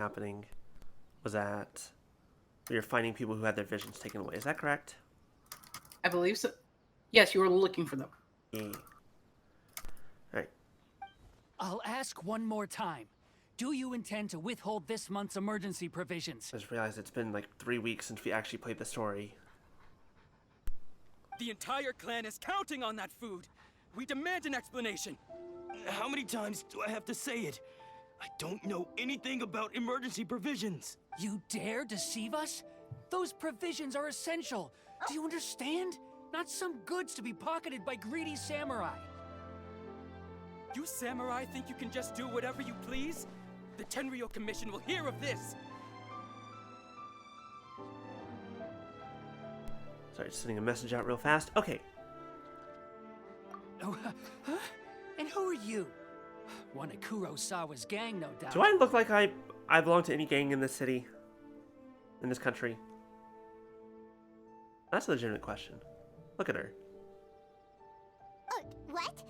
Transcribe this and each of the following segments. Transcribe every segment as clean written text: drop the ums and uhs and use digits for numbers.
happening was that we were finding people who had their visions taken away. Is that correct? I believe so. Yes, you were looking for them. Yeah. Alright. I'll ask one more time. Do you intend to withhold this month's emergency provisions? I just realized it's been like 3 weeks since we actually played the story. The entire clan is counting on that food. We demand an explanation. How many times do I have to say it? I don't know anything about emergency provisions. You dare deceive us? Those provisions are essential. Do you understand? Not some goods to be pocketed by greedy samurai. You samurai think you can just do whatever you please? The Tenryou Commission will hear of this. Sorry, just sending a message out real fast. Okay. Oh, huh? And who are you? One of Kurosawa's gang, no doubt. Do I look like I belong to any gang in this city? In this country? That's a legitimate question. Look at her. What?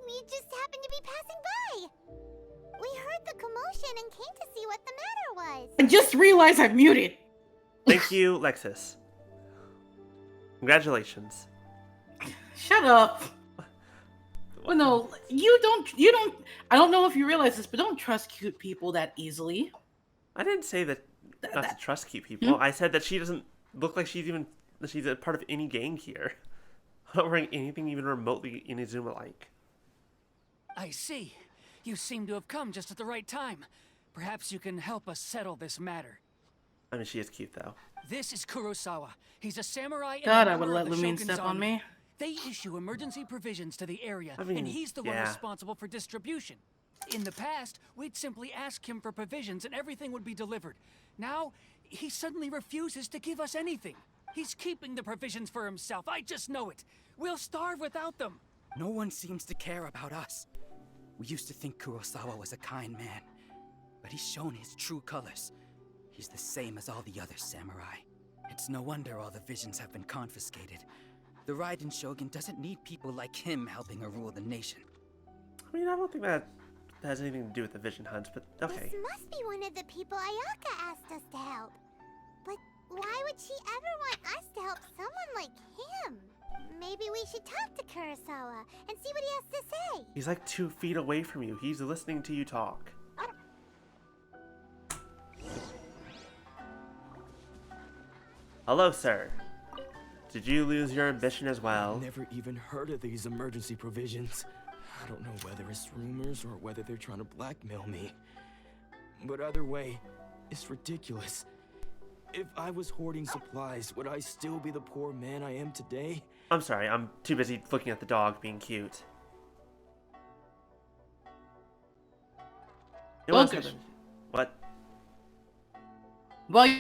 We just happened to be passing by. We heard the commotion and came to see what the matter was. I just realized I'm muted. Thank you, Lexus. Congratulations. Shut up. Well, no, you don't, I don't know if you realize this, but don't trust cute people that easily. I didn't say that not to trust cute people. I said that she doesn't look like she's a part of any gang here. I'm not wearing anything even remotely Inazuma-like. I see. You seem to have come just at the right time. Perhaps you can help us settle this matter. I mean, she is cute, though. This is Kurosawa. He's a samurai and God, a I would member let of the Lumine Shogun's step on army. me. They issue emergency provisions to the area, I mean, and he's the one yeah. responsible for distribution. In the past, we'd simply ask him for provisions and everything would be delivered. Now, he suddenly refuses to give us anything. He's keeping the provisions for himself. I just know it. We'll starve without them. No one seems to care about us. We used to think Kurosawa was a kind man, but he's shown his true colors. He's the same as all the other samurai. It's no wonder all the visions have been confiscated. The Raiden Shogun doesn't need people like him helping her rule the nation. I mean, I don't think that has anything to do with the vision hunts, but okay. This must be one of the people Ayaka asked us to help. But why would she ever want us to help someone like him? Maybe we should talk to Kurosawa and see what he has to say. He's like 2 feet away from you. He's listening to you talk. Hello, sir. Did you lose your ambition as well? Never even heard of these emergency provisions. I don't know whether it's rumors or whether they're trying to blackmail me. But either way, it's ridiculous. If I was hoarding supplies, would I still be the poor man I am today? I'm sorry, I'm too busy looking at the dog being cute. Focus. What? While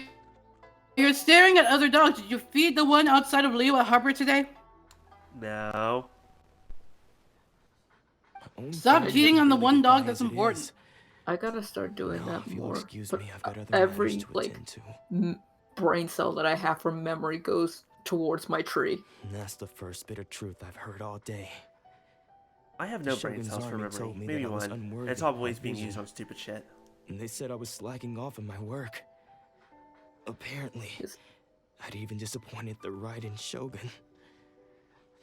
you're staring at other dogs, did you feed the one outside of Liyue Harbor today? No. Stop cheating on the one dog that's important. I gotta start doing that If you'll more. excuse But me, I've got other every matters to like attend to. brain cell that I have from memory goes towards my tree. And that's the first bit of truth I've heard all day. I have no The brain Shogun's cells for army memory. told me Maybe that I was one. unworthy It's of always my being vision. used on stupid shit. And they said I was slacking off in my work. Apparently, Yes. I'd even disappointed the Raiden Shogun.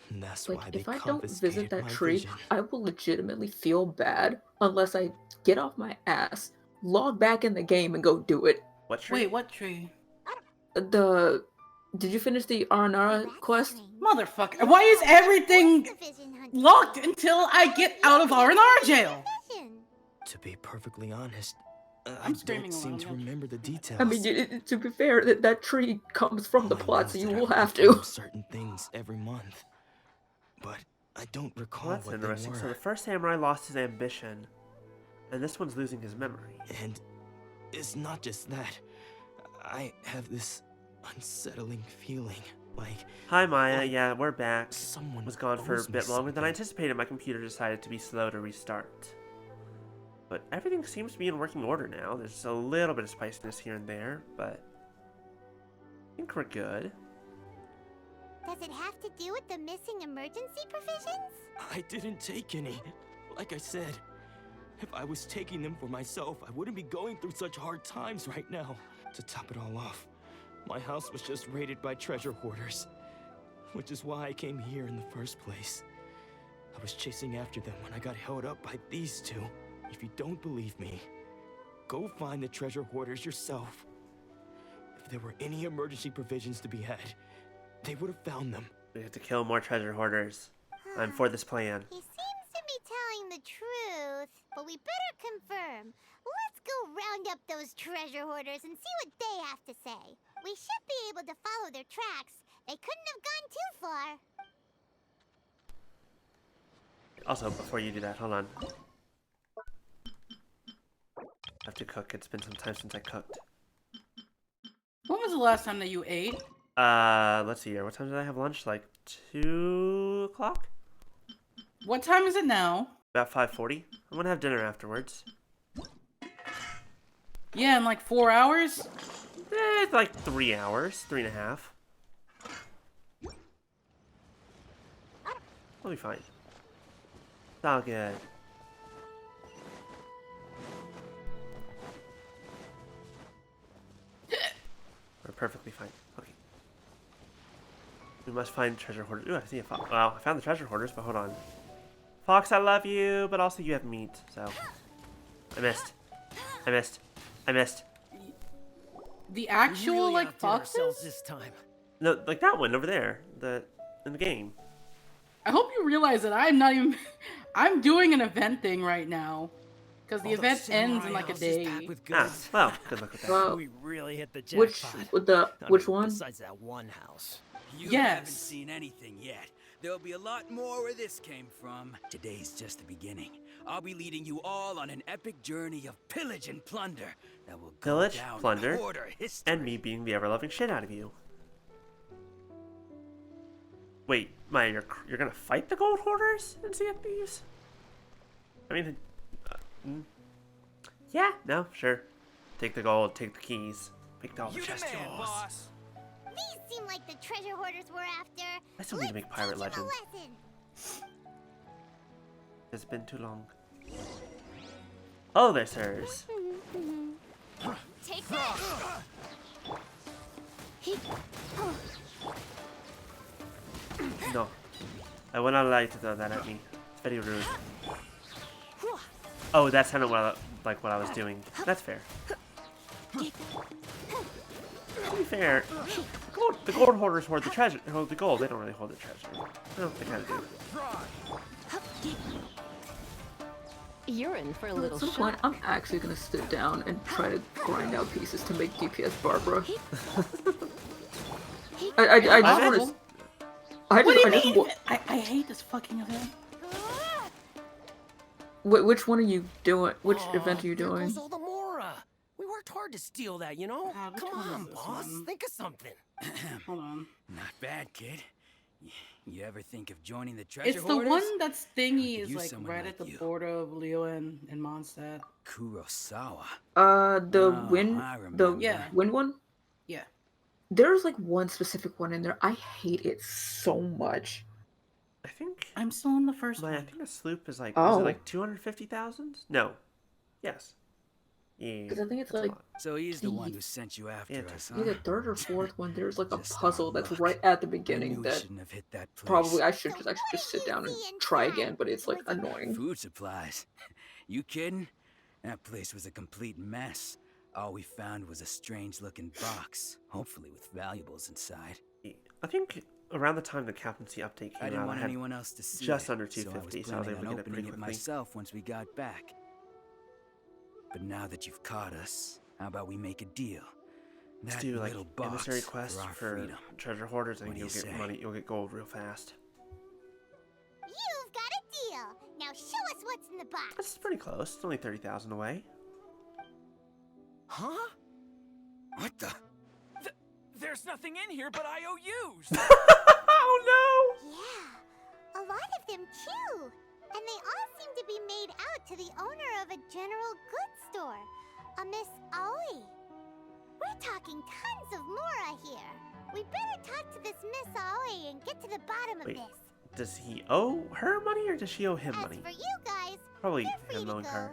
And that's why Like, they if I don't confiscated visit that my tree, vision. I I will legitimately feel bad unless I get off my ass, log back in the game, and go do it. What tree? Wait, what tree? Did you finish the Aranara quest? Motherfucker. Why is everything locked until I get out of R&R jail? To be perfectly honest, I I'm screaming don't seem around to it. remember the details. I mean, to be fair, that tree comes from the All I know plot, so is you that I will have perform to. certain things every month, but I don't recall Well, that's what interesting. they So were. the first samurai lost his ambition, and this one's losing his memory. And it's not just that. I have this unsettling feeling, like Hi, Maya. Yeah, we're back. someone Was gone for a owes me bit longer than I something. anticipated. My computer decided to be slow to restart. But everything seems to be in working order now. There's a little bit of spiciness here and there, but I think we're good. Does it have to do with the missing emergency provisions? I didn't take any. Like I said, If I was taking them for myself, I wouldn't be going through such hard times right now. To top it all off, my house was just raided by treasure hoarders, which is why I came here in the first place. I was chasing after them when I got held up by these two. If you don't believe me, go find the treasure hoarders yourself. If there were any emergency provisions to be had, they would have found them. We have to kill more treasure hoarders. I'm for this plan. He seems to be telling the truth, but we better confirm. Let's go round up those treasure hoarders and see what they have to say. We should be able to follow their tracks. They couldn't have gone too far. Also, before you do that, hold on. I have to cook. It's been some time since I cooked. When was the last time that you ate? Let's see here. What time did I have lunch? Like 2 o'clock? What time is it now? About 5:40. I'm gonna have dinner afterwards. Yeah, in like 4 hours? It's like 3 hours, 3.5. I'll be fine. It's all good. We're perfectly fine. Okay. We must find treasure hoarders. Ooh, I see a fox. Well, I found the treasure hoarders, but hold on. Fox, I love you, but also you have meat, so. I missed. I missed. I missed. The actual, like, foxes? this time. No, like that one over there. In the game. I hope you realize that I'm not even... I'm doing an event thing right now. Because the event ends in like a day. Ah, well, good luck with that. Well, We really hit the jackpot. which one? Besides that one house. You Yes. haven't seen anything yet. There'll be a lot more where this came from. Today's just the beginning. I'll be leading you all on an epic journey of pillage and plunder that will go Pillage, down in plunder, hoarder history. and me being the ever-loving shit out of you. Wait, Maya, you're gonna fight the gold hoarders and Sea of Thieves? I mean, yeah, no, sure. Take the gold, take the keys, make all the chest yours. These seem like the treasure hoarders we're after. I still need to make Pirate Let's teach 'em Legend. a lesson. It's been too long. Oh, there, sirs. Take that. No, I will not allow you to throw that at me. It's very rude. Oh, that's kind of what I was doing. That's fair. To be fair, the gold hoarders hoard the treasure. Hold the gold. They don't really hold the treasure. No, they kind of do. You're in for a At little some point, I'm actually gonna sit down and try to grind out pieces to make DPS Barbara. I just want to. What do you mean? I hate this fucking event. Which one are you doing? Which event are you There doing? goes Oldamora. We worked hard to steal that, you know? Which Come one is on, this boss. one? Think of something. Hold on. Not bad, kid. You ever think of joining the treasure It's the hoarders? one that's thingy Could is use like someone right like at the you. border of Leo and Mondstadt. Kurosawa. The Oh, wind, I the remember. Yeah. wind one. Yeah. There's like one specific one in there. I hate it so much. I think. I'm still in the first Maya, I one. think a sloop is like. Is Oh. it like 250,000? No. Yes. Yeah. Because I think it's that's a like lot. So he's the one who sent you after Yeah, us, either huh? third or fourth one. There's like a Just our puzzle that's luck. right at the I beginning knew we that shouldn't have hit that place. probably I should So just actually what just did sit you down and see try inside? again, but it's like Was it annoying. Food supplies. You kidding? That place was a complete mess. All we found was a strange-looking box, hopefully with valuables inside. I think around the time the captaincy update I came didn't out, want I had anyone else to see just it, under so I 250, was so I was planning able to on get it opening pretty it quickly. myself once we got back. But now that you've caught us, how about we make a deal? Let's That do like little box emissary quest for our for freedom. treasure hoarders, and What do you'll you get say? money. You'll get gold real fast. You've got a deal. Now show us what's in the box. That's pretty close. It's only 30,000 away. Huh? What the? There's nothing in here but IOUs. Oh Yeah, a lot of them too. And they all seem to be made out to the owner of a general goods store, a Miss Aoi. We're talking tons of Mora here. We better talk to this Miss Aoi and get to the bottom of Wait. this. Does he owe her money or does she owe him As money? for you guys, Probably you're free him to owing go. her.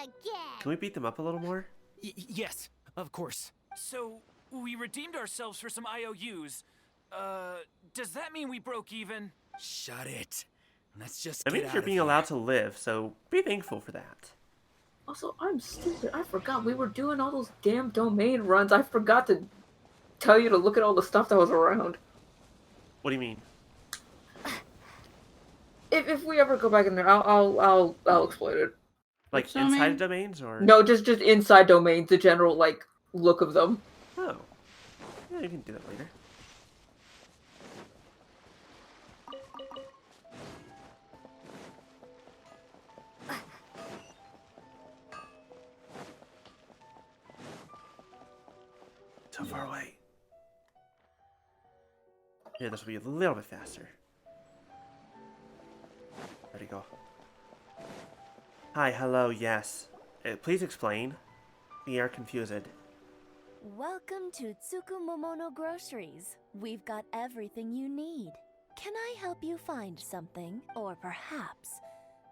again. Can we beat them up a little more? Yes, of course. So, we redeemed ourselves for some IOUs. Does that mean we broke even? Shut it. Let's just That get means out you're of being here. allowed to live, so be thankful for that. Also, I'm stupid. I forgot we were doing all those damn domain runs. I forgot to tell you to look at all the stuff that was around. What do you mean? If we ever go back in there, I'll exploit it. Like Which inside domain? domains or No, just inside domains, the general like look of them. Oh. Yeah, you can do that later. So far away. Yeah, this will be a little bit faster. Ready to go. Hi, hello, yes. Please explain. We are confused. Welcome to Tsukumomono Groceries. We've got everything you need. Can I help you find something? Or perhaps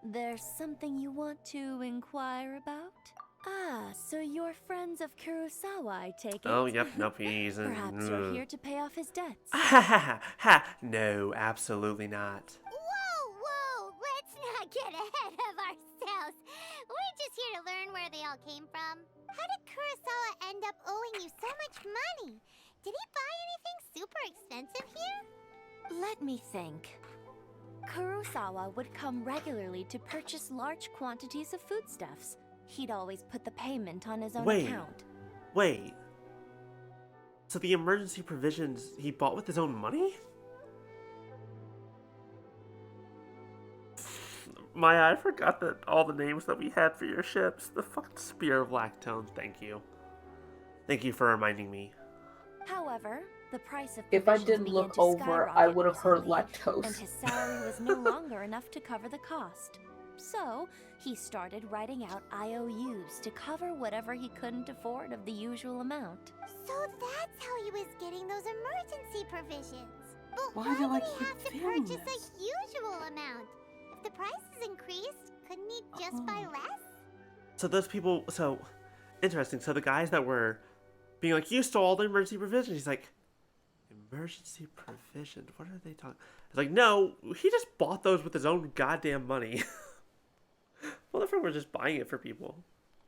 there's something you want to inquire about? Ah, so you're friends of Kurosawa, I take it? Oh, yep, nope, he's... Perhaps you're here to pay off his debts. Ha ha ha ha! No, absolutely not. Whoa, let's not get ahead of ourselves. We're just here to learn where they all came from. How did Kurosawa end up owing you so much money? Did he buy anything super expensive here? Let me think. Kurosawa would come regularly to purchase large quantities of foodstuffs. He'd always put the payment on his own account. Wait. So the emergency provisions he bought with his own money? Maya, I forgot that all the names that we had for your ships. The fucking Spear of Lactone, thank you. Thank you for reminding me. However, the price of If I provisions didn't began look to over, I skyrocket would have heard recently, lactose. and his salary was no longer enough to cover the cost. So, he started writing out IOUs to cover whatever he couldn't afford of the usual amount. So that's how he was getting those emergency provisions. But Why why do I would he keep have to feeling purchase this? a usual amount? If the prices increased, couldn't he just buy less? So those people, so, interesting. So the guys that were being like, you stole all the emergency provisions. He's like, emergency provisions? What are they talking? It's like, no, he just bought those with his own goddamn money. Well, if we're just buying it for people.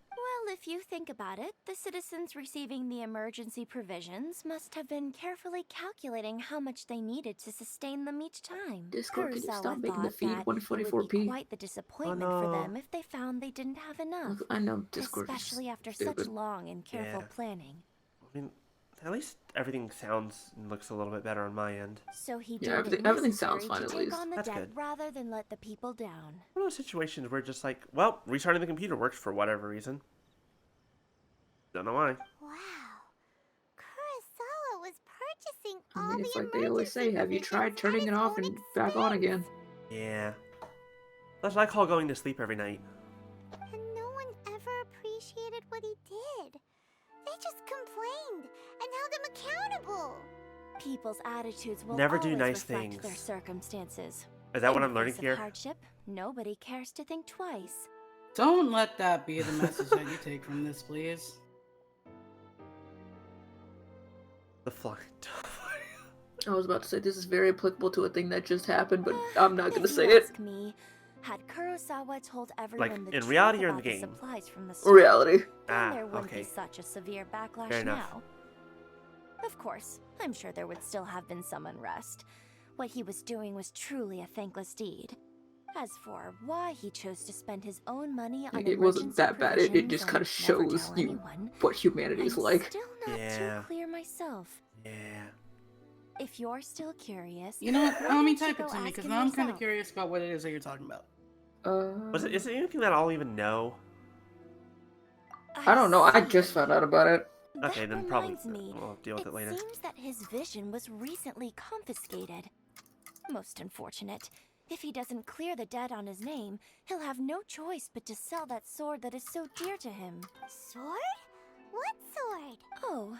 Well, if you think about it, the citizens receiving the emergency provisions must have been carefully calculating how much they needed to sustain them each time. Discord, can you Kurosawa stop making the thought feed that it would 144p? be quite the disappointment for no. them if they found they didn't have enough. Look, I know Discord is Especially after stupid. such long and careful Yeah. planning. I mean, at least everything sounds and looks a little bit better on my end. So he Yeah, deemed it everything sounds necessary fine to at take least. on the That's debt good. rather than let the people down. One of those situations where just like, well, restarting the computer works for whatever reason. Don't know why. Wow. Kurosawa was purchasing I all mean, the it's like they always say, have you tried provisions turning at it his off own and back on again? Yeah. That's what I call going to sleep every night. And no one ever appreciated what he did. They just complained and held him accountable. People's attitudes will Never do always nice reflect things. their circumstances. Is that what In I'm the learning face here? of hardship, nobody cares to think twice. Don't let that be the message that you take from this, please. The flying. I was about to say this is very applicable to a thing that just happened, but I'm not gonna If say you it. ask me, had Kurosawa told everyone Like, the in truth reality or in about the game? supplies from the store, Reality. then Ah, there wouldn't okay. be such a severe backlash Fair enough. now. Of course, I'm sure there would still have been some unrest. What he was doing was truly a thankless deed. As for why he chose to spend his own money on It wasn't emergency that bad. It provisions just and kind of never shows tell you anyone, what humanity is I'm like. still not Yeah. too clear myself. Yeah. If you're still curious, You know what? why Let me don't you type it go to me, ask because him now I'm kind of yourself? curious about what it is that you're talking about. Is it anything that I'll even know? I don't know. I see. just found out about it. Okay, That then probably reminds me, we'll deal with it later. seems that his vision was recently confiscated. Most unfortunate. If he doesn't clear the debt on his name, he'll have no choice but to sell that sword that is so dear to him. Sword? What sword? Oh,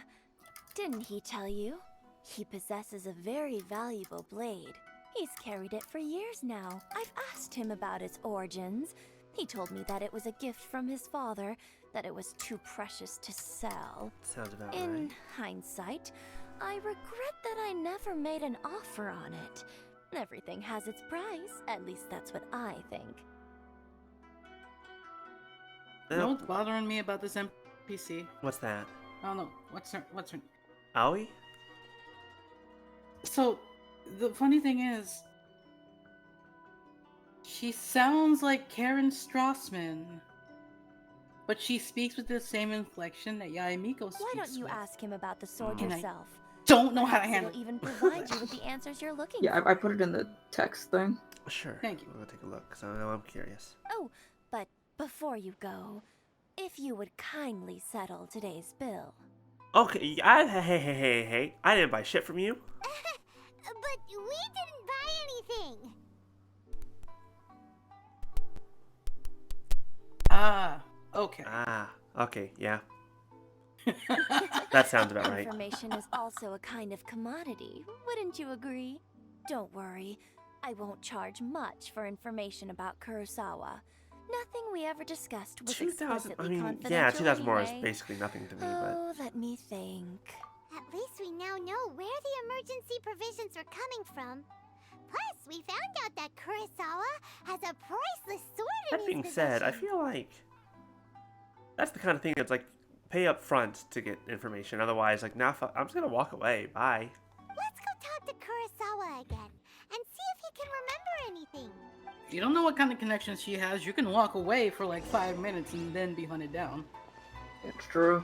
didn't he tell you? He possesses a very valuable blade. He's carried it for years now. I've asked him about its origins, He told me that it was a gift from his father, that it was too precious to sell. Sounds about In right. hindsight, I regret that I never made an offer on it. Everything has its price, at least that's what I think. You know what's bothering me about this NPC? What's that? I don't know. What's her? Aoi? So, the funny thing is, she sounds like Karen Strassman, but she speaks with the same inflection that Yaemiko speaks Why don't you with. ask him about the sword And I yourself? don't know how to Perhaps handle it'll even provide you with the answers you're looking Yeah, for. I put it in the text thing. Sure. Thank you. We'll go take a look, because I'm curious. Oh, but before you go, if you would kindly settle today's bill. Okay, hey. I didn't buy shit from you. But we didn't buy anything. Ah, okay. Okay, yeah. That sounds about right. Information is also a kind of commodity, wouldn't you agree? Don't worry, I won't charge much for information about Kurosawa. Nothing we ever discussed was 2,000, explicitly confidential yeah, 2,000 more is anyway. basically nothing to me, Oh, let me think. At least we now know where the emergency provisions are coming from. Plus, we found out that Kurosawa has a priceless sword in That his being possession. said, I feel like that's the kind of thing that's like, pay up front to get information. Otherwise, like, now I'm just gonna walk away. Bye. Let's go talk to Kurosawa again and see if he can remember anything. If you don't know what kind of connections she has, you can walk away for like 5 minutes and then be hunted down. It's true.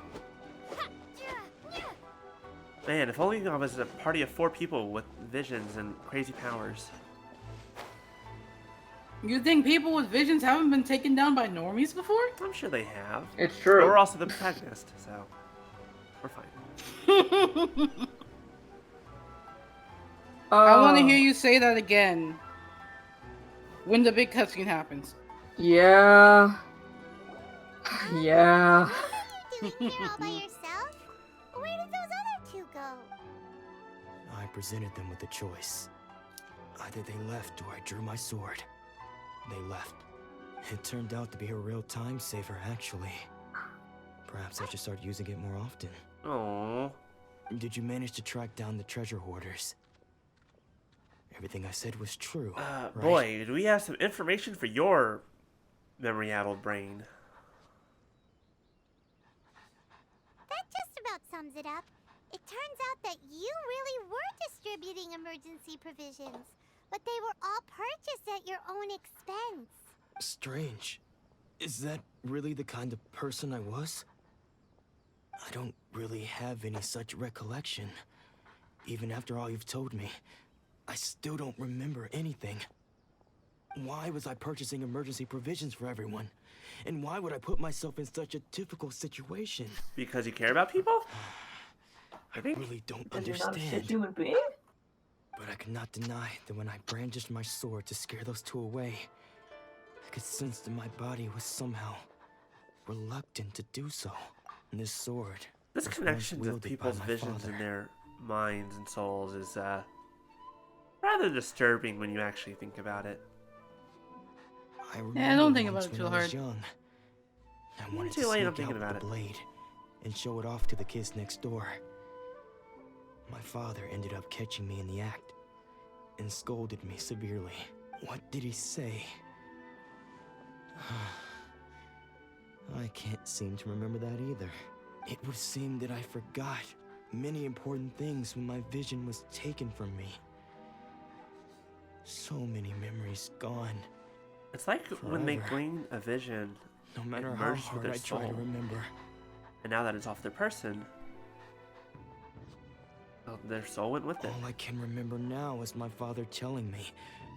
Man, if only I was a party of 4 people with visions and crazy powers. You think people with visions haven't been taken down by normies before? I'm sure they have. It's But true. we're also the protagonist, so we're fine. I want to hear you say that again. When the big cutscene happens. Yeah. Yeah. What are you doing here all by yourself? Where did those other 2 go? I presented them with a choice. Either they left or I drew my sword. They left. It turned out to be a real time saver, actually. Perhaps I should start using it more often. Oh. Did you manage to track down the treasure hoarders? Everything I said was true, right? Boy, do we have some information for your memory-addled brain. That just about sums it up. It turns out that you really were distributing emergency provisions, but they were all purchased at your own expense. Strange. Is that really the kind of person I was? I don't really have any such recollection. Even after all you've told me, I still don't remember anything. Why was I purchasing emergency provisions for everyone? And why would I put myself in such a difficult situation? Because you care about people? I really don't Because you're not a shit understand. human being? But I cannot deny that when I brandished my sword to scare those 2 away, I could sense that my body was somehow reluctant to do so. And this sword, This was connection once to wielded by people's my visions father. and their minds and souls is rather disturbing when you actually think about it. I remember Yeah, don't think once about it when too I was hard. young, I wanted Too to late, sneak I'm thinking out about with the it. blade and show it off to the kids next door. My father ended up catching me in the act and scolded me severely. What did he say? I can't seem to remember that either. It would seem that I forgot many important things when my vision was taken from me. So many memories gone. It's like when they Forever. glean a vision, No it matter how merged with hard their I try to soul. remember. And now that it's off their person, well, their soul went with it. All I can remember now is my father telling me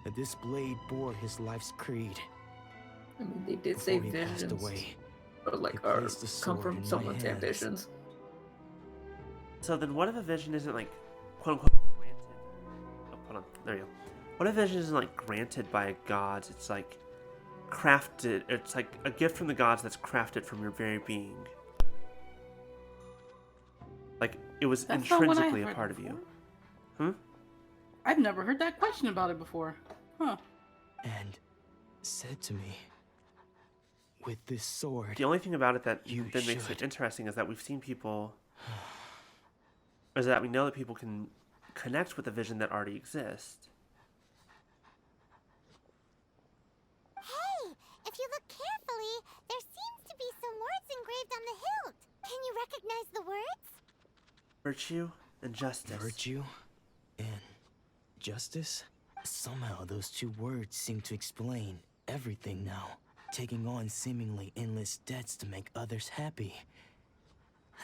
that this blade bore his life's creed. I mean, they did say Before he passed visions, away, or like, he are placed the come sword from in my someone's hands. ambitions. So then what if a vision isn't like, quote unquote, granted? Oh, hold on, there you go. What if a vision isn't like granted by gods? It's like crafted, it's like a gift from the gods that's crafted from your very being. Like, it was That's not what I've intrinsically a heard part of before. you. I've never heard that question about it before. Huh. And said to me, with this sword. The only thing about it that You makes it should. interesting is that we've seen people, or is that we know that people can connect with a vision that already exists. Hey, if you look carefully, there seems to be some words engraved on the hilt. Can you recognize the words? Virtue and justice. Virtue and justice? Somehow those two words seem to explain everything now. Taking on seemingly endless debts to make others happy.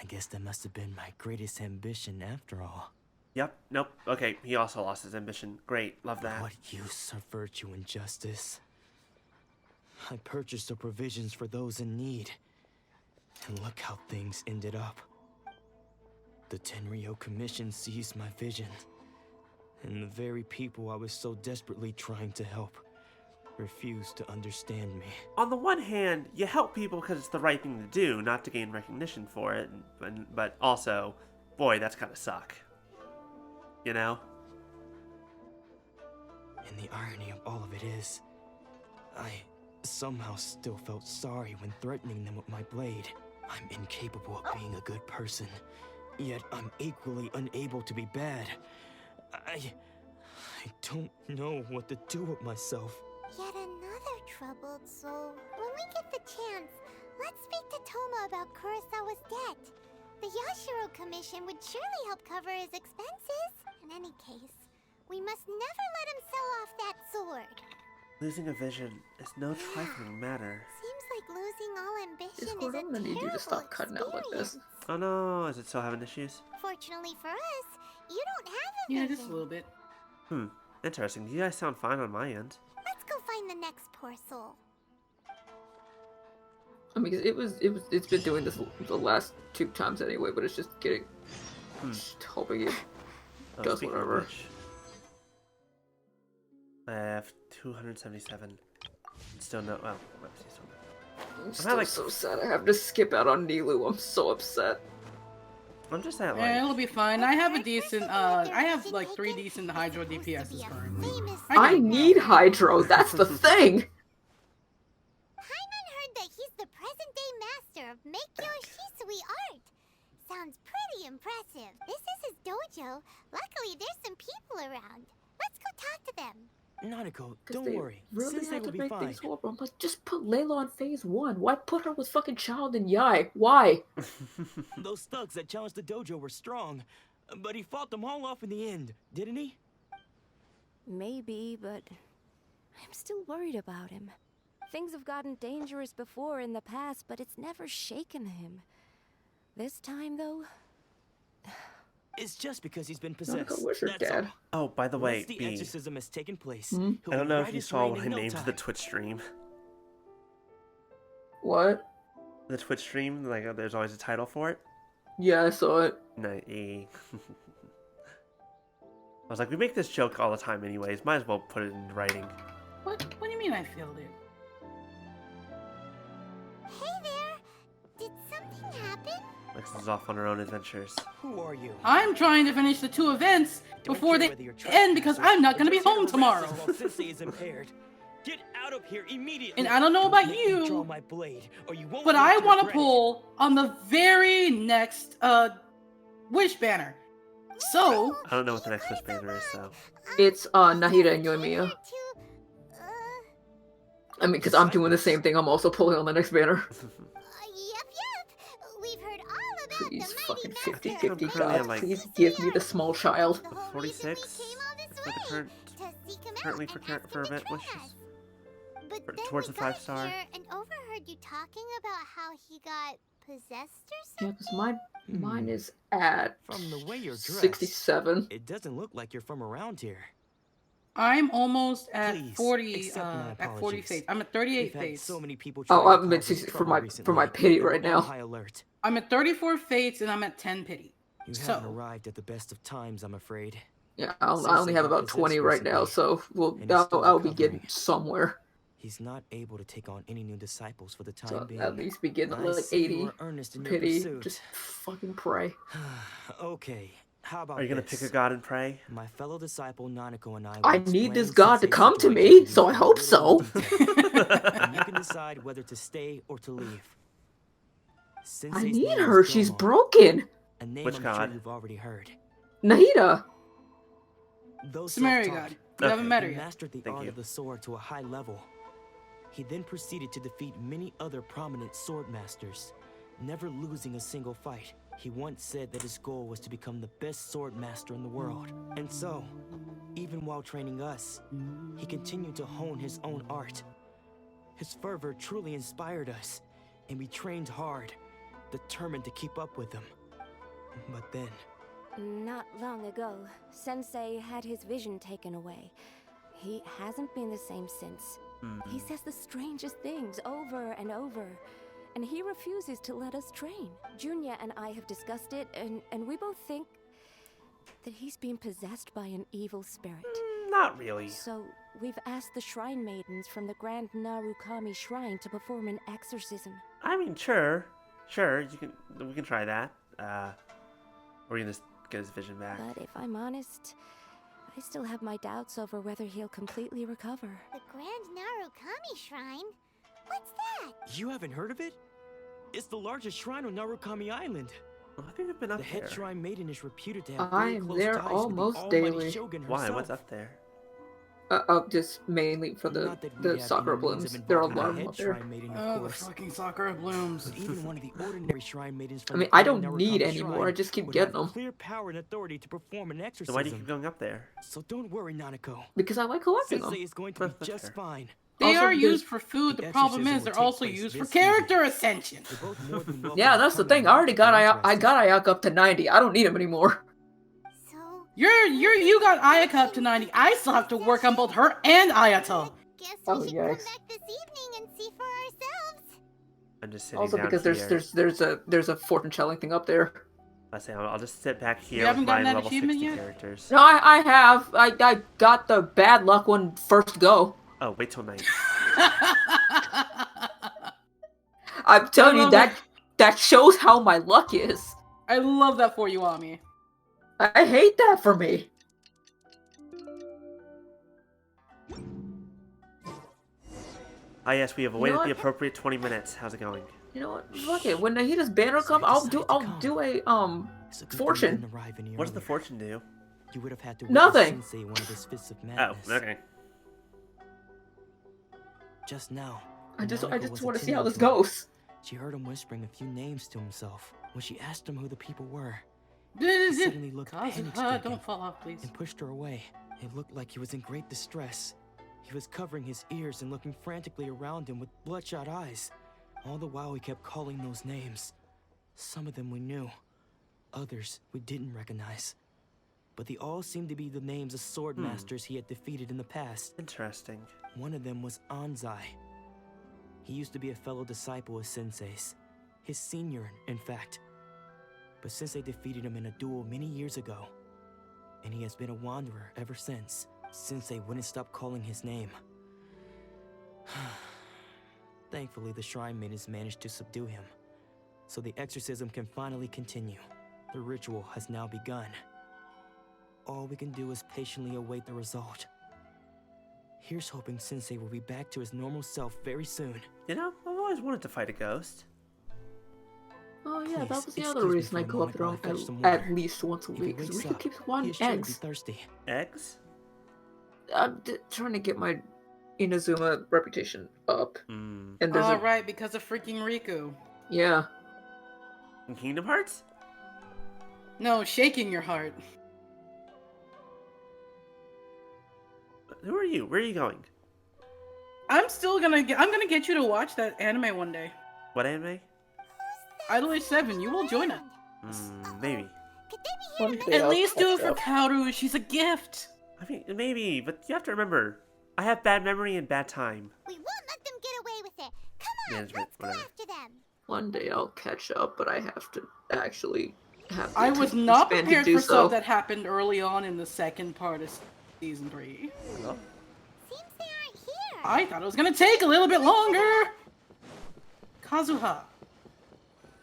I guess that must have been my greatest ambition after all. Yep. Nope. Okay. He also lost his ambition. Great. Love that. What use of virtue and justice? I purchased the provisions for those in need. And look how things ended up. The Tenryo Commission seized my vision. And the very people I was so desperately trying to help refused to understand me. On the one hand, you help people because it's the right thing to do, not to gain recognition for it. But also, boy, that's gotta suck. You know? And the irony of all of it is, I somehow still felt sorry when threatening them with my blade. I'm incapable of being a good person, yet I'm equally unable to be bad. I don't know what to do with myself. Yet another troubled soul. When we get the chance, let's speak to Toma about Kurosawa's debt. The Yashiro Commission would surely help cover his expenses. In any case, we must never let him sell off that sword. Losing a vision is no trifling matter. Seems like losing all ambition Discord, is a I'm gonna need you to stop terrible cutting out like this. experience. Oh no, is it still having issues? Fortunately for us, you don't have a Yeah, vision. just a little bit. Interesting. You guys sound fine on my end. Let's go find the next poor soul. I mean, it's been doing this the last 2 times anyway, but it's just getting, just hoping it does Speaking of whatever. which, I have 277. Still no. Well, let's see something. I'm still like- so sad I have to skip out on Nilu. I'm so upset. I'm just at Yeah, it'll like. be fine. I have a decent, I have like 3 decent Hydro DPSs currently. I need Hydro, that's the thing! Hyman heard that he's the present-day master of Meikyo Shisui art. Sounds pretty impressive. This is his dojo. Luckily, there's some people around. Let's go talk to them. Nanako, 'Cause don't they worry. really Sensei had will to be make fine. things horrible. I'm like, just put Layla on phase 1. Why put her with fucking Child and Yai? Why? Those thugs that challenged the dojo were strong, but he fought them all off in the end, didn't he? Maybe, but I'm still worried about him. Things have gotten dangerous before in the past, but it's never shaken him. This time, though, It's just because he's been Nanako, possessed. where's your That's dad? all. Oh, by the way, Once the B, exorcism has taken place, Hmm? he'll I don't be know right if you as saw rain what I in no named the time. Twitch stream. What? The Twitch stream, like, there's always a title for it. Yeah, I saw it. I was like, we make this joke all the time anyways. Might as well put it in writing. What do you mean I failed it? Hey there! Did something happen? Lex is off on her own adventures. Who are you? I'm trying to finish the 2 events Don't before care they whether you're end because trespassers I'm not or gonna be just here home to tomorrow. harass us while Sensei is impaired. Get out of here immediately. And I don't know about Make me draw you, my blade, or you won't but live I to want to regret it. pull on the very next wish banner. So I don't know what the next Wish banner is, so. It's Nahida and Yoimiya. I mean, because I'm doing the same thing. I'm also pulling on the next banner. Yep. We've heard all about Please, the fucking mighty 50-50 master of currently God. at, like, Please give me the small child. The whole 46 reason we came all this for the way, current, to seek him currently out for, and cur- ask for him to event train wishes. us. But then Towards we the got 5-star. here and overheard you talking about how he got possessed or Yeah, something. because mine is at From the way you're dressed, 67. it doesn't look like you're from around here. I'm almost at Please, 40 accept my at 40 apologies. phase. I'm at 38 We've had phase. so many people Oh, trying to I'm at cause us 60 for trouble my recently, pity and we're right on now. high alert. I'm at 34 fates and I'm at 10 pity. You So- haven't arrived at the best of times, I'm afraid. Yeah, I only have about 20 right now, so And he's still I'll be recovering. getting somewhere. He's not able to take on any new disciples for the time So being. at least be getting I like see you 80 are earnest in your pity. pursuit. Just fucking pray. Okay, How about Are you gonna this? pick a god and pray? My fellow disciple Nanako and I I will need this explain god to Sensei's come to situation me, so you I in a hope little so. more detail, and you can decide whether to stay or to leave. I Sensei's need name her. is She's Domo, broken. a name Which I'm god? sure you've already heard. Nahida. Though Sumeri self-taught, god. You haven't met her he yet. mastered the Thank art you. of the sword to a high level. He then proceeded to defeat many other prominent sword masters, never losing a single fight. He once said that his goal was to become the best sword master in the world. And so, even while training us, he continued to hone his own art. His fervor truly inspired us, and we trained hard, determined to keep up with him. But then, Not long ago, Sensei had his vision taken away. He hasn't been the same since. He says the strangest things over and over, and he refuses to let us train. Junya and I have discussed it, and we both think that he's being possessed by an evil spirit. Not really. So, we've asked the shrine maidens from the Grand Narukami Shrine to perform an exorcism. I mean, sure, we can try that. We're gonna get his vision back. But if I'm honest, I still have my doubts over whether he'll completely recover. The Grand Narukami Shrine? What's that? you haven't heard of it? It's the largest shrine on Narukami Island. I think I've been up The head there. shrine maiden is reputed to have very I'm close there ties almost with the almighty daily. Shogun Why? herself. What's up there? Just mainly for the Not that we have soccer any means blooms. of There are a involving lot of the them head up there. shrine maiden, of Oh, the course. fucking Sakura blooms. But even one of the ordinary shrine maidens I from mean, the I Grand don't need Narukami any more. I Shrine just keep would getting have them. clear power and authority to perform an So exorcism. why do you keep going up there? So don't worry, Nanako. Because I like collecting Sensei them. is going to be That's just fair. fine. They Also, are because used for food. the The problem exorcism is will they're take also place used for this character evening. ascension. You're both more than welcome Yeah, to that's the come thing. I along already if got you're I interested. got Ayaka up to 90. I don't need him anymore. So, You got Ayaka up to 90. I still have to work on both her and Ayato. guess Oh, we should yikes. come back this evening and see for ourselves. I'm just sitting Also down because here. there's a fortune telling thing up there. I say I'll just sit back here haven't with my gotten that level 60 achievement yet? characters. No, I have. I got the bad luck one first go. Oh, wait till night. I'm telling you love that shows how my luck is. I love that for you, Ami. I hate that for me. Ah, yes, we have You waited know the what? appropriate 20 minutes. How's it going? You know what? Fuck it. When Nahida's banner So come, you I'll decided do to come. a It's a good thing you fortune. didn't arrive any What does the earlier. fortune do? You would have had to Nothing. witness Sensei one of his fits of Oh, madness. okay. Just now. I when just Nanako was want to see how this attending to him, goes. She heard him whispering a few names to himself. When she asked him who the people were, he suddenly looked panic-stricken Don't fall off, please. and pushed her away. It looked like he was in great distress. He was covering his ears and looking frantically around him with bloodshot eyes. All the while he kept calling those names. Some of them we knew, others we didn't recognize. But they all seemed to be the names of sword masters he had defeated in the past. Interesting. One of them was Anzai. He used to be a fellow disciple of Sensei's. His senior, in fact. But Sensei defeated him in a duel many years ago. And he has been a wanderer ever since. Sensei wouldn't stop calling his name. Thankfully, the shrine maidens managed to subdue him. So the exorcism can finally continue. The ritual has now begun. All we can do is patiently await the result. Here's hoping Sensei will be back to his normal self very soon. You know, I've always wanted to fight a ghost. Oh yeah, Please, that was the excuse other me reason for I a go up moment there while I fetch some at water. least once a If he week. wakes Because up, keeps he wanting is sure to be eggs. thirsty. Eggs? I'm trying to get my Inazuma reputation up. Hmm. And there's All a right, because of freaking Riku. yeah. In Kingdom Hearts? No, shaking your heart. Who are you? Where are you going? I'm gonna get you to watch that anime one day. What anime? Idol Age 7, you will join it. Maybe. Could they be here One to day make At I'll least do it catch for up. Kaoru. She's a gift. I mean, maybe, but you have to remember, I have bad memory and bad time. We won't let them get away with it. Come on, Management, let's go whatever. after them. One day I'll catch up, but I have to actually have. I the was not expand to prepared do for so. stuff that happened early on in the second part of season 3. Well, Seems they aren't here. I thought it was gonna take a little bit longer. Kazuha,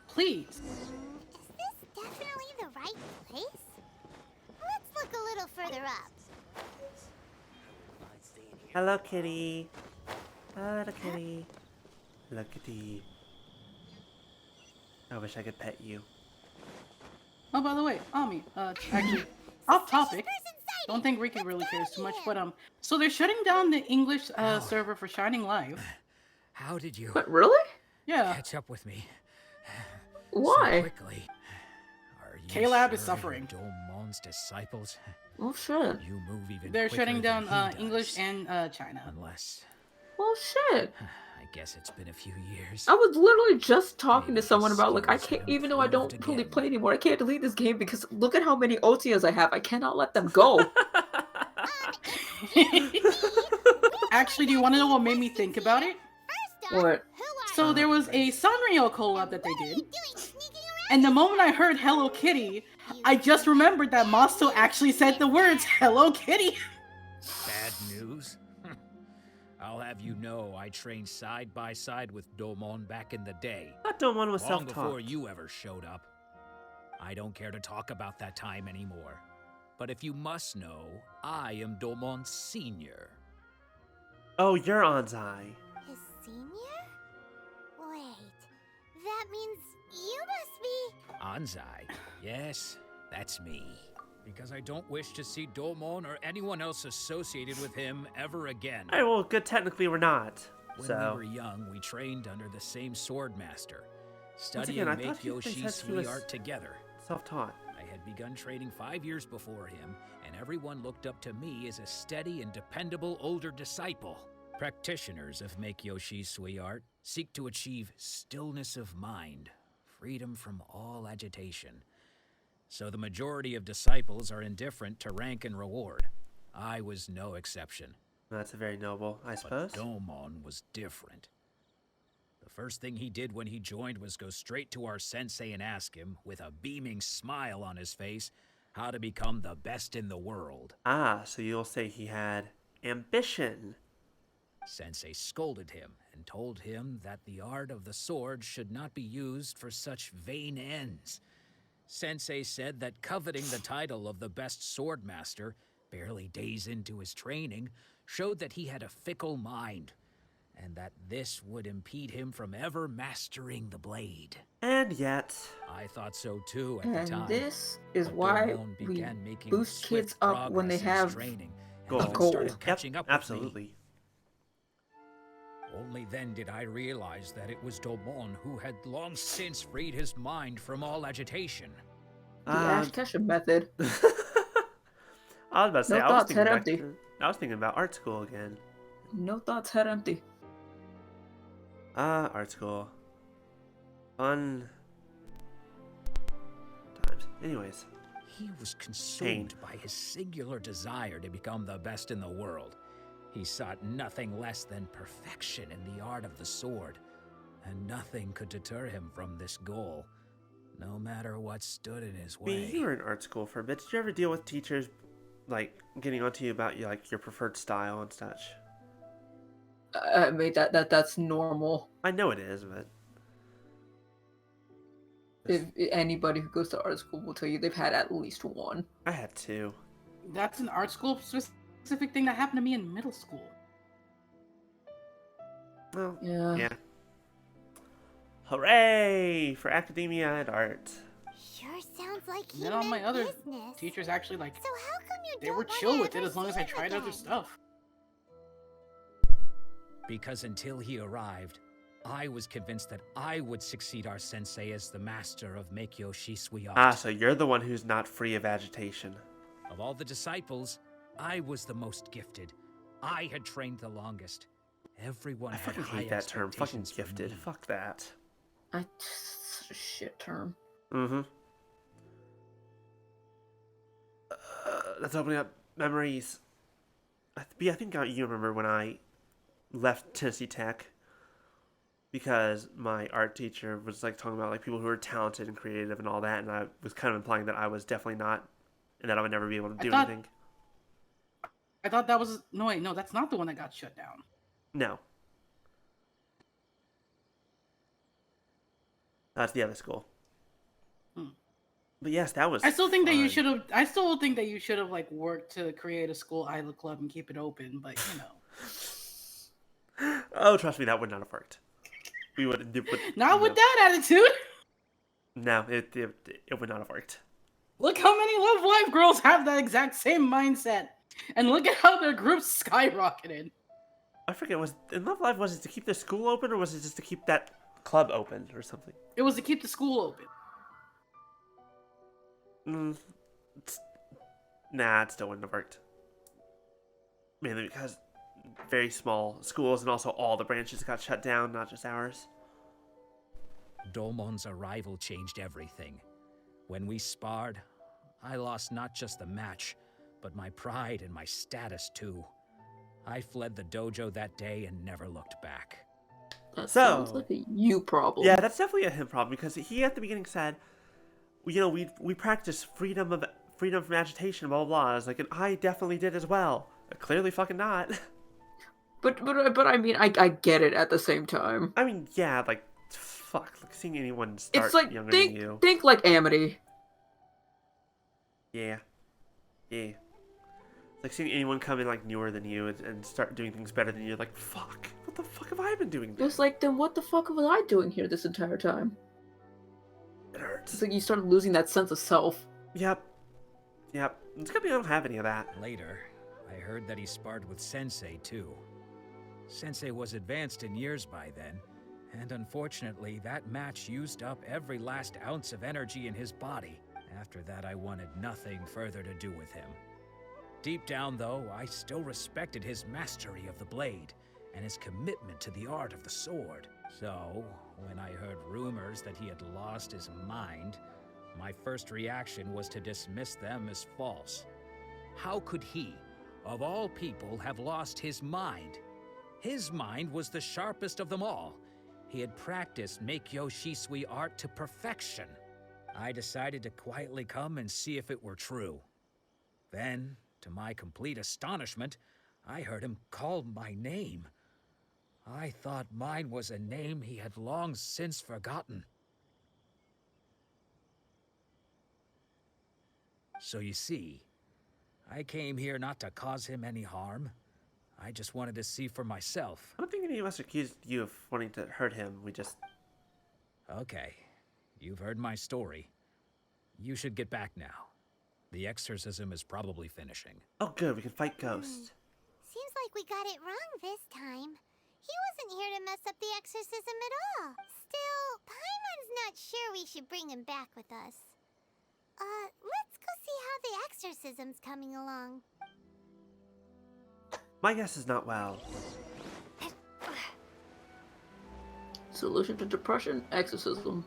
please. Is this definitely the right place? little further up. Hello, kitty. Hello, kitty. Hello, kitty. I wish I could pet you. Oh, by the way, Ami, actually, off topic. Don't think Ricky really cares too much, but so they're shutting down the English server for Shining Live. How did you But really? Yeah, catch up with me Why? so quickly? Are you K-Lab is sure suffering. you're Domon's disciples? Oh shit. You move even they're quicker shutting than down he English does. and China. Unless, Well, shit. I guess it's been a few years. I was literally just talking Maybe to someone his about, like, I skills can't, have even though I don't improved really again. play anymore, I can't delete this game because look at how many OTAs I have. I cannot let them go. Actually, do you want to know what made me think about it? What? So there was a Sanrio collab that they did, and the moment I heard Hello Kitty, I just remembered that Masto actually said the words Hello Kitty. Bad news? I'll have you know I trained side by side with Domon back in the day. That Domon was Long before self-taught. you ever showed up. I don't care to talk about that time anymore. But if you must know, I am Domon's senior. Oh, you're Anzai. His senior? Wait, that means you must be... Anzai? Yes, that's me. Because I don't wish to see Domon or anyone else associated with him ever again. Alright, well, good. Technically, we're not. When So, we were young, we trained under the same sword master, once studying again, I thought Make they Yoshi said he was Sui art together. self-taught. I had begun training 5 years before him, and everyone looked up to me as a steady and dependable older disciple. Practitioners of Make Yoshi Sui art seek to achieve stillness of mind, freedom from all agitation. So the majority of disciples are indifferent to rank and reward. I was no exception. That's very noble, I suppose. But Domon was different. The first thing he did when he joined was go straight to our sensei and ask him, with a beaming smile on his face, how to become the best in the world. Ah, so you'll say he had ambition. Sensei scolded him and told him that the art of the sword should not be used for such vain ends. Sensei said that coveting the title of the best sword master, barely days into his training, showed that he had a fickle mind, and that this would impede him from ever mastering the blade. And yet... I thought so too at the And time. this is but why Domon we began making boost swift kids up when they progress in his have training, and goals. even goal. started catching up with me. absolutely. Only then did I realize that it was Domon who had long since freed his mind from all agitation. The Ash Ketchum method. I was about to say, No I was thoughts, thinking head back empty. I was thinking about art school again. No thoughts, head empty. Art school. Fun times. Anyways. He was consumed by his singular desire to become the best in the world. He sought nothing less than perfection in the art of the sword, and nothing could deter him from this goal, no matter what stood in his way. You were in art school for a bit. Did you ever deal with teachers, like, getting onto you about your preferred style and such? I mean, that's normal. I know it is, but... If anybody who goes to art school will tell you they've had at least one. I had two. That's an art school specific thing that happened to me in middle school. Well, Yeah. yeah. Hooray for academia and art. Sure sounds like he And then all my meant other business. teachers actually, like, So how come you they don't were wanna chill with it ever as long as see I him tried other again? stuff. Because until he arrived, I was convinced that I would succeed our sensei as the master of Make Yoshi Sui art. Ah, so you're the one who's not free of agitation. Of all the disciples, I was the most gifted. I had trained the longest. Everyone I had fucking high hate that term. Fucking expectations for gifted. me. Fuck that. Such a shit term. Mm-hmm. That's opening up memories. I think you remember when I left Tennessee Tech because my art teacher was like talking about like people who are talented and creative and all that, and I was kind of implying that I was definitely not, and that I would never be able to do anything. I thought that was no, that's not the one that got shut down. No. That's the other school. Hmm. But yes, that was. I still think that you fun. should have. I still think that you should have like worked to create a school idol club and keep it open. But you know. Oh, trust me, that would not have worked. We would. Not with that attitude. No, it would not have worked. Look how many Love Live girls have that exact same mindset, and look at how their groups skyrocketed. I forget. Was in Love Live, was it to keep the school open, or was it just to keep that club open, or something? It was to keep the school open. Nah, it still wouldn't have worked. Mainly because very small schools and also all the branches got shut down, not just ours. Domon's arrival changed everything. When we sparred, I lost not just the match, but my pride and my status too. I fled the dojo that day and never looked back. That So- sounds like a you problem. Yeah, that's definitely a him problem because he at the beginning said, you know, we practice freedom from agitation, blah blah blah. I was like, and I definitely did as well. Clearly, fucking not. But I mean, I get it at the same time. I mean, yeah, like, fuck, like seeing anyone start It's like, younger than you. think like Amity. Yeah. Like seeing anyone come in like newer than you and start doing things better than you. Like, fuck, what the fuck have I been doing? It's like, then what the fuck was I doing here this entire time? It hurts. It's like you started losing that sense of self. Yep. It's gonna be I don't have any of that. Later, I heard that he sparred with Sensei too. Sensei was advanced in years by then, and unfortunately, that match used up every last ounce of energy in his body. After that, I wanted nothing further to do with him. Deep down, though, I still respected his mastery of the blade and his commitment to the art of the sword. So, when I heard rumors that he had lost his mind, my first reaction was to dismiss them as false. How could he, of all people, have lost his mind? His mind was the sharpest of them all. He had practiced Meikyo Shisui art to perfection. I decided to quietly come and see if it were true. Then, to my complete astonishment, I heard him call my name. I thought mine was a name he had long since forgotten. So you see, I came here not to cause him any harm. I just wanted to see for myself. I don't think any of us accused you of wanting to hurt him. We just... Okay, you've heard my story. You should get back now. The exorcism is probably finishing. Oh good, we can fight ghosts. Seems like we got it wrong this time. He wasn't here to mess up the exorcism at all. Still, Paimon's not sure we should bring him back with us. Let's go see how the exorcism's coming along. My guess is not well. Solution to depression, exorcism.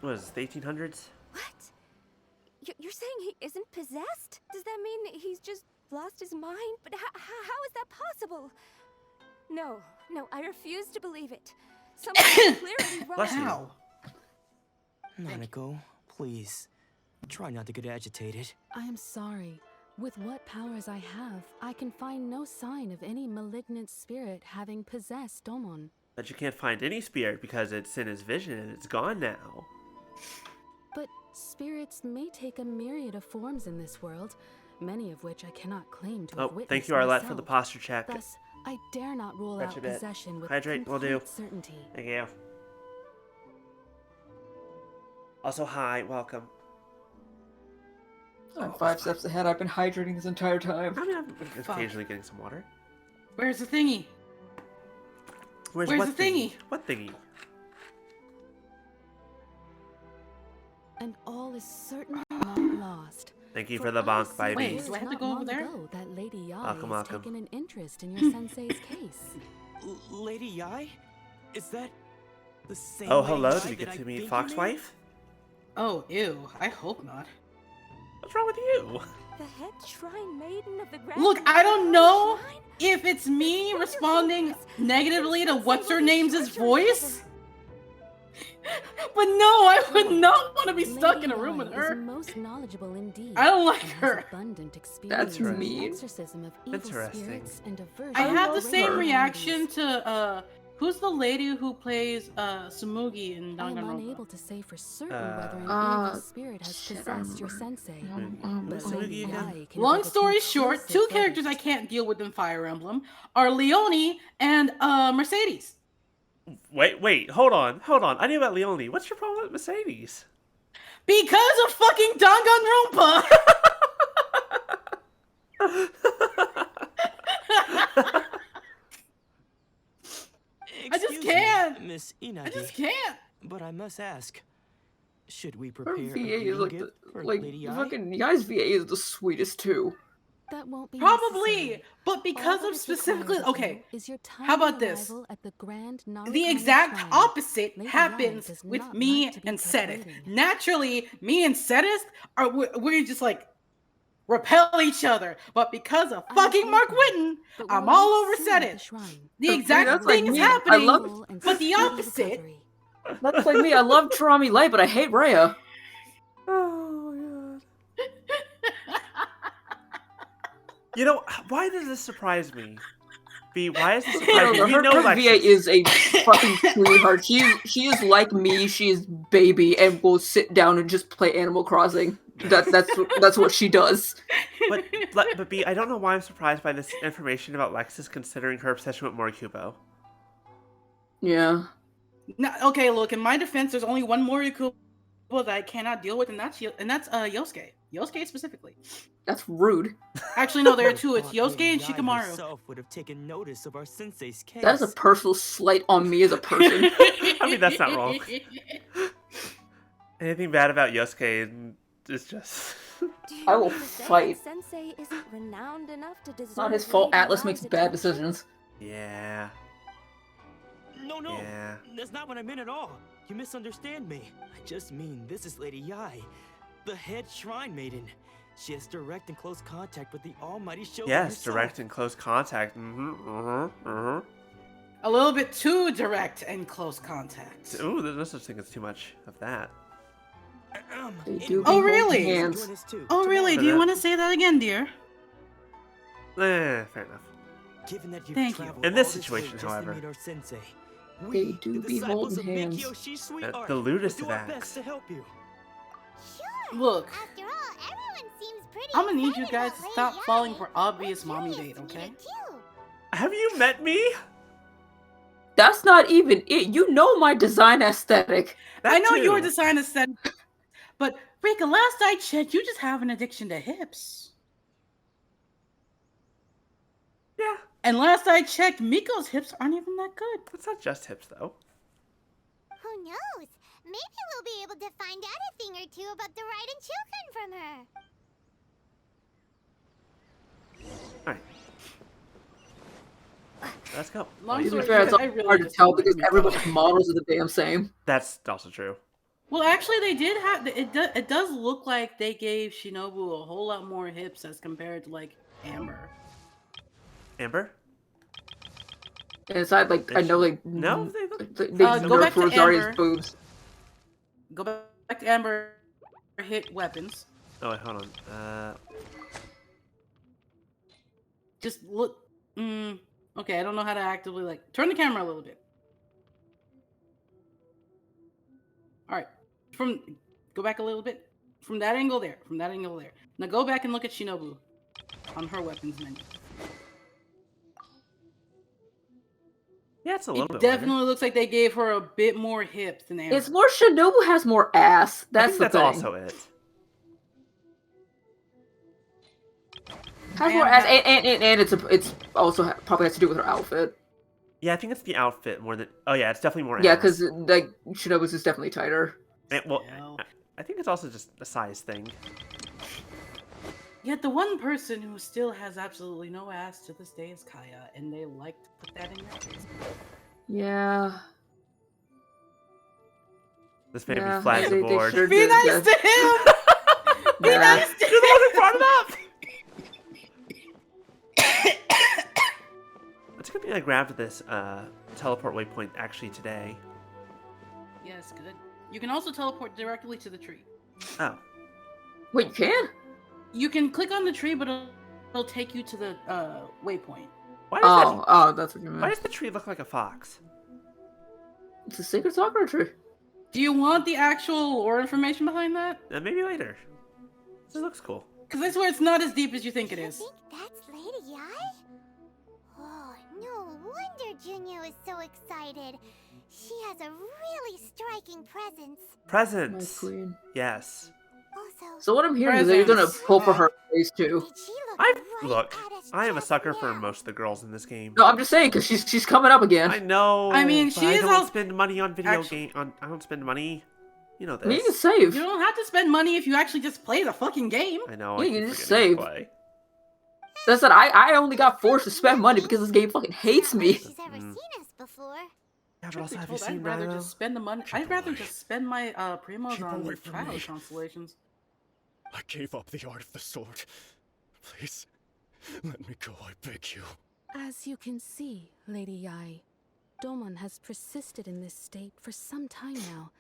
What is this, the 1800s? What? You're saying he isn't possessed? Does that mean he's just lost his mind? But how is that possible? No, I refuse to believe it. Something's clearly wrong. Bless you. How? Nanako, please. Try not to get agitated. I am sorry. With what powers I have, I can find no sign of any malignant spirit having possessed Domon. But you can't find any spirit because it's in his vision and it's gone now. But spirits may take a myriad of forms in this world, many of which I cannot claim to have Oh, witnessed thank you, Arlette, for myself. the posture check. Thus, I dare not rule Gotcha, out bit. possession with Hydrate, will complete do. certainty. Thank you. Also, hi, welcome. I'm 5 steps ahead. I've been hydrating this entire time. I mean, I'm occasionally getting some water. Where's the thingy? Where's Where's what the thingy? What thingy? And all is certainly not lost. Thank you for the bonk, I see baby. Wait, it do was I have to not go over long there? ago that Lady Yai Welcome, has welcome. taken an interest in your sensei's case. Lady Yai? Is that the same Oh, Lady hello. Yai Did you that get I to meet think Fox you named? Wife? Oh, ew. I hope not. What's wrong with you? The head shrine maiden of the Grand Look, I don't know Shrine? if it's me Your responding focus. negatively to Sensei what's her will be name's treasured voice. forever. But no, I would not want to be Lady stuck in a room Yai with is her. most knowledgeable indeed. I don't like and has her. abundant experience That's in the mean. exorcism of evil Interesting. spirits and aversion I to have the love same her. reaction to Who's the lady who plays Sumugi in I am Danganronpa? unable to say for certain whether an evil spirit has shit, I possessed your remember. sensei. Who's But Sumugi Lady again? Yae can Long give a story short, two conclusive characters I verdict. can't deal with in Fire Emblem are Leone and Mercedes. Wait, hold on. I knew about Leone. What's your problem with Mercedes? Because of fucking Danganronpa! I just Excuse can't. me, Miss Inagi. I just can't. But I must ask, should we Her prepare a VA is greeting like gift for like Lady Ai? fucking Yai's VA is the sweetest too. That won't be Probably, necessary. but All because that of is specifically required of okay. you is your How about timely this? arrival at the Grand The Narukami exact Shrine. opposite Lady Yae happens does with not me like to be and kept Sedith. waiting. Naturally, me and Sedith are we're just like repel each other, but because of I fucking agree, Mark Grant, Whitten, but I'm we'll all meet over soon at the Sedith. shrine. The See, exact that's like thing is me. happening, I love Full and but the speedy opposite. recovery. that's like me. I love Tarami Light, but I hate Rhea. Oh god. You know, why does this surprise me? B, why is this I surprising? don't know. We Her, know her VA Lexus. is a fucking sweetheart. She is like me. She is baby and will sit down and just play Animal Crossing. That's what she does. But B, I don't know why I'm surprised by this information about Lexus, considering her obsession with Morikubo. Yeah. No, okay, look. In my defense, there's only one Morikubo that I cannot deal with, and that's Yosuke. Yosuke specifically. That's rude. Actually, no, there are Would've two. It's thought Yosuke and Lady Ai Shikamaru. herself would have taken notice of our sensei's case. That is a personal slight on me as a person. I mean, that's not wrong. Anything bad about Yosuke is just... Do you I will mean to say that fight. Sensei isn't renowned enough to deserve Not his fault. Lady Atlas Yai's makes bad attention? decisions. Yeah. No, Yeah. that's not what I meant at all. You misunderstand me. I just mean this is Lady Ai, the head shrine maiden. She has direct and close contact with the almighty Shogun Yes, herself. direct and close contact. A little bit too direct and close contact. Ooh, there's no such thing as too much of that. They do Oh, be really? holding hands. Join us too, Oh, really? For Do you that. want to say that again, dear? Fair enough. Given that you've Thank you. traveled In this all way situation, just to however. meet our sensei, They we, do the be disciples holding of hands. Mikio Shisui The Art, lewdest will of do our acts. best to help you. Sure. Look, After all, everyone seems pretty I'm gonna need you excited guys about to Lady stop Ai. falling for obvious We're mommy curious bait, to meet okay? it, too. Have you met me? That's not even it. You know my design aesthetic. I know your too. design is said, but Rika, last I checked, you just have an addiction to hips. Yeah, And last I checked, Miko's hips aren't even that good. it's not just hips, though. Who knows? Maybe we'll be able to find out a thing or two about the Raiden children from her. Alright. Let's go. Long To be story fair, it's short, I really hard to just tell don't like because Miko. everybody's models are the damn same. That's also true. Well, actually, they did have it does look like they gave Shinobu a whole lot more hips as compared to like Amber. Amber? And aside, like, I know, like, No, they look... they go nerfed back to Rosaria's Amber. boobs. Go back to Amber hit weapons. Oh, wait, hold on. Just look. Okay, I don't know how to actively like turn the camera a little bit. All right, go back a little bit from that angle there. From that angle there. Now go back and look at Shinobu on her weapons menu. Yeah, it's a little It bit definitely looks like they gave her a bit more hips than Amber. It's more Shinobu has more ass. wider. I That's think the that's thing. also it. Has more ass, and it's also probably has to do with her outfit. Yeah, I think it's the outfit more than... Oh, yeah, it's definitely more Yeah, ass. because like Shinobu's is definitely tighter. Well, Well. I think it's also just a size thing. Yet the one person who still has absolutely no ass to this day is Kaya, and they like to put that in their face. Yeah. This baby Yeah, flags they the board. sure Be did, nice yeah. to him! Be Yeah. nice to You're the one who brought it up! It's good thing I grabbed this teleport waypoint actually today. Yes, good. You can also teleport directly to the tree. Oh. Wait, you can? You can click on the tree, but it'll take you to the waypoint. Why does, Oh, that's what you why meant. does the tree look like a fox? It's a sacred sakura tree. Do you want the actual lore information behind that? Maybe later. This looks cool. Because I swear it's not as deep as you think it You is. think that's Lady Yai? Oh, no wonder Junyo is so excited. She has a really striking presence. My Presents. queen. Yes. Also, So what I'm hearing is that you're gonna pull for her face too. did she look Look, at us I am a just sucker for now? most of the girls in this game. No, I'm just saying because she's coming up again. I know. I mean, but she I is don't all- spend money on video Actually- game. I don't spend money. You know I mean, you can this. save. You don't have to spend money if you actually just play the fucking game. I know. Yeah, I you keep just forgetting to save. play. That's that I only got forced to spend money because this game fucking hates me. She's ever seen us before. Yeah, but Truth also, be have you told, seen I'd rather Naruto? just spend the money. Keep I'd rather away. just spend my primos Keep on away from child me. constellations. I gave up the art of the sword. Please, let me go, I beg you. As you can see, Lady Yai, Domon has persisted in this state for some time now.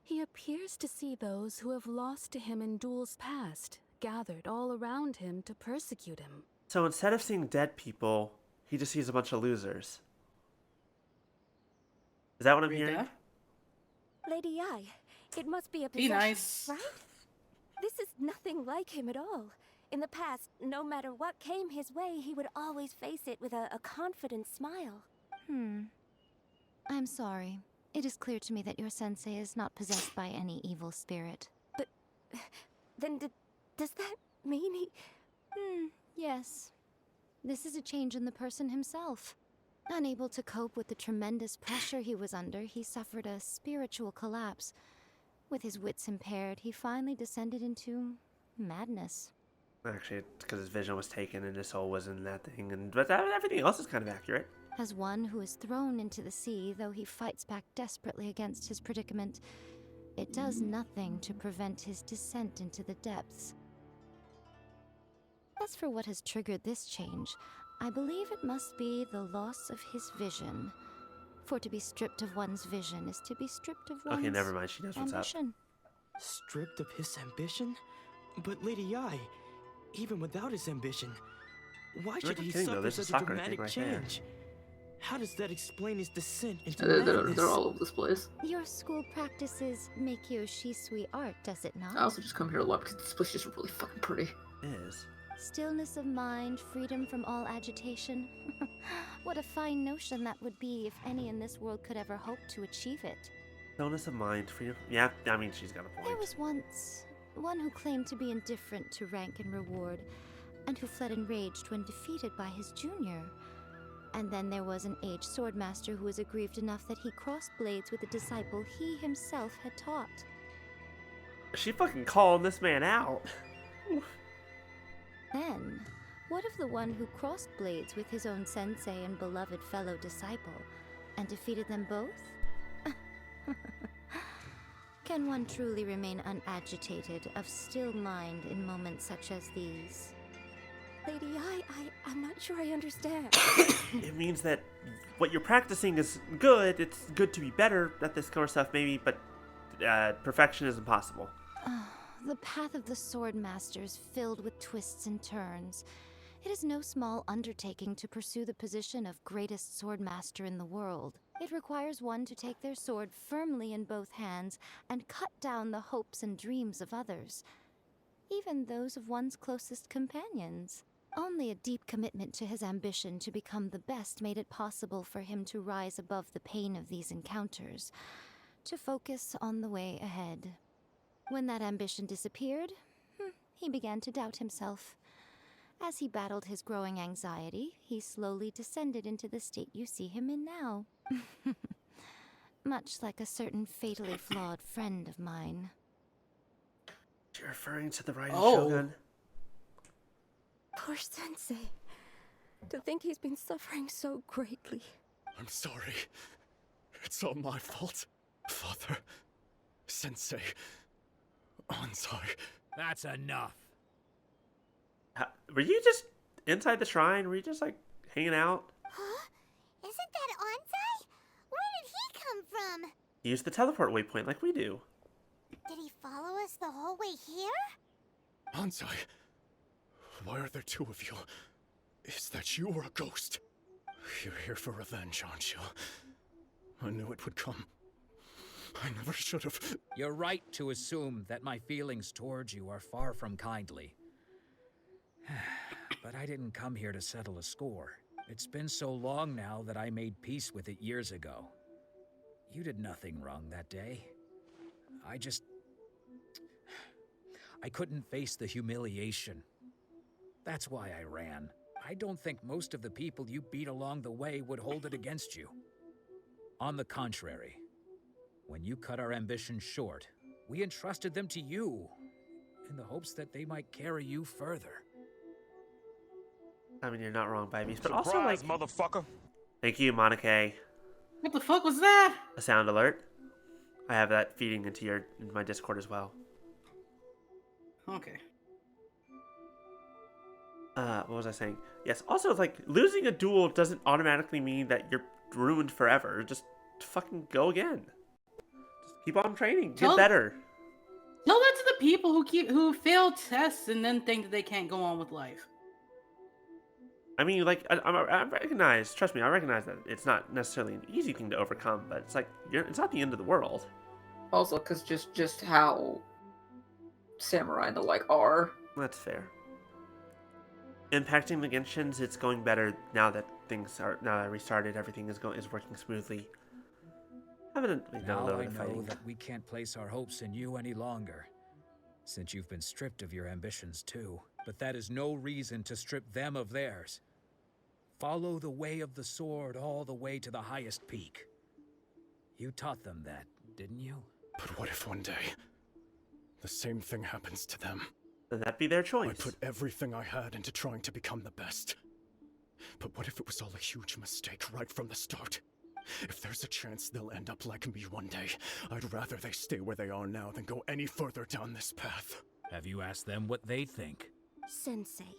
He appears to see those who have lost to him in duels past, gathered all around him to persecute him. So instead of seeing dead people, he just sees a bunch of losers. Is that what I'm hearing? Rita? Lady Yai, it must be a Be possession, nice. right? This is nothing like him at all. In the past, no matter what came his way, he would always face it with a confident smile. I'm sorry. It is clear to me that your sensei is not possessed by any evil spirit. But then does that mean he... Yes. This is a change in the person himself. Unable to cope with the tremendous pressure he was under, he suffered a spiritual collapse. With his wits impaired, he finally descended into madness. Actually, it's because his vision was taken and his soul was in that thing, but everything else is kind of accurate. As one who is thrown into the sea, though he fights back desperately against his predicament, it does nothing to prevent his descent into the depths. As for what has triggered this change, I believe it must be the loss of his vision. For to be stripped of one's vision is to be stripped of one's Okay, never mind. She knows what's up. ambition. Stripped of his ambition? But Lady Yai, even without his ambition, why should not he kidding, though. suffer There's a such a soccer thing dramatic right there. change? How does that explain his descent into They're madness? all over this place. Your school practices Meikyo Shisui art, does it not? I also just come here a lot because this place is just really fucking pretty. It is. Stillness of mind, freedom from all agitation. What a fine notion that would be if any in this world could ever hope to achieve it. Stillness of mind, freedom. Yeah, I mean, she's got a point. There was once one who claimed to be indifferent to rank and reward, and who fled enraged when defeated by his junior. And then there was an aged swordmaster who was aggrieved enough that he crossed blades with a disciple he himself had taught. She fucking calling this man out. Then, what of the one who crossed blades with his own sensei and beloved fellow disciple, and defeated them both? Can one truly remain unagitated, of still mind in moments such as these? Lady Yai, I'm not sure I understand. It means that what you're practicing is good. It's good to be better at this kind of stuff, maybe, but perfection is impossible. The path of the sword master is filled with twists and turns. It is no small undertaking to pursue the position of greatest sword master in the world. It requires one to take their sword firmly in both hands and cut down the hopes and dreams of others, even those of one's closest companions. Only a deep commitment to his ambition to become the best made it possible for him to rise above the pain of these encounters, to focus on the way ahead. When that ambition disappeared, he began to doubt himself. As he battled his growing anxiety, he slowly descended into the state you see him in now. Much like a certain fatally flawed friend of mine. You're referring to the Raiden Oh. Shogun? Poor Sensei. To think he's been suffering so greatly. I'm sorry. It's all my fault. Father, Sensei, Ansai. That's enough. Were you just inside the shrine? Were you just, like, hanging out? Huh? Isn't that Ansai? Where did he come from? Use the teleport waypoint like we do. Did he follow us the whole way here? Ansai, why are there two of you? Is that you or a ghost? You're here for revenge, aren't you? I knew it would come. I never should have. You're right to assume that my feelings towards you are far from kindly. But I didn't come here to settle a score. It's been so long now that I made peace with it years ago. You did nothing wrong that day. I couldn't face the humiliation. That's why I ran. I don't think most of the people you beat along the way would hold it against you. On the contrary, when you cut our ambitions short, we entrusted them to you in the hopes that they might carry you further. I mean, you're not wrong, babies, but Surprise, also like, motherfucker. thank you, Monica. What the fuck was that? A sound alert. I have that feeding into my Discord as well. Okay. What was I saying? Yes. Also, like, losing a duel doesn't automatically mean that you're ruined forever. Just fucking go again. Just keep on training. Get better. Tell that to the people who fail tests and then think that they can't go on with life. I mean, like, I recognize. Trust me, I recognize that it's not necessarily an easy thing to overcome, but it's like it's not the end of the world. Also, because just how samurai and the like are. That's fair. Impacting the Genshins, it's going better now that I restarted. Everything is working smoothly. Haven't really done a Now little I bit of know fighting. that we can't place our hopes in you any longer, since you've been stripped of your ambitions too. But that is no reason to strip them of theirs. Follow the way of the sword all the way to the highest peak. You taught them that, didn't you? But what if one day the same thing happens to them? Then that'd be their choice. I put everything I had into trying to become the best. But what if it was all a huge mistake right from the start? If there's a chance they'll end up like me one day, I'd rather they stay where they are now than go any further down this path. Have you asked them what they think? Sensei,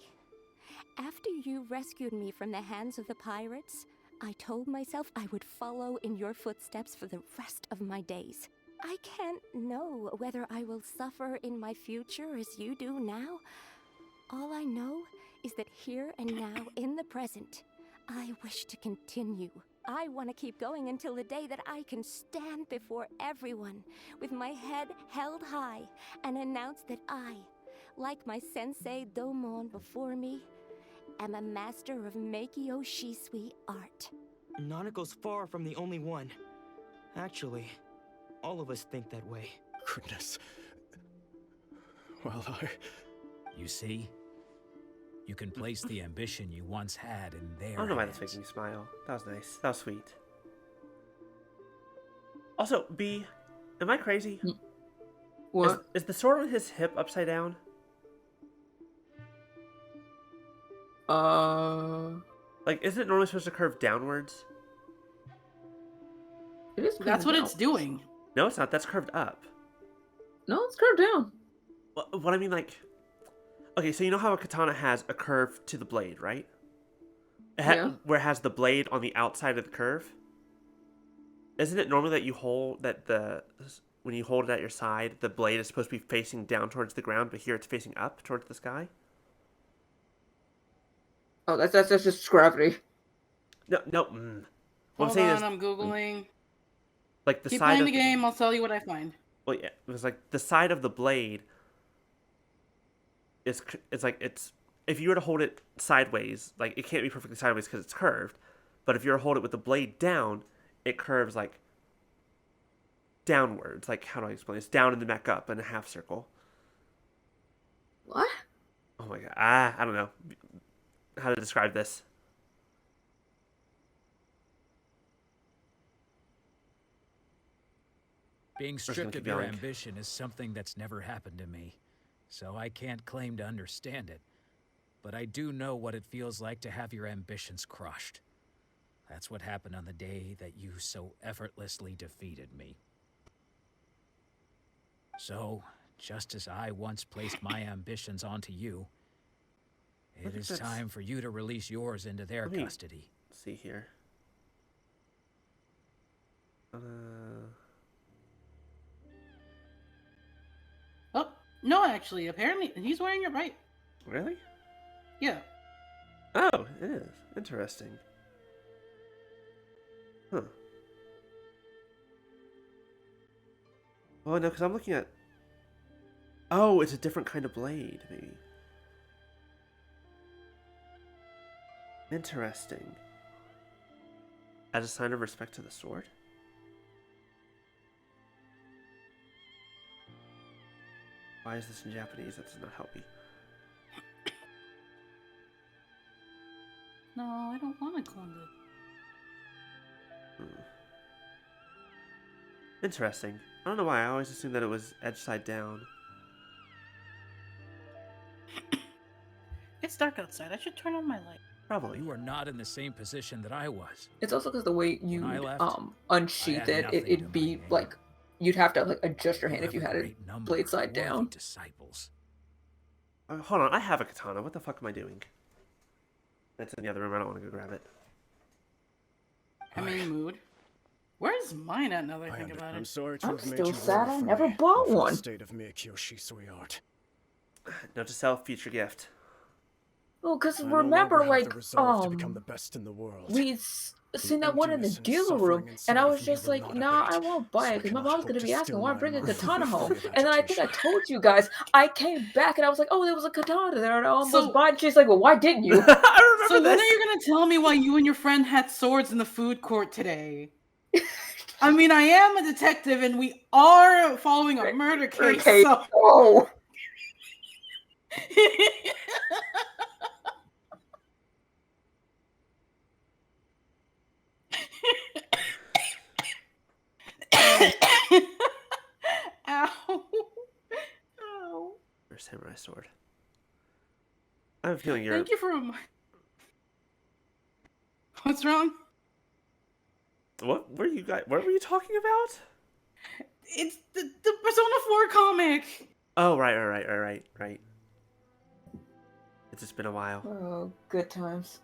after you rescued me from the hands of the pirates, I told myself I would follow in your footsteps for the rest of my days. I can't know whether I will suffer in my future as you do now. All I know is that here and now, in the present, I wish to continue. I want to keep going until the day that I can stand before everyone with my head held high and announce that I, like my sensei Domon before me, am a master of Meikyo Shisui art. Nanako's far from the only one. Actually, all of us think that way. Goodness. Well, You see? You can place the ambition you once had in their I don't know why that's hands. making me smile. That was nice. That was sweet. Also, B, am I crazy? What? Is the sword on his hip upside down? Like, isn't it normally supposed to curve downwards? It is. That's what it's doing. No, it's not. That's curved up. No, it's curved down. What I mean, like... Okay, so you know how a katana has a curve to the blade, right? Yeah. Where it has the blade on the outside of the curve? Isn't it normally that you hold when you hold it at your side, the blade is supposed to be facing down towards the ground, but here it's facing up towards the sky? Oh, that's just gravity. No. What Hold I'm saying on, is, I'm Googling. like the Keep side playing of the game, I'll tell you what I find. Well, yeah, it was like the side of the blade. It's like if you were to hold it sideways, like it can't be perfectly sideways because it's curved, but if you were to hold it with the blade down, it curves like downwards. Like, how do I explain? It's down and then back up in a half circle. What? Oh my god, I don't know how to describe this. Being just gonna stripped keep of your going. ambition is something that's never happened to me, so I can't claim to understand it. But I do know what it feels like to have your ambitions crushed. That's what happened on the day that you so effortlessly defeated me. So, just as I once placed my ambitions onto you, it is time for you to release yours into their Let me custody. see here. Oh, no, actually, apparently he's wearing it right. Really? Yeah. Oh, it is. Interesting. Huh. Oh, no, because I'm looking at... Oh, it's a different kind of blade, maybe. Interesting. As a sign of respect to the sword? Why is this in Japanese? That does not help me. No, I don't want to clone it. Interesting. I don't know why. I always assumed that it was edge side down. It's dark outside. I should turn on my light. Probably. You were not in the same position that I was. It's also because the way you When I left, unsheath I had it, nothing it'd to be my name. like you'd have to like adjust your hand if you You have had a it great number blade of side worthy down. disciples. Hold on. I have a katana. What the fuck am I doing? That's in the other room. I don't want to go grab it. I'm in the mood. Where's mine at now that I think about I'm it? sorry to I'm have made still you sad worry I for never me, bought or for one. the state of Miyakiyoshi, sweetheart. Note to self, future gift. Well, because I no remember, longer have like, the resolve to become the best in the world. we seen that one in the emptiness and dealer room, suffering and I inside was of me just will like, not nah, abate, I won't buy so it, I because my cannot mom's hope gonna to be asking, still why my bring a mind katana with home? fury of And then I think I agitation. told you guys, I came back and I was like, oh, there was a katana there, and I almost So- bought it. She's like, well, why didn't you? I remember So when this. are you gonna tell me why you and your friend had swords in the food court today? I mean, I am a detective, and we are following a murder case. Okay, So oh. Ow. Ow. Where's Samurai Sword? I have a feeling you're... Thank you for What's wrong? What were you guys... What were you talking about? It's the Persona 4 comic. Oh, right. It's just been a while. Oh, good times.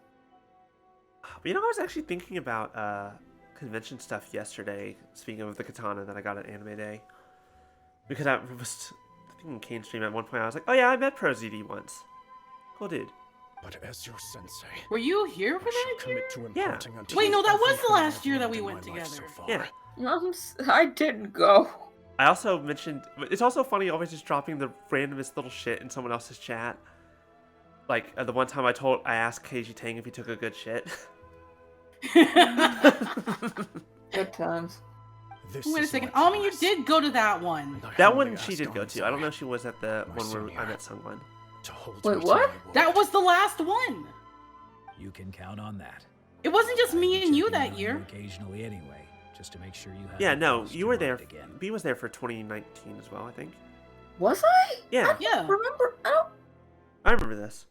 But you know, I was actually thinking about convention stuff yesterday, speaking of the katana that I got at Anime Day. Because I was thinking Kane stream at one point, I was like, oh yeah, I met Pro ZD once. Cool dude. But as your sensei, Were you here for I shall that commit year? to Yeah. imparting unto Wait, you no, that was the everything last I've year that learned we in went my life together. so far. Yeah. I didn't go. I also mentioned... It's also funny always just dropping the randomest little shit in someone else's chat. Like, the one time I asked KG Tang if he took a good shit. Good times. This Wait a is second. my Ami, you promise, did go to that one. and I That humbly one she ask did go God's to. I don't know eye if she was at the my one where senior I met someone. to hold Wait, me to what? my word. That was the last one. You can count on that. It wasn't just I'll me be and you checking that in on year. Occasionally, anyway, just to make sure you have. Yeah, no, cause you to were mind there. again. B was there for 2019 as well, I think. Was I? Yeah, Yeah. Remember? I remember this.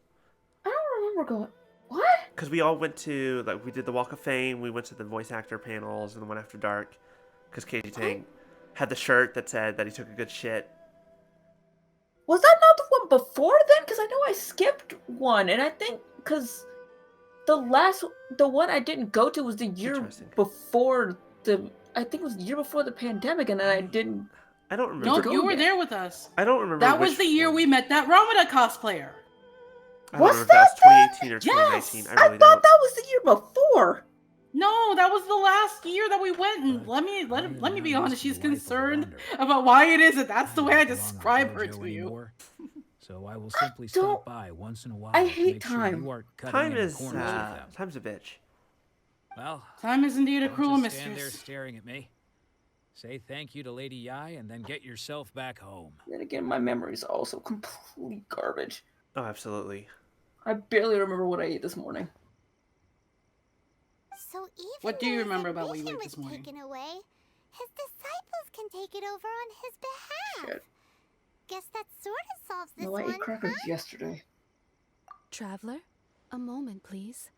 I don't remember going. What? Because we all went to, like, we did the Walk of Fame, we went to the voice actor panels and the one after dark. Because KG Tang had the shirt that said that he took a good shit. Was that not the one before then? Because I know I skipped one, and I think because the one I didn't go to was the year Interesting. before the. I think it was the year before the pandemic, and then I didn't. I don't remember. No, go you were yet. there with us. I don't remember. That was which the year one. we met that Ramada cosplayer. I don't Was remember if that was 2018 or Yes! 2019. I I really thought don't. that was the year before. No, that was the last year that we went. And let me be honest. She's concerned about why it is that that's the way I describe her to you. So I will simply don't- stop by once in a while. I to hate make sure time. you aren't cutting Time any is, corners with them. time's a bitch. Well, Time is indeed a don't cruel just stand there mistress. staring at me. Say thank you to Lady Yai and then get yourself back home. Then again, my memories are also complete garbage. Oh, absolutely. I barely remember what I ate this morning. So even What do you though his remember about what you ambition ate this was morning? taken away, his disciples can take it over on his behalf. Shit. Guess that sort of solves this No, I one, ate crackers huh? yesterday. Traveler, a moment, please.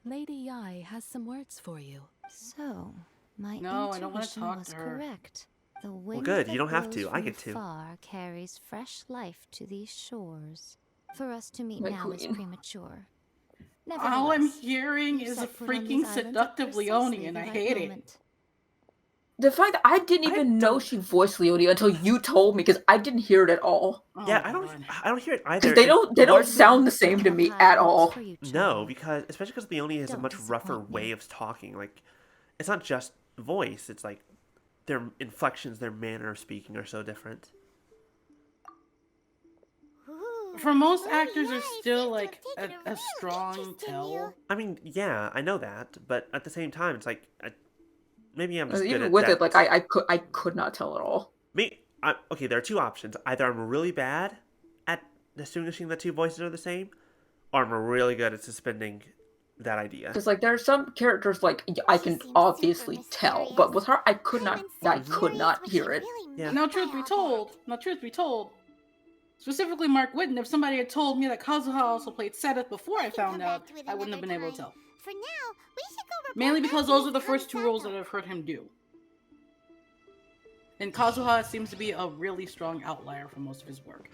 Lady Yai has some words for you. So, my No, I don't wanna intuition talk was to her. correct. The wind good, that you don't have blows to. I from get to. afar carries fresh life to these shores. For us to meet My now is queen. premature. All I'm Nevertheless, hearing you is a set foot on freaking these islands at seductive Leone, precisely and the I right hate it. moment. The fact that I didn't even know she voiced Leonie until you told me, because I didn't hear it at all. Oh Yeah, my God. I don't hear it either. Because they don't One- sound the same to me at all. No, because especially because Leonie has a Don't much rougher disappoint me. way of talking. Like, it's not just voice; it's like their inflections, their manner of speaking are so different. For most actors, there's still like a strong tell. I mean, yeah, I know that, but at the same time, it's like maybe I'm just good Even at with that. it, like I could not tell at all. Okay, there are two options. Either I'm really bad at distinguishing the two voices are the same, or I'm really good at suspending that idea. Because like there are some characters like I can obviously tell, but with her I could not hear it. Yeah. Now, truth be told, specifically Mark Whitten, if somebody had told me that Kazuha also played Sedith before I found out, I wouldn't have been able to tell. For now, we should go report Mainly because Marky's those are the first two roles Sato. that I've heard him do. And Kazuha seems to be a really strong outlier for most of his work.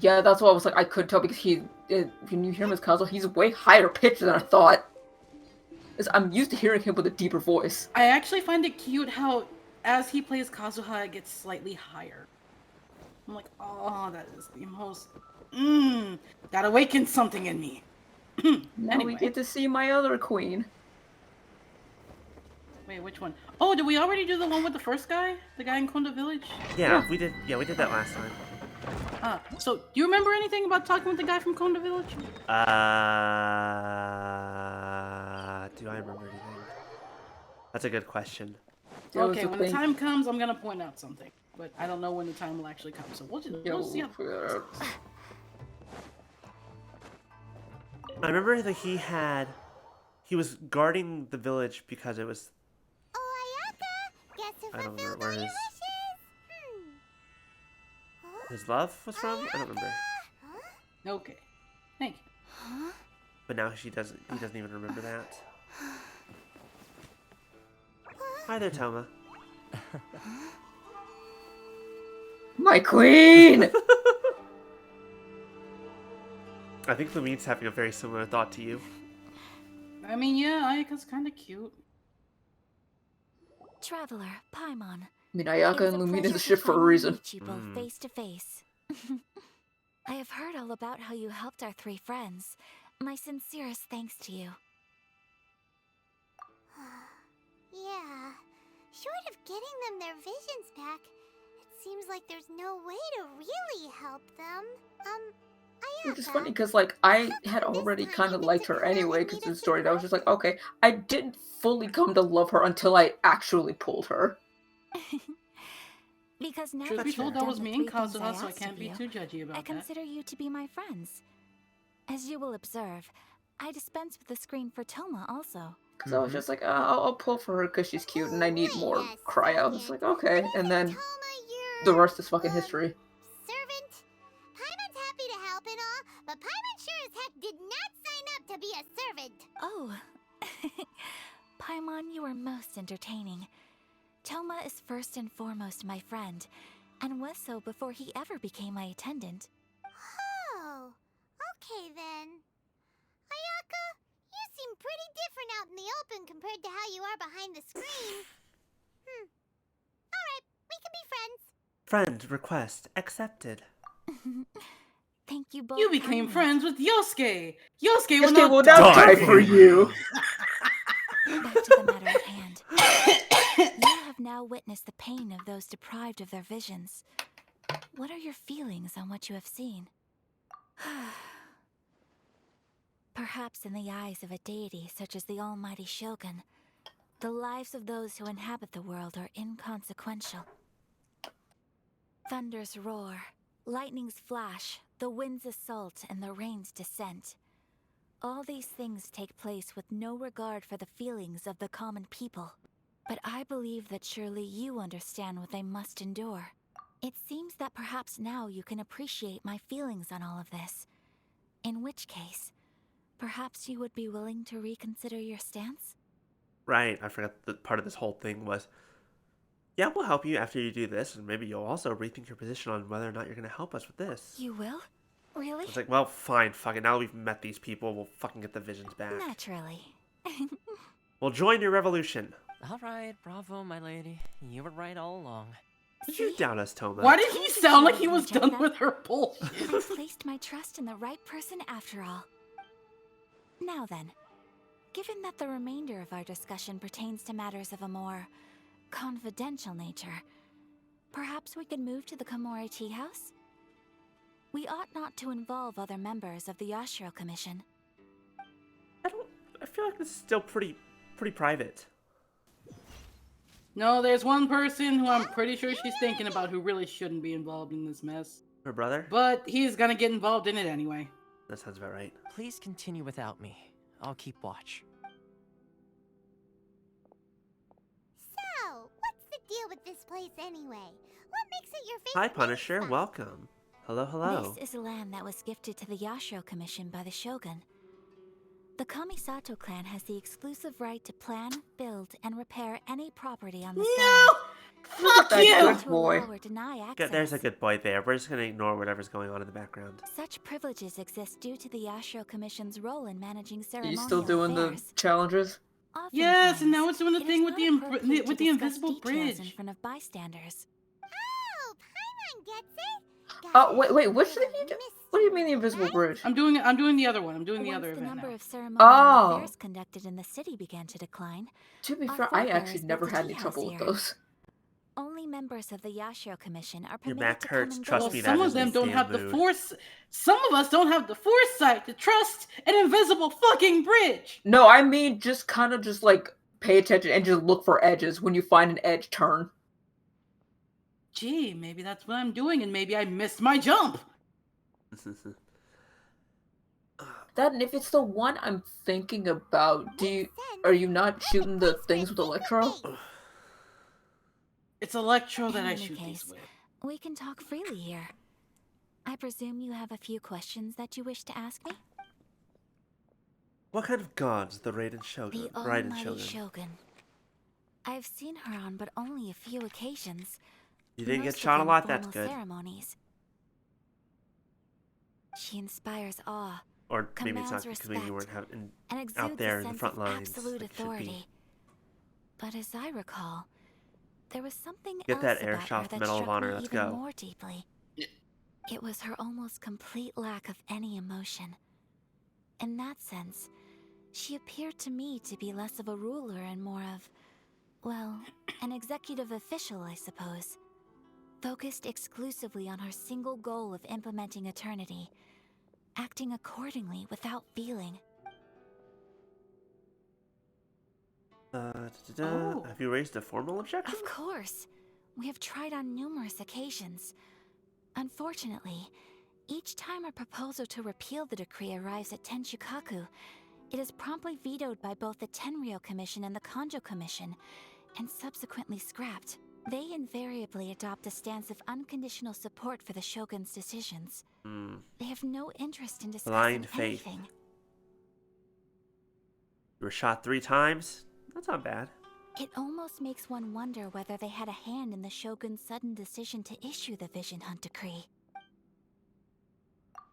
Yeah, that's why I was like I could tell because when you hear him as Kazuha, he's way higher pitched than I thought. I'm used to hearing him with a deeper voice. I actually find it cute how, as he plays Kazuha, it gets slightly higher. I'm like, oh, that is the most... that awakens something in me. Now Anyway. we get to see my other queen. Wait, which one? Oh, did we already do the one with the first guy? The guy in Konda Village? Yeah, we did. Yeah, we did that last time. So do you remember anything about talking with the guy from Konda Village? Do I remember anything? That's a good question. Okay, when the time comes, I'm gonna point out something, but I don't know when the time will actually come. So we'll see how. I remember that he was guarding the village because it was. I don't remember where his love was from. I don't remember. Okay, thank you. But now he doesn't even remember that. Hi there, Toma. My queen! I think Lumine's having a very similar thought to you. I mean, yeah, Ayaka's kind of cute. Traveler, Paimon. I mean, Ayaka and Lumine is a ship for a reason. Meet you both face to face. I have heard all about how you helped our three friends. My sincerest thanks to you. Yeah. Short of getting them their visions back, it seems like there's no way to really help them. Which is funny because, like, I had already kind of liked her anyway because of the story. I was just like, okay, I didn't fully come to love her until I actually pulled her. Because now Truth be that told, you've that done was the me three and things Kazuha, so I asked can't of be you, too judgy about I that. consider you to be my friends. As you will observe, I dispense with the screen for Toma also. Because I was just like, I'll pull for her because she's cute and I need more cryo. It's like, okay. And then the rest is fucking history. Servant? Paimon's happy to help and all, but Paimon sure as heck did not sign up to be a servant. Oh. Paimon, you are most entertaining. Toma is first and foremost my friend, and was so before he ever became my attendant. Oh, okay then. Ayaka, you seem pretty different out in the open compared to how you are behind the screen. Alright, we can be friends. Friend request accepted. Thank you both. You became kindly. friends with Yosuke. Yosuke Yosuke will not die for you. Back to the matter at hand. You have now witnessed the pain of those deprived of their visions. What are your feelings on what you have seen? Perhaps in the eyes of a deity such as the almighty Shogun, the lives of those who inhabit the world are inconsequential. Thunders roar, lightnings flash, the winds assault, and the rains descent. All these things take place with no regard for the feelings of the common people. But I believe that surely you understand what they must endure. It seems that perhaps now you can appreciate my feelings on all of this. In which case, perhaps you would be willing to reconsider your stance? Right, I forgot that part of this whole thing was, yeah, we'll help you after you do this, and maybe you'll also rethink your position on whether or not you're going to help us with this. You will? Really? It's like, well, fine, fuck it. Now we've met these people, we'll fucking get the visions back. Naturally. We'll join your revolution. Alright, bravo, my lady. You were right all along. Did you doubt us, Toma? Why did he sound like he was done with her bullshit? I placed my trust in the right person after all. Now then, given that the remainder of our discussion pertains to matters of a more confidential nature. Perhaps we could move to the Komori Tea House? We ought not to involve other members of the Yashiro Commission. I feel like this is still pretty private. No, there's one person who I'm pretty sure she's thinking about who really shouldn't be involved in this mess. Her brother? But he's gonna get involved in it anyway. That sounds about right. Please continue without me. I'll keep watch. So, what's the deal with this place anyway? What makes it your Hi, favorite? Punisher. Welcome. Hello, hello. This is land that was gifted to the Yashiro Commission by the Shogun. The Kamisato clan has the exclusive right to plan, build, and repair any property on the No! Fuck that you! good boy. Or deny access. There's a good boy there. We're just gonna ignore whatever's going on in the background. Such privileges exist due to the Yashiro Commission's role in managing Are ceremonial you still doing affairs. the challenges? Yes, and now it's doing the It thing is with not the appropriate to with the discuss invisible details in bridge. front of bystanders. Oh, Paimon gets it. Oh, wait, which thing you do? What do you mean the invisible bridge? I'm doing the other one. I'm doing the Once other the event number now. of ceremonial Oh. affairs conducted in the city began to decline, To be our fair, I forebears actually built never a had any tea house trouble with here. those. Only members of the Yashiro Commission are Your permitted back to come hurts. and Trust go. me, Some that of is them the don't damn have the mood. force. Some of us don't have the foresight to trust an invisible fucking bridge. No, I mean just kind of just like pay attention and just look for edges. When you find an edge, turn. Gee, maybe that's what I'm doing, and maybe I missed my jump. That and if it's the one I'm thinking about, are you not shooting the things with Electro? It's Electro that In I any shoot case, these with. we can talk freely here. I presume you have a few questions that you wish to ask me? What kind of gods the Raiden Shogun? The Raiden almighty Shogun. Shogun. I've seen her on but only a few occasions. You didn't get most of shot a them lot. That's formal good. ceremonies. She inspires awe, Or maybe it's not commands because maybe you weren't respect, having and exudes out there a in the sense front of lines. absolute like it should authority. be. But as I recall, there was something Get else that about her airsoft that Medal of struck Honor. me Let's even go. more deeply. It was her almost complete lack of any emotion. In that sense, she appeared to me to be less of a ruler and more of, well, an executive official, I suppose. Focused exclusively on her single goal of implementing eternity, acting accordingly without feeling. Oh. Have you raised a formal objection? Of course. We have tried on numerous occasions. Unfortunately, each time a proposal to repeal the decree arrives at Tenshukaku, it is promptly vetoed by both the Tenryou Commission and the Kanjo Commission, and subsequently scrapped. They invariably adopt a stance of unconditional support for the Shogun's decisions. They have no interest in discussing Blind faith. anything. You were shot 3 times? That's not bad. It almost makes one wonder whether they had a hand in the Shogun's sudden decision to issue the Vision Hunt Decree.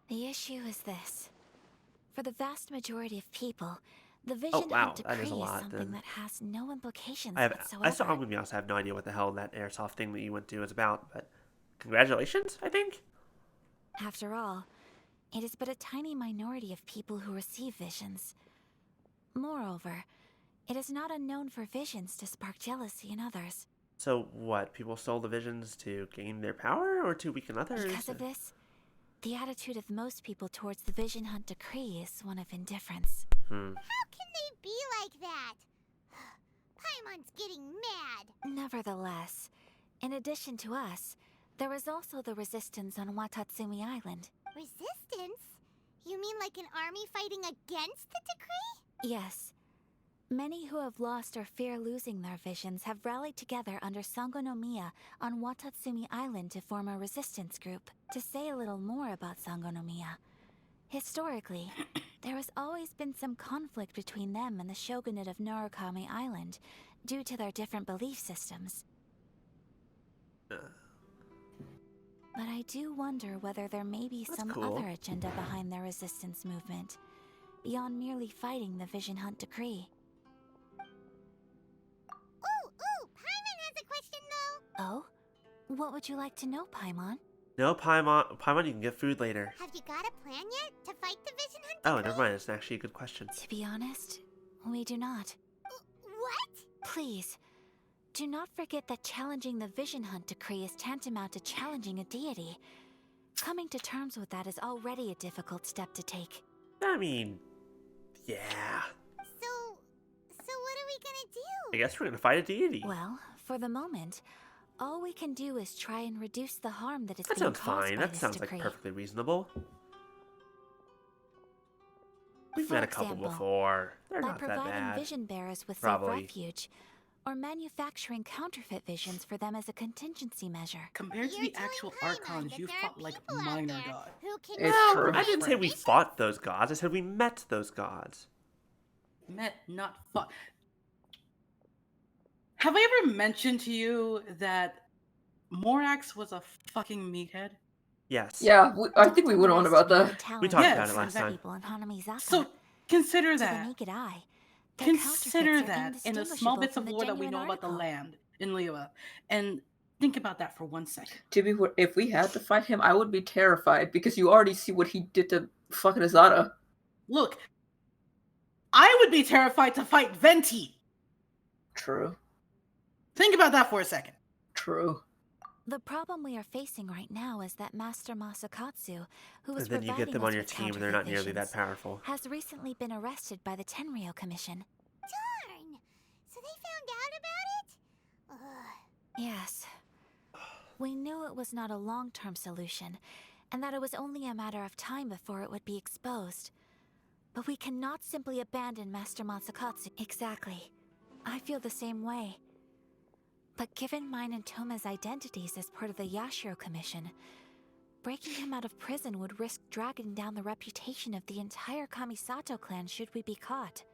The issue is this. For the vast majority of people, the Vision wow, Hunt that Decree is a lot, something then. that has no implications I'm whatsoever. gonna be honest, I have no idea what the hell that airsoft thing that you went to is about, but congratulations, I think? After all, it is but a tiny minority of people who receive visions. Moreover, it is not unknown for visions to spark jealousy in others. So what, people stole the visions to gain their power or to weaken others? Because of this, the attitude of most people towards the Vision Hunt Decree is one of indifference. How can they be like that? Paimon's getting mad. Nevertheless, in addition to us, there is also the resistance on Watatsumi Island. Resistance? You mean like an army fighting against the decree? Yes. Many who have lost or fear losing their visions have rallied together under Sangonomiya on Watatsumi Island to form a resistance group. To say a little more about Sangonomiya, historically, there has always been some conflict between them and the shogunate of Narukami Island due to their different belief systems. But I do wonder whether there may be some cool. other agenda behind their resistance movement, beyond merely fighting the Vision Hunt Decree. Ooh, Paimon has a question though. Oh? What would you like to know, Paimon? No, Paimon, you can get food later. Have you got a plan yet to fight the Vision Hunt? Oh, never mind, it's actually a good question. To be honest, we do not. What? Please, Do not forget that challenging the Vision Hunt decree is tantamount to challenging a deity. Coming to terms with that is already a difficult step to take. I mean, yeah. So what are we gonna do? I guess we're gonna fight a deity. Well, for the moment, all we can do is try and reduce the harm that is That being sounds caused fine. by That this sounds decree. like perfectly reasonable. We've For met a couple example, before. They're by not that providing bad. vision bearers with Probably. safe refuge, or manufacturing counterfeit visions for them as a contingency measure. Compared to the actual Archons, you fought like minor god. It's true. I didn't say we fought those gods. I said we met those gods. Met, not fought. Have I ever mentioned to you that Morax was a fucking meathead? Yes. Yeah, I think we went on about that. We talked about it last time. So consider To the that. naked eye, their Consider counterfeits are that in the small indistinguishable bits from of the lore that we genuine know about the article. land in Liyue. And think about that for 1 second. To be, if we had to fight him, I would be terrified because you already see what he did to fucking Azada. Look, I would be terrified to fight Venti. True. Think about that for a second. True. The problem we are facing right now is that Master Masakatsu, who is And then you get providing them us on your with team and they're not counterfeit nearly that visions, powerful. has recently been arrested by the Tenryou Commission. Darn! So they found out about it? Ugh. Yes. We knew it was not a long-term solution, and that it was only a matter of time before it would be exposed. But we cannot simply abandon Master Masakatsu. Exactly. I feel the same way. But given mine and Toma's identities as part of the Yashiro Commission, breaking him out of prison would risk dragging down the reputation of the entire Kamisato clan should we be caught.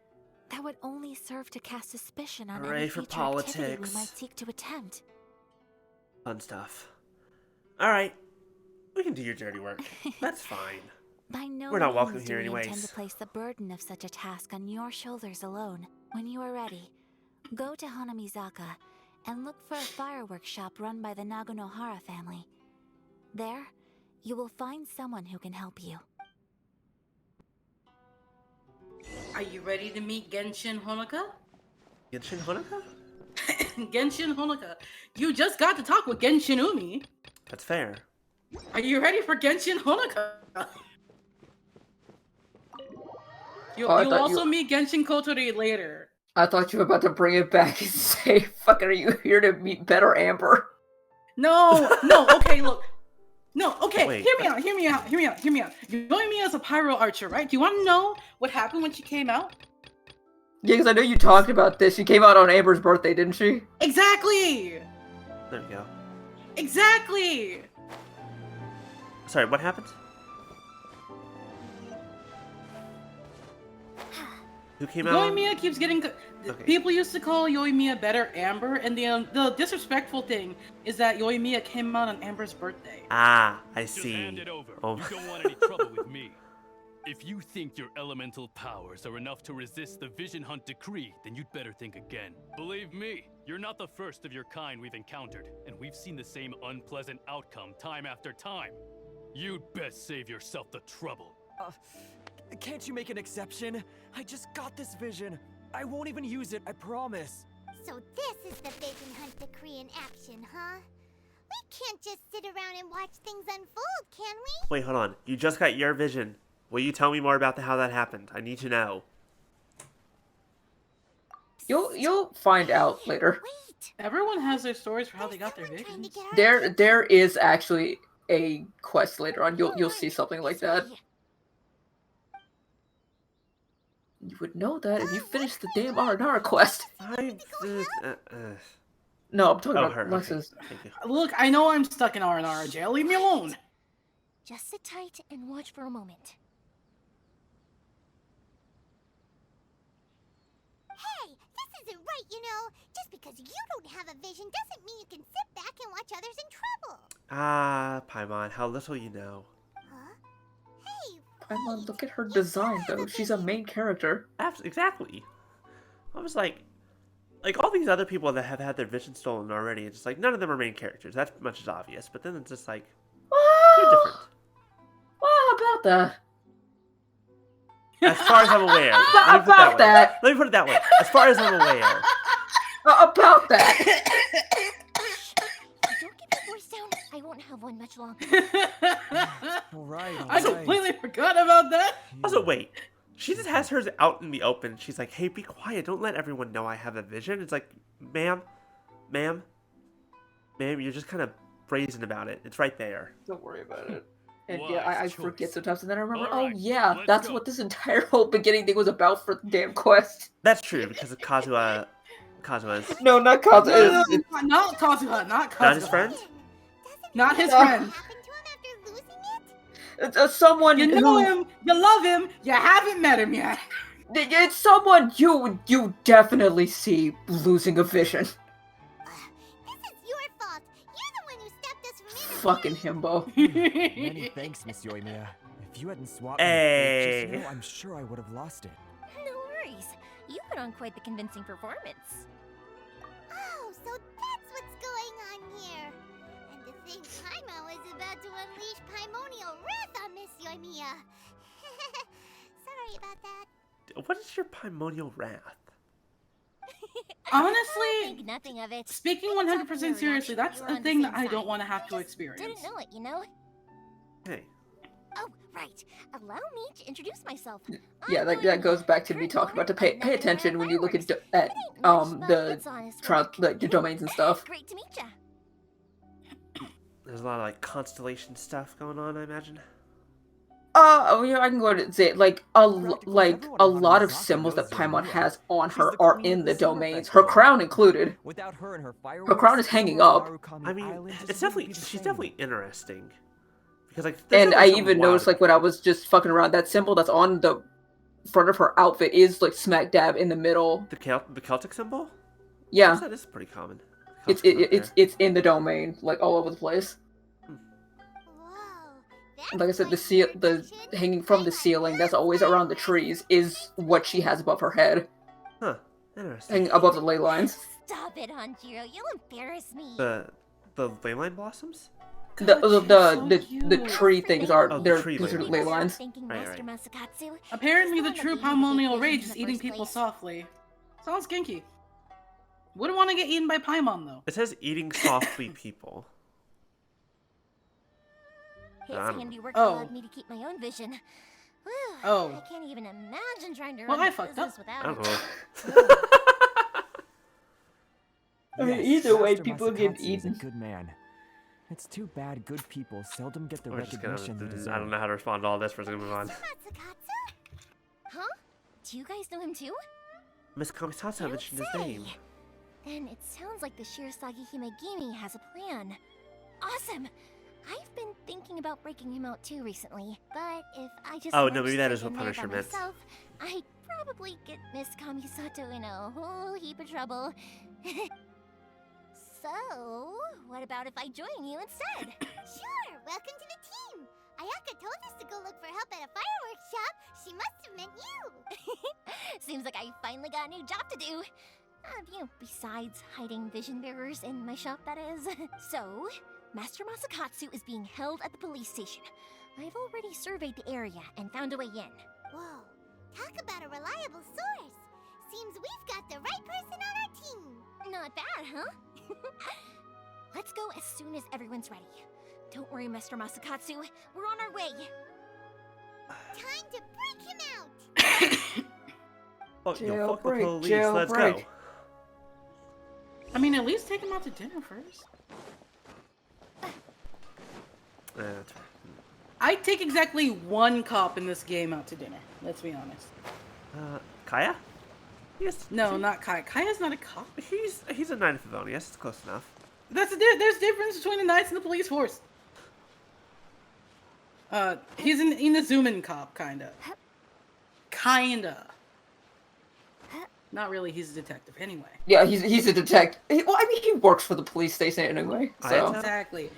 That would only serve to cast suspicion on Hooray any for future activity politics. we might seek to attempt. Fun stuff. Alright. We can do your dirty work. That's fine. By no We're not welcome means here do we intend anyways. to place the burden of such a task on your shoulders alone. When you are ready, go to Hanamizaka and look for a fireworks shop run by the Nagonohara family. There, you will find someone who can help you. Are you ready to meet Genshin Honoka? Genshin Honoka? Genshin Honoka. You just got to talk with Genshin Umi. That's fair. Are you ready for Genshin Honoka? You'll also meet Genshin Kotori later. I thought you were about to bring it back and say, fucking, are you here to meet better Amber? No, okay, look. No, okay, Wait. hear me out. You're knowing me as a pyro archer, right? Do you want to know what happened when she came out? Yeah, because I know you talked about this. She came out on Amber's birthday, didn't she? Exactly! There we go. Exactly! Sorry, what happened? Who came out? Yoimiya keeps getting... People used to call Yoimiya better Amber, and the disrespectful thing is that Yoimiya came out on Amber's birthday. Ah, I Just see. hand it over. Oh. You don't want any trouble with me. If you think your elemental powers are enough to resist the Vision Hunt decree, then you'd better think again. Believe me, you're not the first of your kind we've encountered, and we've seen the same unpleasant outcome time after time. You'd best save yourself the trouble. Can't you make an exception? I just got this vision. I won't even use it, I promise. So this is the Vision Hunt decree in action, huh? We can't just sit around and watch things unfold, can we? Wait, hold on. You just got your vision. Will you tell me more about how that happened? I need to know. You'll find out later. Everyone has their stories for how they got their visions. There is actually a quest later on. You'll see something like that. You would know that if you finished the damn R&R quest. No, I'm talking about her. Lex's. Okay. Look, I know I'm stuck in R&R jail. Leave me alone. Just sit tight and watch for a moment. Hey, this isn't right, you know. Just because you don't have a vision doesn't mean you can sit back and watch others in trouble. Ah, Paimon, how little you know. Paimon, look at her design, though. She's a main character. Exactly. I was like all these other people that have had their vision stolen already, it's just like, none of them are main characters. That much is obvious. But then it's just like, they're different. Well, how about that? As far as I'm aware. How about that? Let me put it that way. As far as I'm aware. About that. Don't get your voice down. I won't have one much longer. Alright, I completely forgot about that. Also, wait. She just has hers out in the open. She's like, hey, be quiet. Don't let everyone know I have a vision. It's like, ma'am, you're just kind of brazen about it. It's right there. Don't worry about it. And Wise yeah, I choice. forget sometimes, and then I remember, All right, oh yeah, let's that's go. what this entire whole beginning thing was about for the damn quest. That's true, because of Kazuha's... No, not Kazuha. No, not Kazuha, not Kazuha. Not his friend? Not his friend. It's someone You know him, you love him, you haven't met him yet. It's someone you definitely see losing a vision. Fucking himbo. Many thanks, Miss Yoimiya. If you hadn't swapped Hey. me just now, I'm sure I would have lost it. No worries. You put on quite the convincing performance. Oh, so that's what's going on here. And to think Paimon is about to unleash Paimonial wrath on Miss Yoimiya. Sorry about that. What is your primordial wrath? Honestly, Think nothing of it. speaking 100% seriously, that's a thing that I don't want to have to experience. Didn't know it, you know? Hey. Oh, right. Allow me to introduce myself. Yeah, that goes back to me talking about to pay attention when you look at the domains and stuff. Great to meet ya. There's a lot of like constellation stuff going on, I imagine. Yeah, I can go to say like a lot of symbols that Paimon has on her are in the domains, her crown included. Without her and her Her crown is hanging up. I mean, it's definitely she's definitely interesting because like. And I something even wild noticed like when I was just fucking around, that symbol that's on the front of her outfit is like smack dab in the middle. The Celtic symbol. Yeah, That is pretty common. it's it's in the domain like all over the place. Like I said, the hanging from the ceiling that's always around the trees is what she has above her head. Huh. Interesting. Hanging above the ley lines. Stop it, Hanjiro. You'll embarrass me. The ley line blossoms. The tree things are Oh, the they're tree considered ley ley lines. Thinking Right, Master right. Masakatsu. Apparently, the Just true wanna be Paimonial the rage vision is in the eating first people place. softly. Sounds kinky. Wouldn't want to get eaten by Paimon though. It says eating softly people. His I don't handiwork Oh. allowed me to keep my own vision. Whew, Oh. I can't even imagine trying to Well, run I the fucked business up. without I it. don't know. I mean, Yes, either way, Master people get Masakatsu is a eaten. good man. It's too bad good people seldom get the We're just gonna. recognition they deserve. I don't know how to respond to all this. We're just gonna move on. Huh? Do you guys know him too? Miss Kamisata Don't mentioned his say. name. Then it sounds like the Shirasagi Himegimi has a plan. Awesome! I've been thinking about breaking him out too recently, but if I just Oh, went no, maybe that straight is what in there Punisher by meant. myself, I'd probably get Miss Kamisato in a whole heap of trouble. So, what about if I join you instead? Sure, welcome to the team. Ayaka told us to go look for help at a fireworks shop. She must have meant you. Seems like I finally got a new job to do. Besides hiding vision bearers in my shop, that is. So, Master Masakatsu is being held at the police station. I've already surveyed the area and found a way in. Whoa, talk about a reliable source. Seems we've got the right person on our team. Not bad, huh? Let's go as soon as everyone's ready. Don't worry, Master Masakatsu. We're on our way. Time to break him out. Fuck the Jailbreak, police. Let's go. jailbreak. I mean, at least take him out to dinner first. That's fine. I take exactly one cop in this game out to dinner. Let's be honest. Kaya? Yes. No, not Kai. Kaya's not a cop. He's a Knight of Favonius. It's close enough. There's difference between the knights and the police force. He's an Inazuman cop, kinda. Kinda. Not really. He's a detective, anyway. Yeah, he's a detective. Well, I mean, he works for the police station anyway. So Exactly.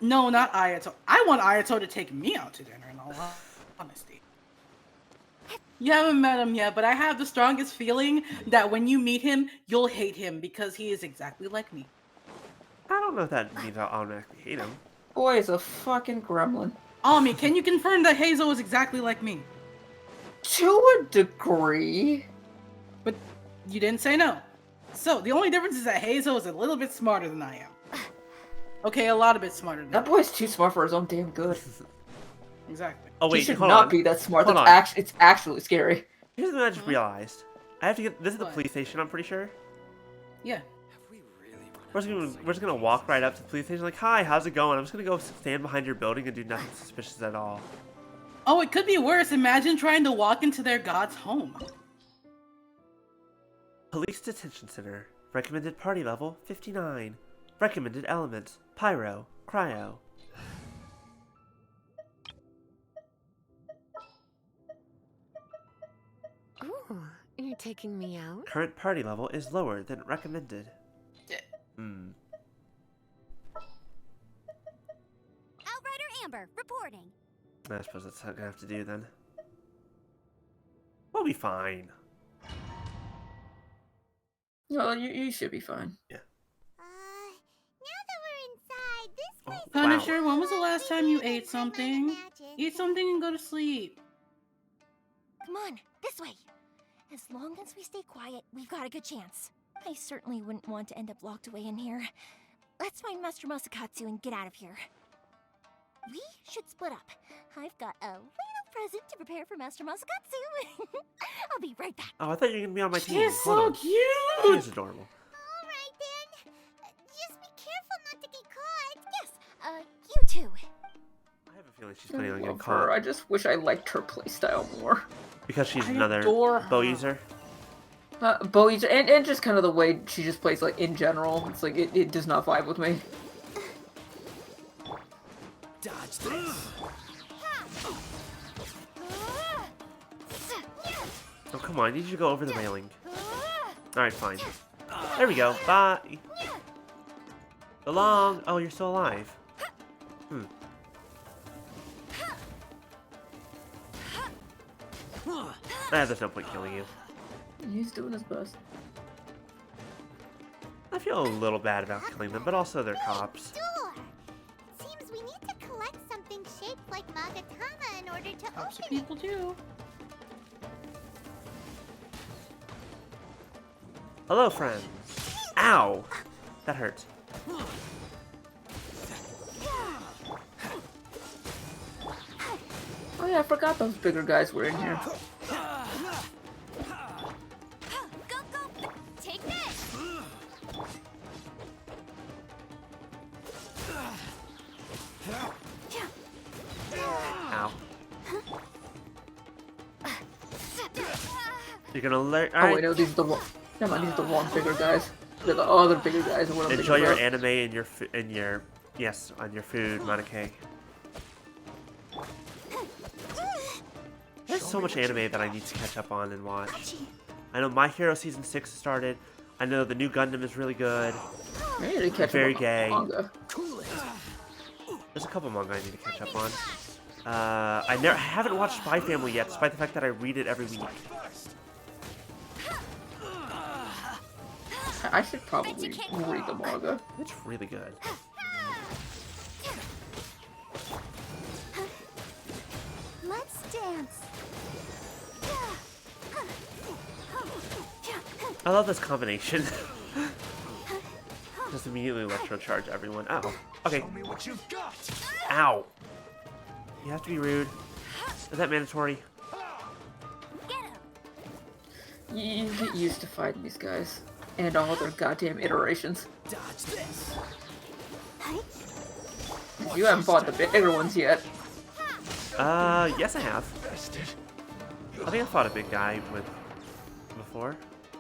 No, not Ayato. I want Ayato to take me out to dinner. In all honesty. You haven't met him yet, but I have the strongest feeling that when you meet him, you'll hate him because he is exactly like me. I don't know if that means I'll automatically hate him. boy is a fucking gremlin. Ami, can you confirm that Hazel is exactly like me? To a degree. But you didn't say no. So the only difference is that Hazel is a little bit smarter than I am. Okay, a lot of bit smarter than That boy's too smart for his own damn good. Exactly. Oh wait, he should hold not on. be that smart. Hold That's on. it's actually scary. Here's something I just realized. I have to get. This is the What? police station. I'm pretty sure. Yeah. We're just gonna walk right up to the police station. Like, hi, how's it going? I'm just gonna go stand behind your building and do nothing suspicious at all. Oh, it could be worse. Imagine trying to walk into their god's home. Police detention center. Recommended party level 59. Recommended elements: pyro, cryo. Ooh, you're taking me out? Current party level is lower than recommended. Hmm. Outrider Amber, reporting. I suppose that's what I'm gonna have to do then. We'll be fine. No, you should be fine. Yeah. Now that we're inside, this place Punisher, when was the last time you ate something? Eat something and go to sleep. Come on, this way. As long as we stay quiet, we've got a good chance. I certainly wouldn't want to end up locked away in here. Let's find Master Masakatsu and get out of here. We should split up. I've got a little present to prepare for Master Masakatsu. I'll be right back. Oh, I thought you were gonna be on my team. She's Hold so on. cute. She's adorable. Alright then. Just be careful not to get caught. Yes, you too. I have a feeling she's planning on getting Love her. caught. I just wish I liked her playstyle more. Because she's I another adore bow her. user. Bow user, and just kind of the way she just plays, like, in general. It's like, it does not vibe with me. Dodge this. Oh, come on. I need you to go over the railing. Alright, fine. There we go. Bye. So long. Oh, you're still alive. Hmm. There's no point killing you. He's doing his best. I feel a little bad about killing them, but also they're cops. Door. Seems we need to collect something shaped like Magatama in order to Lots of open it. people do. Hello, friends. Ow. That hurts. Oh yeah, I forgot those bigger guys were in here. Take this. Ow. You're gonna learn. Oh wait, no, these are the one. Never mind, these are the one bigger guys. They're the other bigger guys. Or whatever. Enjoy your anime and your yes, on your food, Monike. There's so much anime that I need to catch up on and watch. I know My Hero Season 6 started. I know the new Gundam is really good. I need to catch Very up on gay. manga. There's a couple manga I need to catch up on. I haven't watched Spy Family yet, despite the fact that I read it every week. I should probably read the manga. It's really good. Let's dance. I love this combination. Just immediately electro charge everyone. Ow. Okay. Show me what you've got. Ow. You have to be rude. Is that mandatory? You get used to fighting these guys. And all their goddamn iterations. Dodge this. You haven't fought the bigger ones yet. Yes I have. I think I fought a big guy before.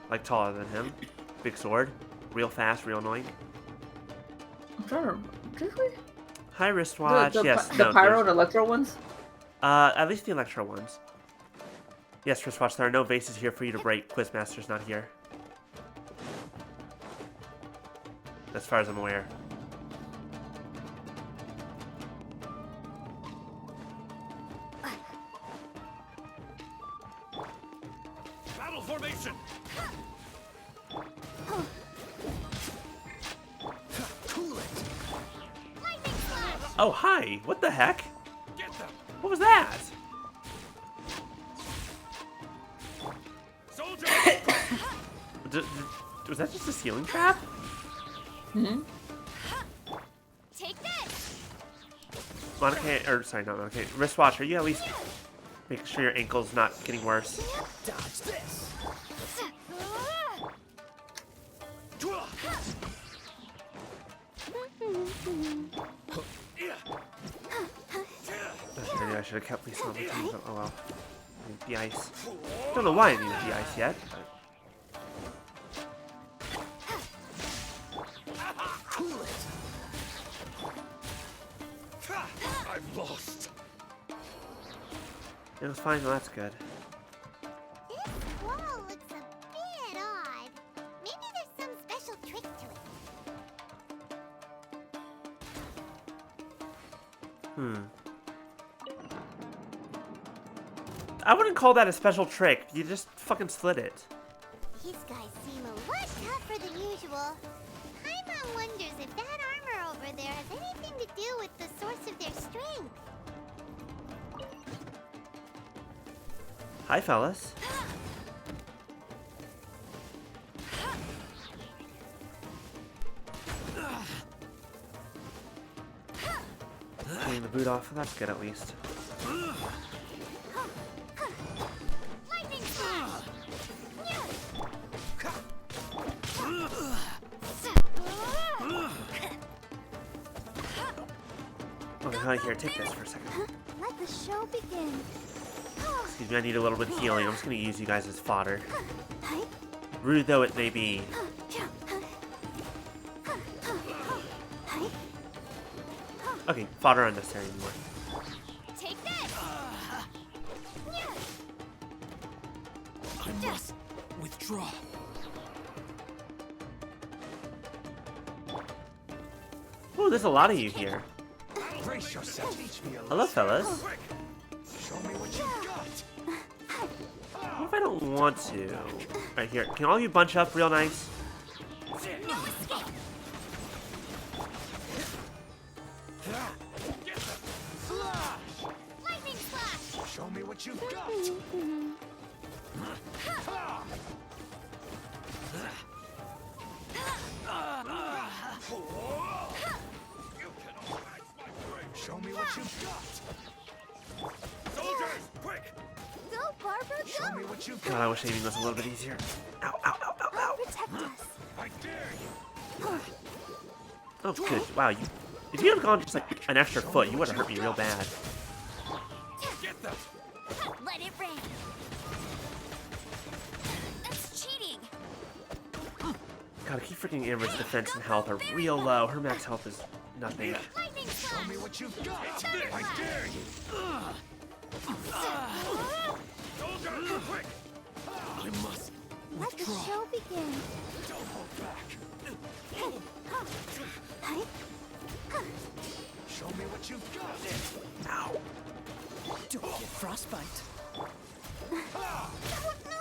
Like taller than him. Big sword. Real fast, real annoying. I'm trying to remember. Did we? High wristwatch, yes. The No, Pyro there's- and Electro ones? At least the Electro ones. Yes, wristwatch, there are no vases here for you to break. Quizmaster's not here. As far as I'm aware. Battle formation. Cool it. Oh, hi! What the heck? Get them. What was that? Soldier. Was that just a ceiling trap? Hmm? Take this! Monica, or sorry, not Monica. Wristwatch, are you at least making sure your ankle's not getting worse? Dodge this! Maybe I should have kept Lisa on my team, but oh well. I need the ice. Don't know why I needed the ice yet, but... I've lost. It was fine, well that's good. This wall looks a bit odd. Maybe there's some special trick to it. I wouldn't call that a special trick. You just fucking slid it. These guys seem a lot tougher than usual. Paimon wonders if that armor over there has anything to do with the source of their strength. Hi, fellas. Getting the boot off. That's good at least. Lightning slash! Okay, honey, here, take this for a second. Let the show begin. Excuse me, I need a little bit of healing. I'm just gonna use you guys as fodder. Rude though it may be. Okay, fodder unnecessary anymore. Take this! I must withdraw. Oh, there's a lot of you here. Brace yourself. Teach me a Hello, fellas. Show me what you got. What if I don't want to? Right here. Can all you bunch up real nice? No escape! Lightning slash! Show me what you've got. Show me what you've got. Soldiers, quick! Go, Barbara, go! Show me what you've got. God, I wish aiming was a little bit easier. Ow, ow, ow, ow, ow. Protect us. I dare you. Oh, good. Wow, if you had gone just like an extra foot, you would have hurt me real bad. Get them. Let it rain. That's cheating. God, I keep freaking Amber's defense and health are real low. Her max health is nothing. Lightning Show slash! me what you've got. I dare you. Soldiers, quick! I must Let the withdraw. show begin. Don't hold back. Show me what you've got. Ow. Don't get frostbite. Oh, no!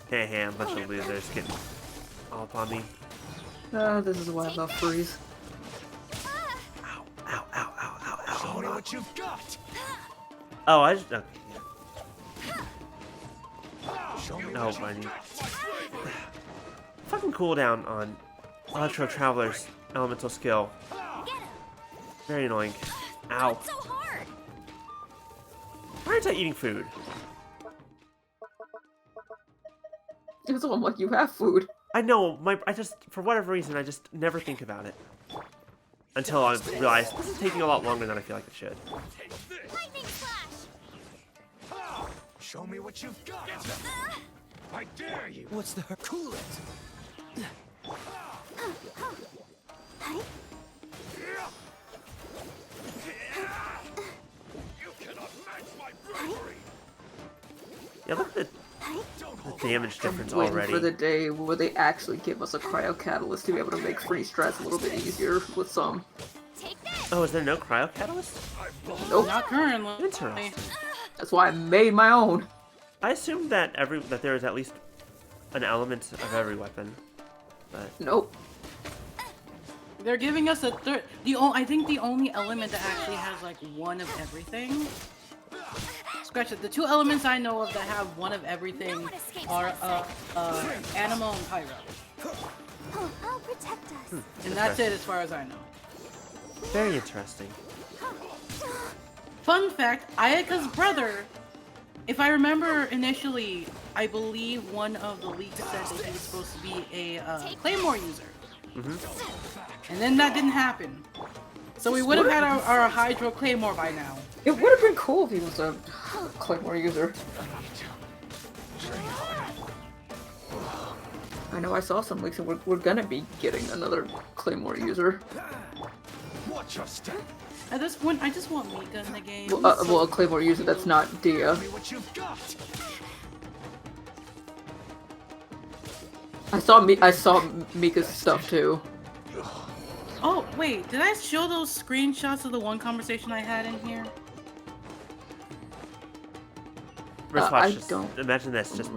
Hey, hey, I'm a bunch of losers getting all up on me. This is why I love freeze. Ow, ow, ow, ow, ow, ow. Show Hold me on. what you've got. Oh, I just... Okay, Show me no, what I you've need... got. Fucking cooldown on Electro Traveler's elemental skill. Very annoying. Ow. So hard! Why aren't I eating food? It's almost like you have food. I know, I just, for whatever reason, I just never think about it. Until I realize this is taking a lot longer than I feel like it should. Take this. Lightning slash! Show me what you've got. I dare you. What's the cool it? You cannot match my bravery. Yeah, look at the damage difference Waiting already. for the day where they actually give us a cryo catalyst to be able to make freeze strats a little bit easier with some. Oh, is there no cryo catalyst? Nope. Not currently. Interesting. That's why I made my own. I assumed that there is at least an element of every weapon, but Nope. They're giving us a third. I think the only element that actually has like one of everything Gotcha. The two elements I know of that have one of everything are Animo and Pyro. I'll protect us. And that's it as far as I know. Very interesting. Fun fact, Ayaka's brother, if I remember initially, I believe one of the leaks said that he was supposed to be a Claymore user. And then that didn't happen. So we would have had our Hydro Claymore by now. It would have been cool if he was a Claymore user. I know I saw some leaks and we're gonna be getting another Claymore user. Watch your step. At this point, I just want Mika in the game. Well, a Claymore user that's not Dia. I saw Mika's stuff too. Oh, wait, did I show those screenshots of the one conversation I had in here? Wristwatch, just imagine this, just,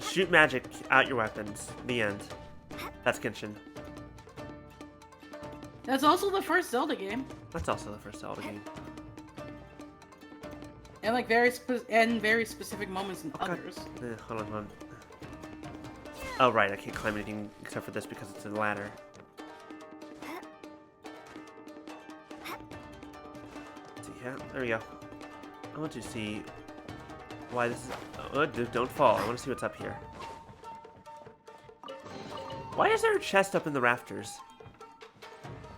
shoot magic out your weapons. The end. That's Genshin. That's also the first Zelda game. That's also the first Zelda game. And like very specific moments in others. Hold on. Oh right, I can't climb anything except for this because it's a ladder. Let's see, yeah, there we go. I want to see why this is. Oh, don't fall. I want to see what's up here. Why is there a chest up in the rafters?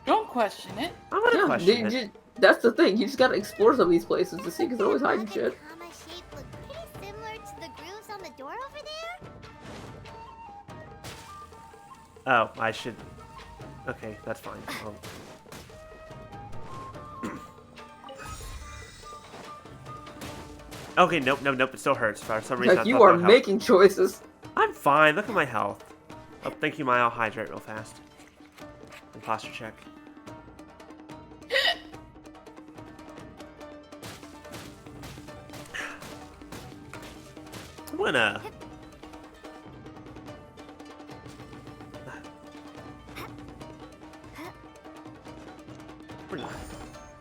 Don't question it. I'm gonna question it. That's the thing. You just gotta explore some of these places to see because they're always hiding shit. Similar to the grooves on the door over there? Oh, I should. Okay, that's fine. Okay, nope. It still hurts for some reason. Like you are making choices. I'm fine. Look at my health. Oh, thank you, Maya. I'll hydrate real fast. And posture check. I'm gonna.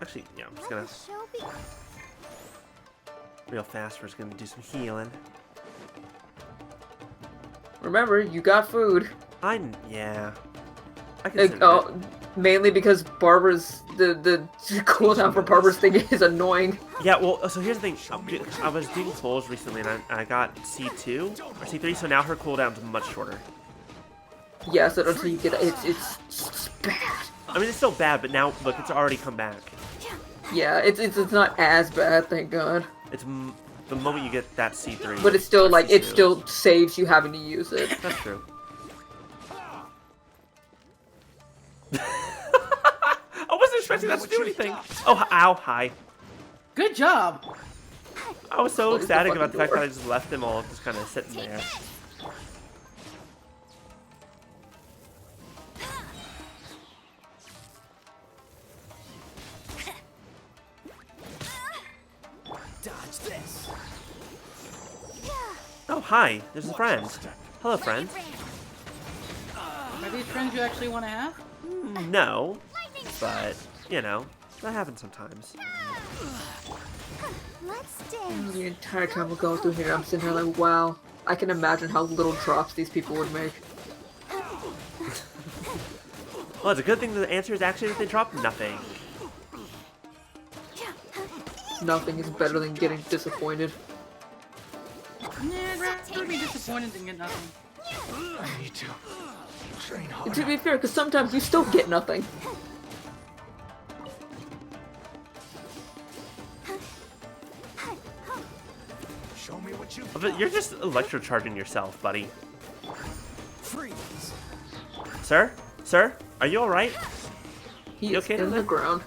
Actually, yeah, I'm just gonna. Real fast, we're just gonna do some healing. Remember, you got food. Yeah. I can mainly because Barbara's the cooldown for Barbara's thing is annoying. Yeah, well, so here's the thing. I was doing polls recently, and I got C2 or C3, so now her cooldown's much shorter. Yeah, so until you get it's bad. I mean, it's still bad, but now look, it's already come back. Yeah, it's not as bad, thank God. It's the moment you get that C3. But it's still like it still saves you having to use it. That's true. I wasn't expecting that to do anything. Oh, ow, hi. Good job. I was so ecstatic about the fact that I just left them all just kind of sitting there. Oh, hi. There's a friend. Hello, friend. Are these friends you actually want to have? No, but, you know, that happens sometimes. The entire time we're going through here, I'm sitting here like, wow, I can imagine how little drops these people would make. Well, it's a good thing the answer is actually that they drop nothing. Nothing is better than getting disappointed. Yeah, I'd rather be disappointed than get nothing. I need to train harder. To be fair, because sometimes you still get nothing. Show me what you. But you're just electrocharging yourself, buddy. Freeze. Sir? Sir? Are you alright? He is okay in down the there? ground.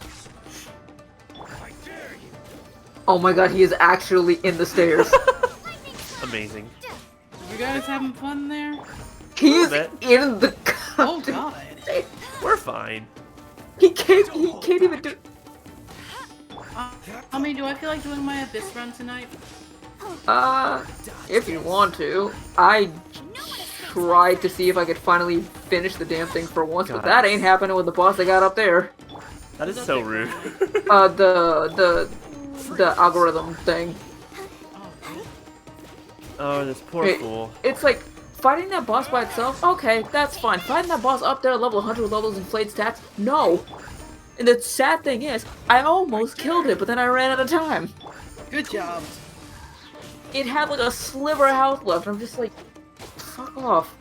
Oh my god, he is actually in the stairs. Amazing. You guys having fun there? He is in the Oh god. We're fine. He can't even do. How many do I feel like doing my Abyss run tonight? If you want to. I tried to see if I could finally finish the damn thing for once, but that ain't happening with the boss I got up there. That is so rude. the algorithm thing. Oh, this poor fool. It's like, fighting that boss by itself? Okay, that's fine. Fighting that boss up there at level 100 with all those inflated stats? No! And the sad thing is, I almost killed it, but then I ran out of time. Good job. It had like a sliver of health left. I'm just like, fuck off.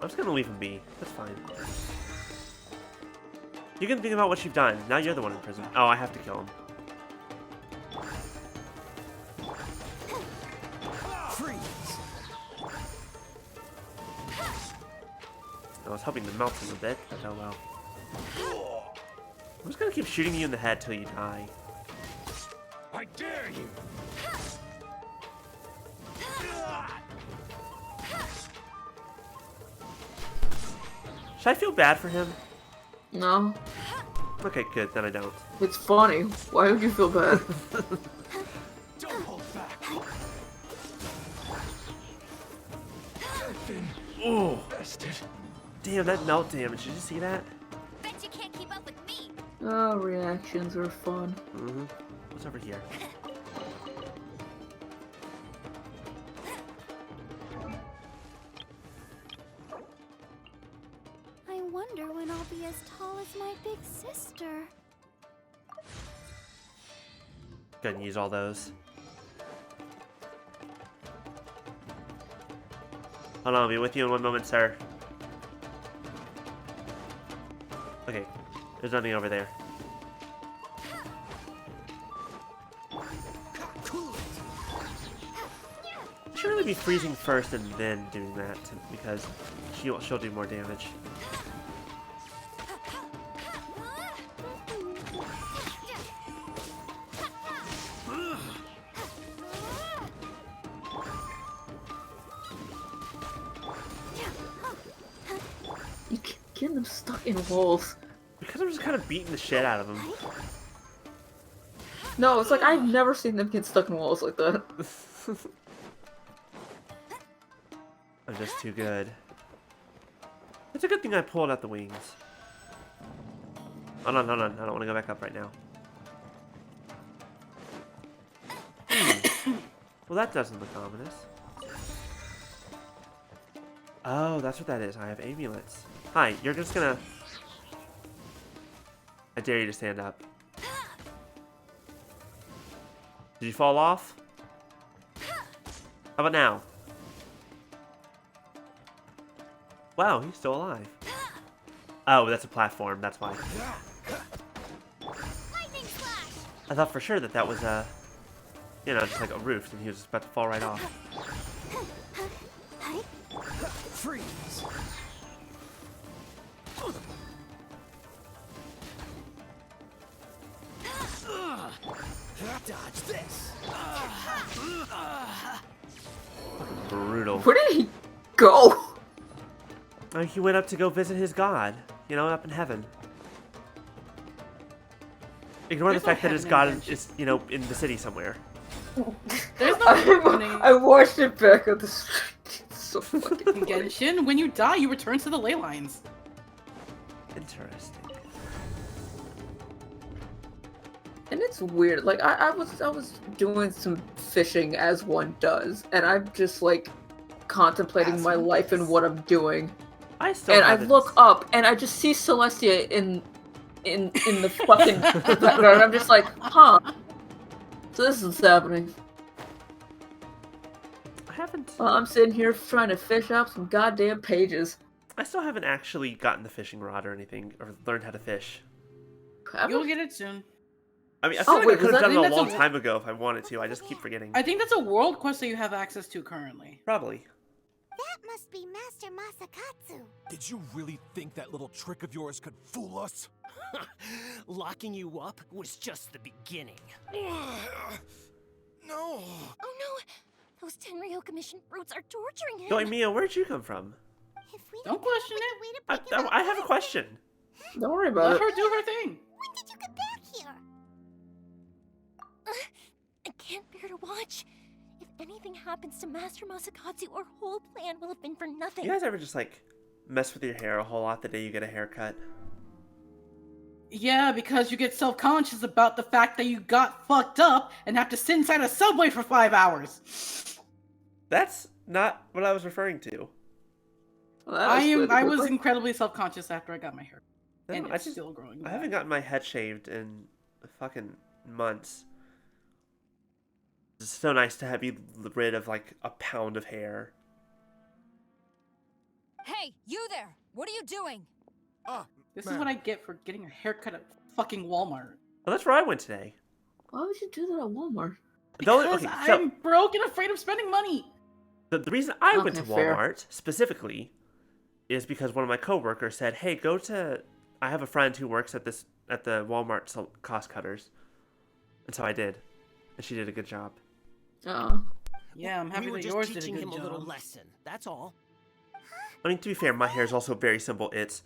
I'm just gonna leave him be. That's fine. You can think about what you've done. Now you're the one in prison. Oh, I have to kill him. I was hoping to melt him a bit, but oh well. I'm just gonna keep shooting you in the head till you die. I dare you! Should I feel bad for him? No. Okay, good. Then I don't. It's funny. Why would you feel bad? Don't hold back! Ooh! Damn, that melt damage. Did you see that? Bet you can't keep up with me. Oh, reactions are fun. Mm-hmm. What's over here? I wonder when I'll be as tall as my big sister. Couldn't use all those. Hold on, I'll be with you in one moment, sir. Okay, there's nothing over there. I should really be freezing first and then doing that, because she'll do more damage. You keep getting them stuck in walls. Because I'm just kind of beating the shit out of them. No, it's like I've never seen them get stuck in walls like that. I'm just too good. It's a good thing I pulled out the wings. Hold on, hold on. I don't want to go back up right now. Well, that doesn't look ominous. Oh, that's what that is. I have amulets. Hi, you're just gonna... I dare you to stand up. Did you fall off? How about now? Wow, he's still alive. Oh, that's a platform. That's why. I thought for sure that that was a... You know, just like a roof, and he was just about to fall right off. Freeze! Dodge this! Brutal. Where did he go? He went up to go visit his god. You know, up in heaven. Ignore the fact that his god is, you know, in the city somewhere. There's no I watched it back on the street. It's so fucking Genshin, when you die, you return to the ley lines. Interesting. And it's weird. Like I was doing some fishing as one does, and I'm just like contemplating my life and what I'm doing. And I look up and I just see Celestia in the fucking background. I'm just like, huh. So this is happening. I haven't. Well, I'm sitting here trying to fish up some goddamn pages. I still haven't actually gotten the fishing rod or anything, or learned how to fish. You'll get it soon. I mean, I feel like I could have done it a long time ago if I wanted to. I just keep forgetting. I think that's a world quest that you have access to currently. Probably. That must be Master Masakatsu. Did you really think that little trick of yours could fool us? Locking you up was just the beginning. No. Oh no! Those Tenryo Commission brutes are torturing him! Yo, Mia, where'd you come from? Don't question it. I have a question. Don't worry about Let it. her do her thing. When did you get back here? I can't bear to watch. If anything happens to Master Masakatsu, our whole plan will have been for nothing. You guys ever just like mess with your hair a whole lot the day you get a haircut? Yeah, because you get self-conscious about the fact that you got fucked up and have to sit inside a subway for 5 hours. That's not what I was referring to. Well, I was incredibly self-conscious after I got my hair. No, And it's still growing back. I haven't gotten my head shaved in fucking months. It's so nice to be rid of like a pound of hair. Hey, you there! What are you doing? This is what I get for getting a haircut at fucking Walmart. Well, that's where I went today. Why would you do that at Walmart? Because I'm broke and afraid of spending money. The reason I went to fair. Walmart specifically is because one of my coworkers said, "Hey, go to." I have a friend who works at the Walmart cost cutters, and so I did, and she did a good job. Yeah, I'm happy we were that just yours did a teaching good him job. a little lesson. That's all. I mean, to be fair, my hair is also very simple. It's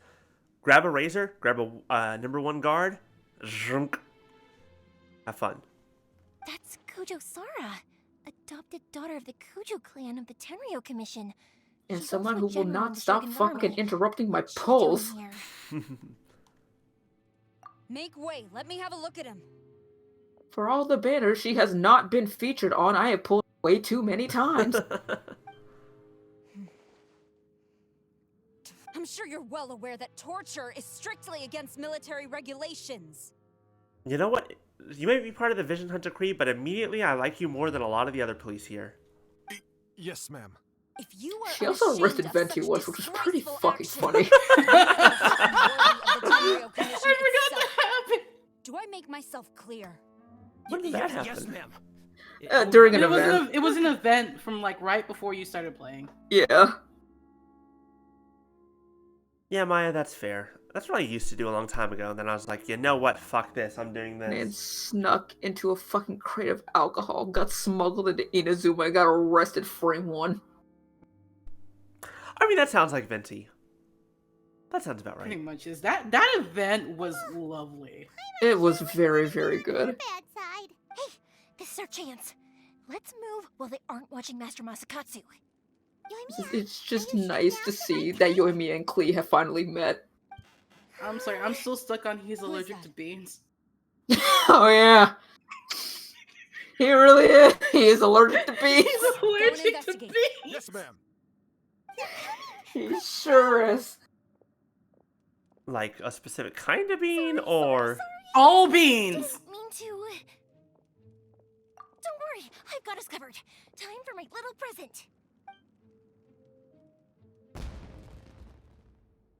grab a razor, grab a number 1 guard, zhunk. Have fun. That's Kujo Sara, adopted daughter of the Kujo clan of the Tenryo Commission. And She's someone also who a will general in not the stop Shogun fucking Army. interrupting my What's she doing polls. here? Make way. Let me have a look at him. For all the banners she has not been featured on, I have pulled way too many times. I'm sure you're well aware that torture is strictly against military regulations. You know what? You may be part of the Vision Hunter Creed, but immediately I like you more than a lot of the other police here. Yes, ma'am. If you are She also unashamed arrested of Venti such once, which was pretty disgraceful fucking action, funny. I forgot that happened. Do I make myself clear? When did that happen? Yes, ma'am. During an event. It was an event from like right before you started playing. Yeah. Yeah, Maya, that's fair. That's what I used to do a long time ago, and then I was like, you know what? Fuck this. I'm doing this. Man snuck into a fucking crate of alcohol, got smuggled into Inazuma, and got arrested frame 1. I mean, that sounds like Venti. That sounds about right. Pretty much is. That event was lovely. It was very, very good. Hey, this is our chance. Let's move while they aren't watching Master Masakatsu. It's just nice to see that Yoimiya and Klee have finally met. I'm sorry, I'm still stuck on he's allergic to beans. Oh yeah. He really is. He is allergic to bees. He's allergic to beans. Yes, ma'am. He sure is. Like a specific kind of bean, or all beans. Didn't mean to. Don't worry, I've got us covered. Time for my little present.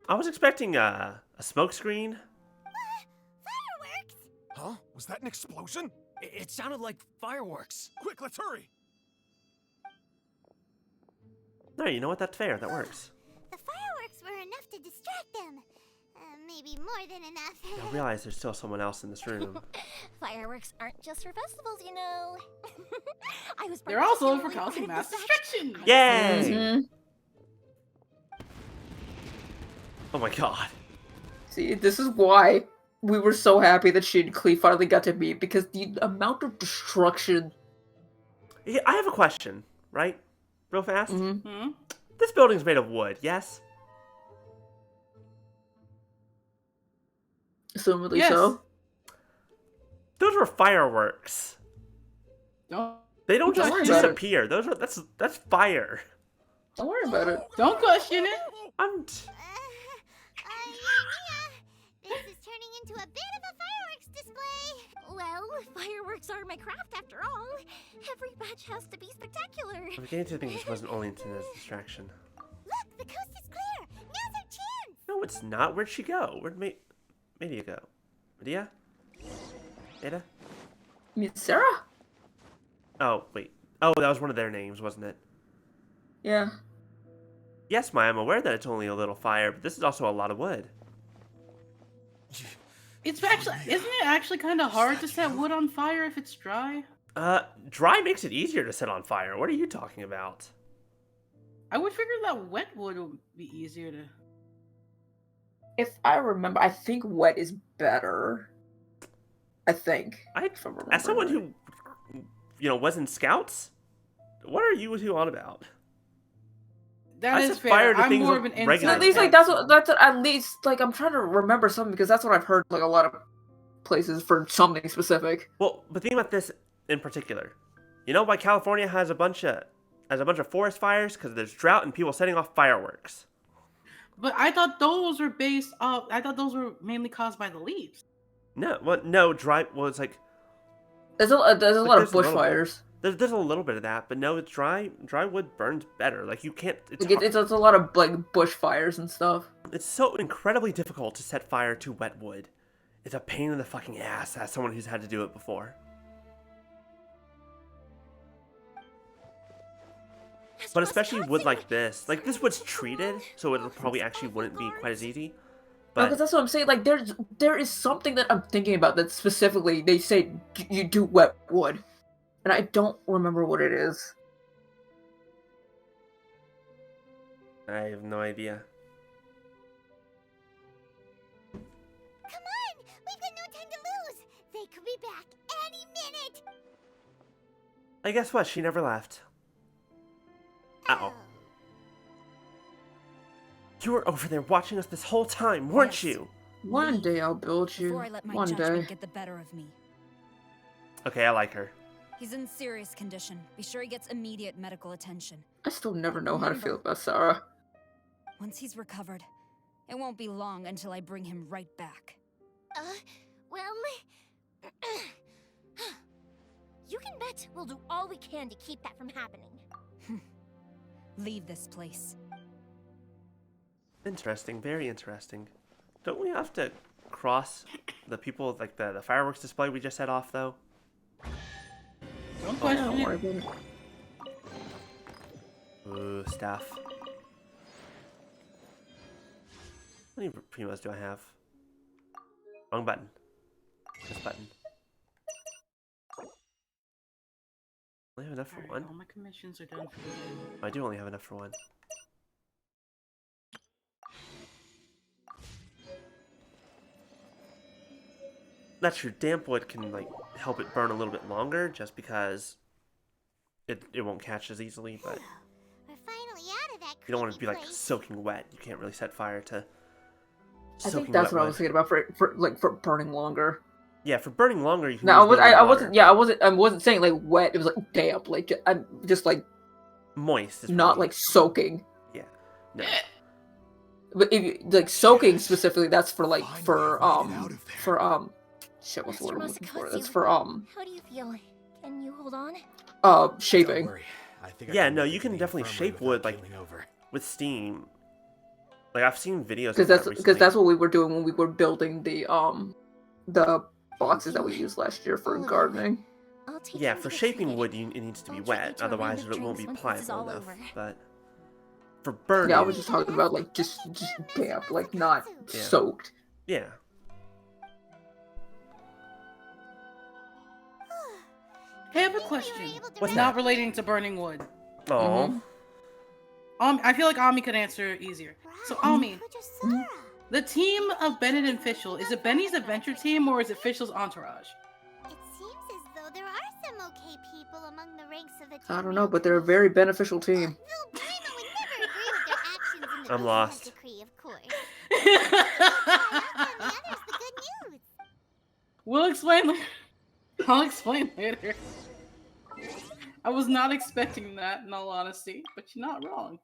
I was expecting a smoke screen. Fireworks! Huh? Was that an explosion? It sounded like fireworks. Quick, let's hurry. No, you know what? That's fair. That works. The fireworks were enough to distract them. Maybe more than enough. I realize there's still someone else in this room. Fireworks aren't just for festivals, you know. I was They're also for particularly causing proud of mass this destruction. Yay! Mm-hmm. Oh my god. See, this is why we were so happy that she and Klee finally got to meet, because the amount of destruction. Yeah, I have a question, right? Real fast. Mm-hmm. This building's made of wood, yes? Assumedly Yes. so. Those were fireworks. They don't just worry about it. disappear. That's fire. Don't worry about it. Don't question it. This is turning into a bit of a fireworks display. Well, fireworks are my craft after all. Every batch has to be spectacular. I'm beginning to think this wasn't only intended as a distraction. Look, the coast is clear. Now's our chance. No, it's not. Where'd she go? Where'd Media go? Medea? Ada? You mean Sarah? Oh, wait. Oh, that was one of their names, wasn't it? Yeah. Yes, Maya, I'm aware that it's only a little fire, but this is also a lot of wood. Isn't it actually kind of hard to set wood on fire if it's dry? Dry makes it easier to set on fire. What are you talking about? I would figure that wet wood would be easier to. If I remember, I think wet is better. I think. As someone who, was in Scouts, what are you two on about? That I is set fair. fire to I'm things more of with an regular At least like that's what, at least like I'm trying to remember something because that's what I've heard like a lot of places for something specific. Well, but think about this in particular. You know why California has a bunch of forest fires? Because there's drought and people setting off fireworks. But I thought those were based off. I thought those were mainly caused by the leaves. No, what? No, dry. Well, it's like there's a lot of bushfires. There's a little bit of that, but no, it's dry wood burns better. Like you can't. It's a lot of like bushfires and stuff. It's so incredibly difficult to set fire to wet wood. It's a pain in the fucking ass as someone who's had to do it before. But especially wood like this wood's treated, so it probably actually wouldn't be quite as easy. But because that's what I'm saying. Like there is something that I'm thinking about that specifically they say you do wet wood, and I don't remember what it is. I have no idea. Come on! We've got no time to lose! They could be back any minute! I guess what? She never left. Uh-oh. You were over there watching us this whole time, weren't you? One day I'll build you. Before I let my One judgment day. get the better of me. Okay, I like her. He's in serious condition. Be sure he gets immediate medical attention. I still never know how to feel about Sarah. Once he's recovered, it won't be long until I bring him right back. Well... you can bet we'll do all we can to keep that from happening. Leave this place. Interesting, very interesting. Don't we have to cross the people, like the fireworks display we just set off, though? Don't question it. Ooh, staff. How many primos do I have? Wrong button. This button. I only have enough for one. All my commissions are done for the day. I do only have enough for one. That's true. Damp wood can like help it burn a little bit longer, just because it won't catch as easily. But We're finally out of that you don't want it to be like place. soaking wet. You can't really set fire to. I think that's what I was thinking about for burning longer. Yeah, for burning longer, you can. No, use I water. wasn't. Yeah, I wasn't saying like wet. It was like damp. Like I'm just like moist. Not like soaking. Yeah. No. But if you, like soaking specifically, that's for like for shit. What's the word I'm looking for? That's for How do you feel? Can you hold on? Shaping. Yeah, no, you can definitely shape wood like with steam. Like I've seen videos. Because that's what we were doing when we were building the boxes that we used last year for gardening. Yeah, for shaping wood, it needs to be wet, otherwise it won't be pliable enough. But for burning, yeah, I was just talking about like just damp, like not soaked. Yeah. Hey, I have a question. What's not that? relating to burning wood. Oh. I feel like Ami could answer easier. So Ami, the team of Bennett and Fischl, is it Benny's adventure team or is it Fischl's entourage? It seems as though there are some okay people among the ranks of the team. I don't know, but they're a very beneficial team. Though Paimon would never agree with their actions in the I'm lost. decree, of course. The others the good news. We'll explain later. I'll explain later. I was not expecting that, in all honesty, but you're not wrong.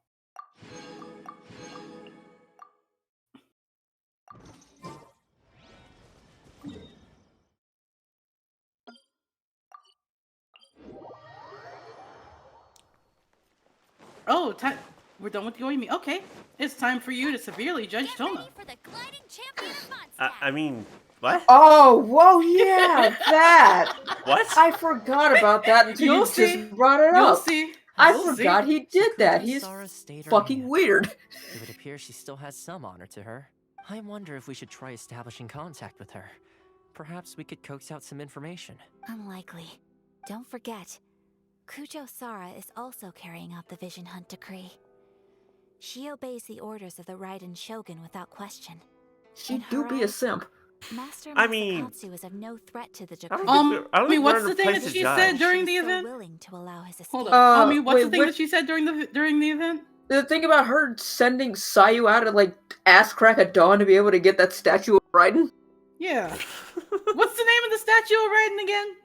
Oh, time. We're done with the Yoimi. Okay, it's time for you to severely judge Toma. I mean, what? Oh, whoa, yeah, that. What? I forgot about that until you just brought it You'll up. see. I You'll forgot see. he did that. He's Sara stayed her fucking hand. weird. It would appear she still has some honor to her. I wonder if we should try establishing contact with her. Perhaps we could coax out some information. Unlikely. Don't forget, Kujo Sara is also carrying out the Vision Hunt decree. She obeys the orders of the Raiden Shogun without question. She do be a simp. Master I mean- Masakatsu is of no threat to the I decree. don't think I don't think what's we're in the a thing place that to she judge. said during the She's so event? willing to allow his escape. Hold on. Ami, what's wait, the thing that she said during the event? The thing about her sending Sayu out at like ass crack at dawn to be able to get that statue of Raiden? Yeah. What's the name of the statue of Raiden again?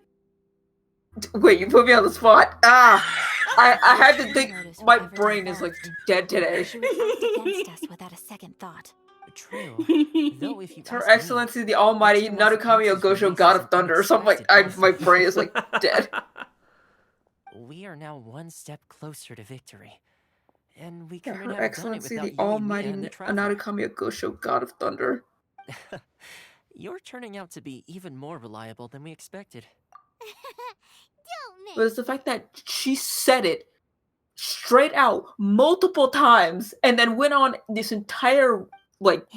Wait, you put me on the spot. I had to think. My brain is like dead today. She would act against us without a second thought. True. Though if you Her ask Excellency me, the Almighty Extra Master Narukami Council's Ogosho, release God is of an Thunder, or something like. unexpected My blessing. brain is like dead. We are now one step closer to victory. And we Yeah, couldn't Her have Excellency done it the without Almighty you, Mia, and the Traveler. Narukami Ogosho, God of Thunder. You're turning out to be even more reliable than we expected. But it's the fact that she said it straight out multiple times and then went on this entire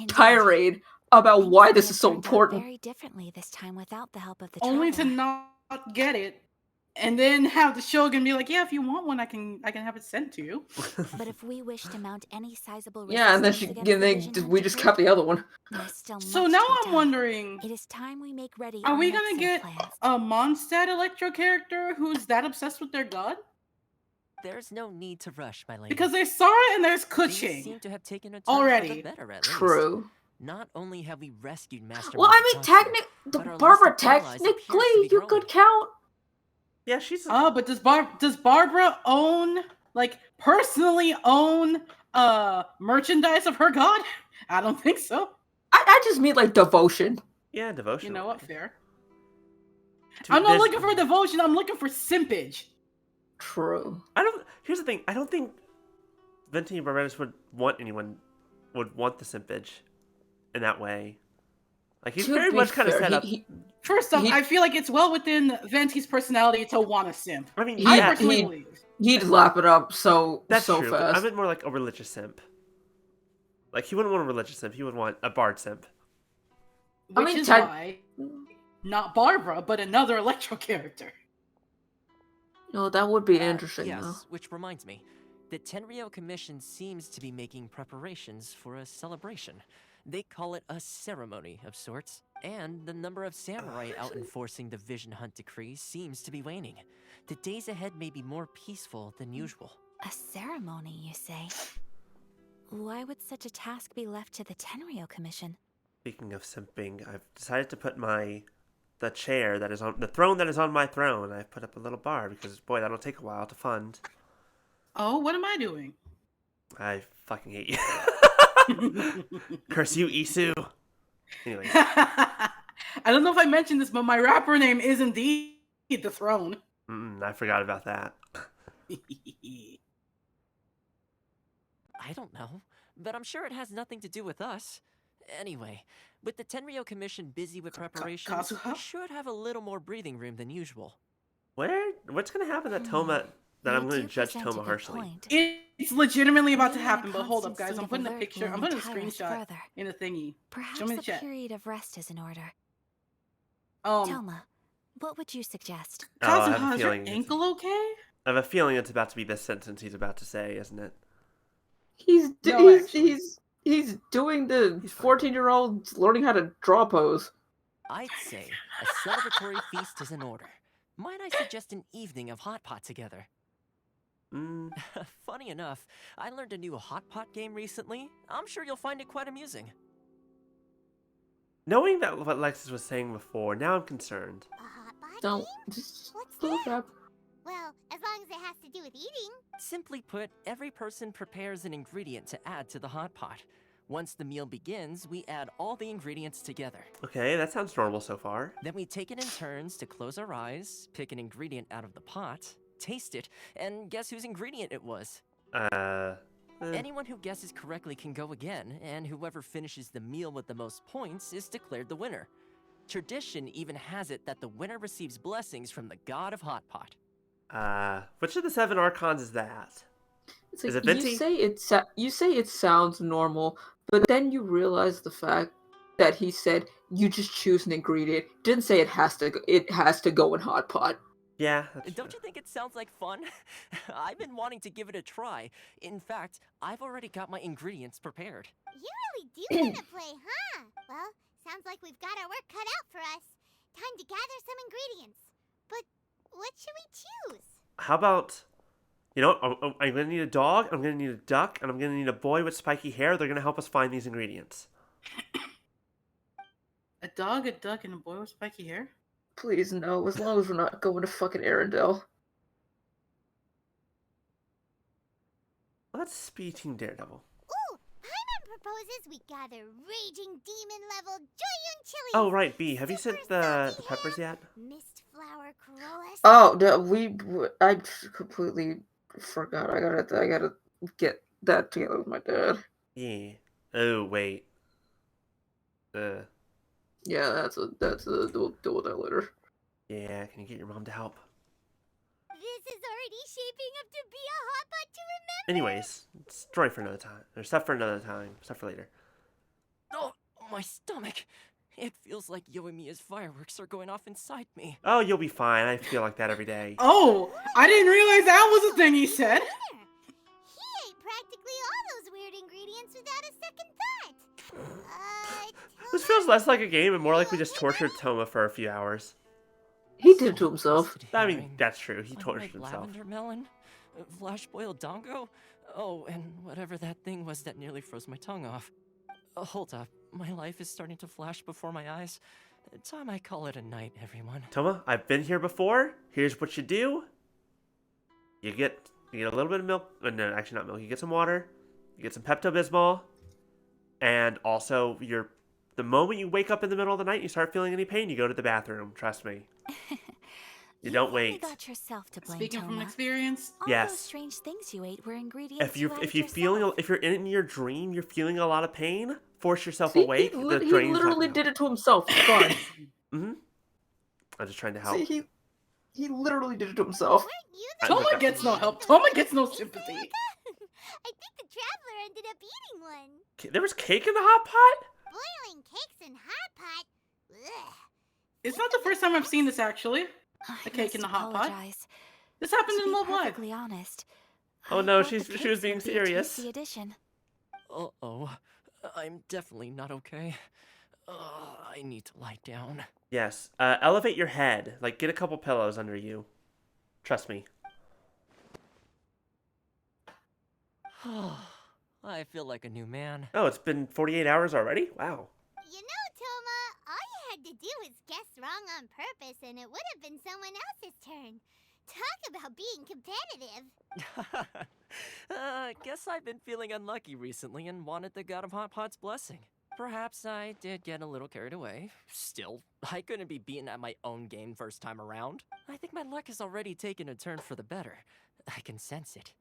tirade about why this is so important. Very differently this time without the help of the Only to Traveler. not get it, and then have the Shogun be like, "Yeah, if you want one, I can have it sent to you." But if we wish to mount any sizable Yeah, and then resistance against the Vision Hunt we just decree, kept the other one. there's still So much now to be I'm done. wondering, It is time we make ready are our we next gonna set of get plans. a Mondstadt Electro character who's that obsessed with their god? There's no need to rush, my lady. Because there's Sara and there's Things Kuching seem to have taken a turn already. for the better, at True. least. Not only have we rescued Master Well, I mean, Masakatsu, but our Barbara, list of allies appears to technically, be you growing. could count. Yeah, she's. Oh, but does Barbara own, personally own merchandise of her god? I don't think so. I just mean devotion. Yeah, devotion. You know what? Fair. To be- I'm not there's- looking for devotion. I'm looking for simpage. True. Here's the thing. I don't think Venti Barberis would want the simpage in that way. He's To very be much kind of fair, set up. First off, I feel like it's well within Venti's personality to want a simp. I mean, I yeah, personally believe. He'd lap it up so that's so true. But I fast. meant more like a religious simp. He wouldn't want a religious simp. He would want a bard simp. Which is why, not Barbara, but another Electro character. No, that would be interesting Yes, though. which reminds me. The Tenryou Commission seems to be making preparations for a celebration. They call it a ceremony of sorts, and the number of samurai out enforcing the Vision Hunt decree seems to be waning. The days ahead may be more peaceful than usual. A ceremony, you say? Why would such a task be left to the Tenryou Commission? Speaking of simping, I've decided to put the chair that is on the throne that is on my throne. I've put up a little bar because boy, that'll take a while to fund. Oh, what am I doing? I fucking hate you. Curse you, Isu. Anyways. I don't know if I mentioned this, but my rapper name is indeed the throne. I forgot about that. I don't know, but I'm sure it has nothing to do with us. Anyway, with the Tenryou Commission busy with preparations, we should have a little more breathing room than usual. What's gonna happen to Toma that I'm gonna judge Toma harshly? It's legitimately about to happen, but hold up, guys. I'm putting a picture. I'm putting a screenshot in the thingy. Perhaps Show me the a chat. period of rest is in order. Um, Toma, what would you suggest? Oh, I have a Kazuha, is your feeling ankle okay? I have a feeling it's about to be this sentence he's about to say, isn't it? He's doing the 14-year-old learning how to draw pose. I'd say a celebratory feast is in order. Might I suggest an evening of hot pot together? Funny enough, I learned a new hot pot game recently. I'm sure you'll find it quite amusing. Knowing that what Lexus was saying before, now I'm concerned. Don't just look up. Well, as long as it has to do with eating. Simply put, every person prepares an ingredient to add to the hot pot. Once the meal begins, we add all the ingredients together. Okay, that sounds normal so far. Then we take it in turns to close our eyes, pick an ingredient out of the pot, taste it, and guess whose ingredient it was. Anyone who guesses correctly can go again, and whoever finishes the meal with the most points is declared the winner. Tradition even has it that the winner receives blessings from the god of hot pot. Which of the 7 archons is that? It's Is like, it Venti? you say it sounds normal, but then you realize the fact that he said you just choose an ingredient. Didn't say it has to go in hot pot. Yeah. Don't you think it sounds like fun? I've been wanting to give it a try. In fact, I've already got my ingredients prepared. You really do want to play, huh? Well, sounds like we've got our work cut out for us. Time to gather some ingredients. But what should we choose? How about You know what? I'm going to need a dog, I'm going to need a duck, and I'm going to need a boy with spiky hair. They're going to help us find these ingredients. A dog, a duck, and a boy with spiky hair? Please, no. As long as we're not going to fucking Arendelle. Let's be Team Daredevil. Ooh, Paimon proposes we gather raging demon-level Joyun chilies. Oh, right, B. Have you sent the peppers yet? Mistflower corollas. Oh, I completely forgot. I gotta get that together with my dad. Yeah. Oh, wait. Yeah, that's a we'll deal with that later. Yeah, can you get your mom to help? This is already shaping up to be a hot pot to remember. Anyways, story for another time. Or stuff for another time. Stuff for later. Oh, my stomach. It feels like Yoimiya's fireworks are going off inside me. Oh, you'll be fine. I feel like that every day. Oh, I didn't realize that was a thing he said. He ate practically all those weird ingredients without a second thought. This feels less like a game and more like we just tortured Toma for a few hours. He did it to himself. I mean, that's true. He tortured himself. Lavender melon, flash boiled dongo. Oh, and whatever that thing was that nearly froze my tongue off. Hold up, my life is starting to flash before my eyes. Time I call it a night, everyone. Toma, I've been here before. Here's what you do. You get a little bit of milk. No, actually not milk. You get some water. You get some Pepto-Bismol. And also, the moment you wake up in the middle of the night and you start feeling any pain, you go to the bathroom. Trust me. You don't wait. You got yourself to blame, Speaking Toma. from experience. All Yes. those strange things you ate were ingredients If you're yourself. in your dream, you're feeling a lot of pain, force yourself See, awake. he literally did it to himself. It's fine. Mm-hmm. I'm just trying to help. See, he literally did it to himself. Toma gets no help. Toma gets no sympathy. I think the traveler ended up eating one. There was cake in the hot pot? Boiling cakes in hot pot? Ugh. It's not the first time I've seen this, actually. A cake in the hot pot. This happened in Love Live. Perfectly honest. Oh no, thought the she was cakes being would be a serious. tasty addition. Uh-oh. I'm definitely not okay. I need to lie down. Yes. Elevate your head. Like, get a couple pillows under you. Trust me. I feel like a new man. Oh, it's been 48 hours already? Wow. You know, Toma, all you had to do was guess wrong on purpose and it would have been someone else's turn. Talk about being competitive. Guess I've been feeling unlucky recently and wanted the God of Hot Pot's blessing. Perhaps I did get a little carried away. Still, I couldn't be beaten at my own game first time around. I think my luck has already taken a turn for the better. I can sense it.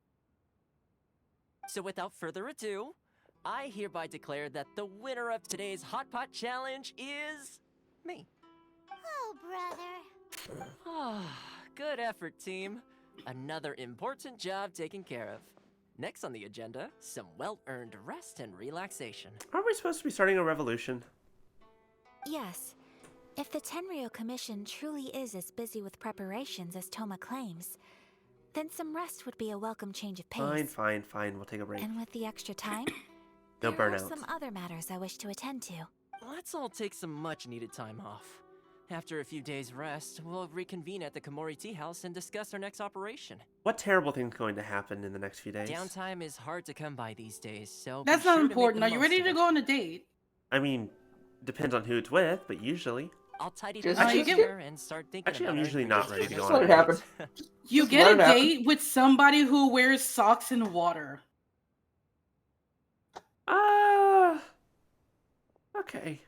So without further ado, I hereby declare that the winner of today's Hot Pot Challenge is me. Oh, brother. Good effort, team. Another important job taken care of. Next on the agenda, some well-earned rest and relaxation. Aren't we supposed to be starting a revolution? Yes. If the Tenryou Commission truly is as busy with preparations as Toma claims, then some rest would be a welcome change of pace. Fine. We'll take a break. And with the extra time, No there are burnout. some other matters I wish to attend to. Let's all take some much-needed time off. After a few days' rest, we'll reconvene at the Komori Tea House and discuss our next operation. What terrible thing's going to happen in the next few days? Downtime is hard to come by these days, so That's be not sure to make important. the Are you most ready of to it. go on a date? I mean, depends on who it's with, but usually. I'll tidy Just- things Actually, up you here and start thinking Actually, about I'm our usually not ingredients ready to for go next on a Just let it date. You Just get let a it happen. date with somebody who wears socks in water. Okay.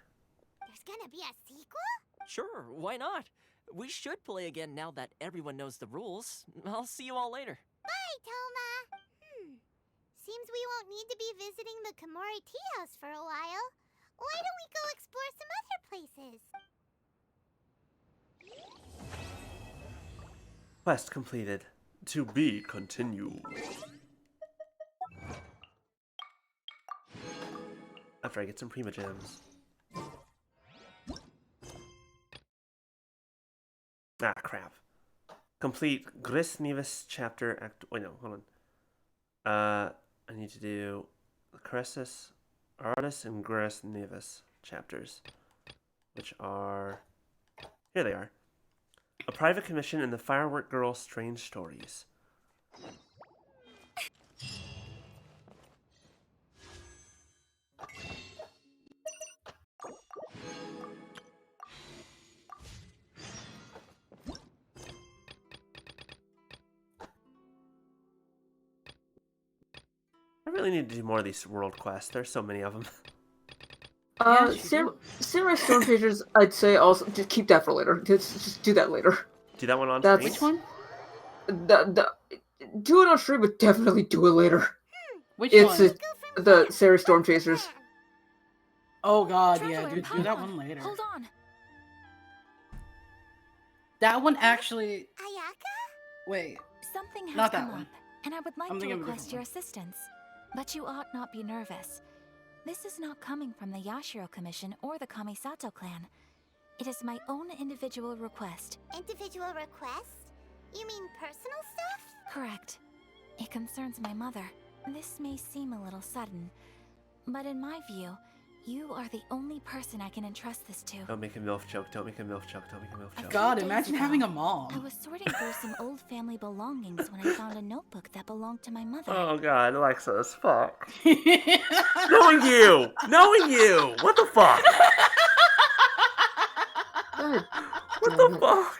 There's gonna be a sequel? Sure, why not? We should play again now that everyone knows the rules. I'll see you all later. Bye, Toma. Seems we won't need to be visiting the Komori Tea House for a while. Why don't we go explore some other places? Quest completed. To be continued. After I get some Prima Gems. Ah, crap. Complete Gris Nevis chapter act. Wait, no, hold on. I need to do Cressus, Artis, and Gris Nevis chapters, which are. Here they are. A private commission and the Firework Girl's Strange Stories. really need to do more of these world quests. There's so many of them. Samurai Storm Chasers, I'd say also just keep that for later. Just do that later. Do that one on stream? Which one? Do it on stream, but definitely do it later. Which one? The Samurai Storm Chasers. Oh god, yeah, do that one later. Hold on. That one actually. Ayaka? Wait. Something has Not that come one. up, and I would like to request your assistance. But you ought not be nervous. This is not coming from the Yashiro Commission or the Kamisato clan. It is my own individual request. Individual request? You mean personal stuff? Correct. It concerns my mother. This may seem a little sudden, but in my view, you are the only person I can entrust this to. Don't make a MILF joke. Don't make a MILF joke. Don't make a MILF joke. God, imagine having a mom. I was sorting through some old family belongings when I found a notebook that belonged to my mother. Oh god, Alexis, fuck. Knowing you! What the fuck? What the fuck?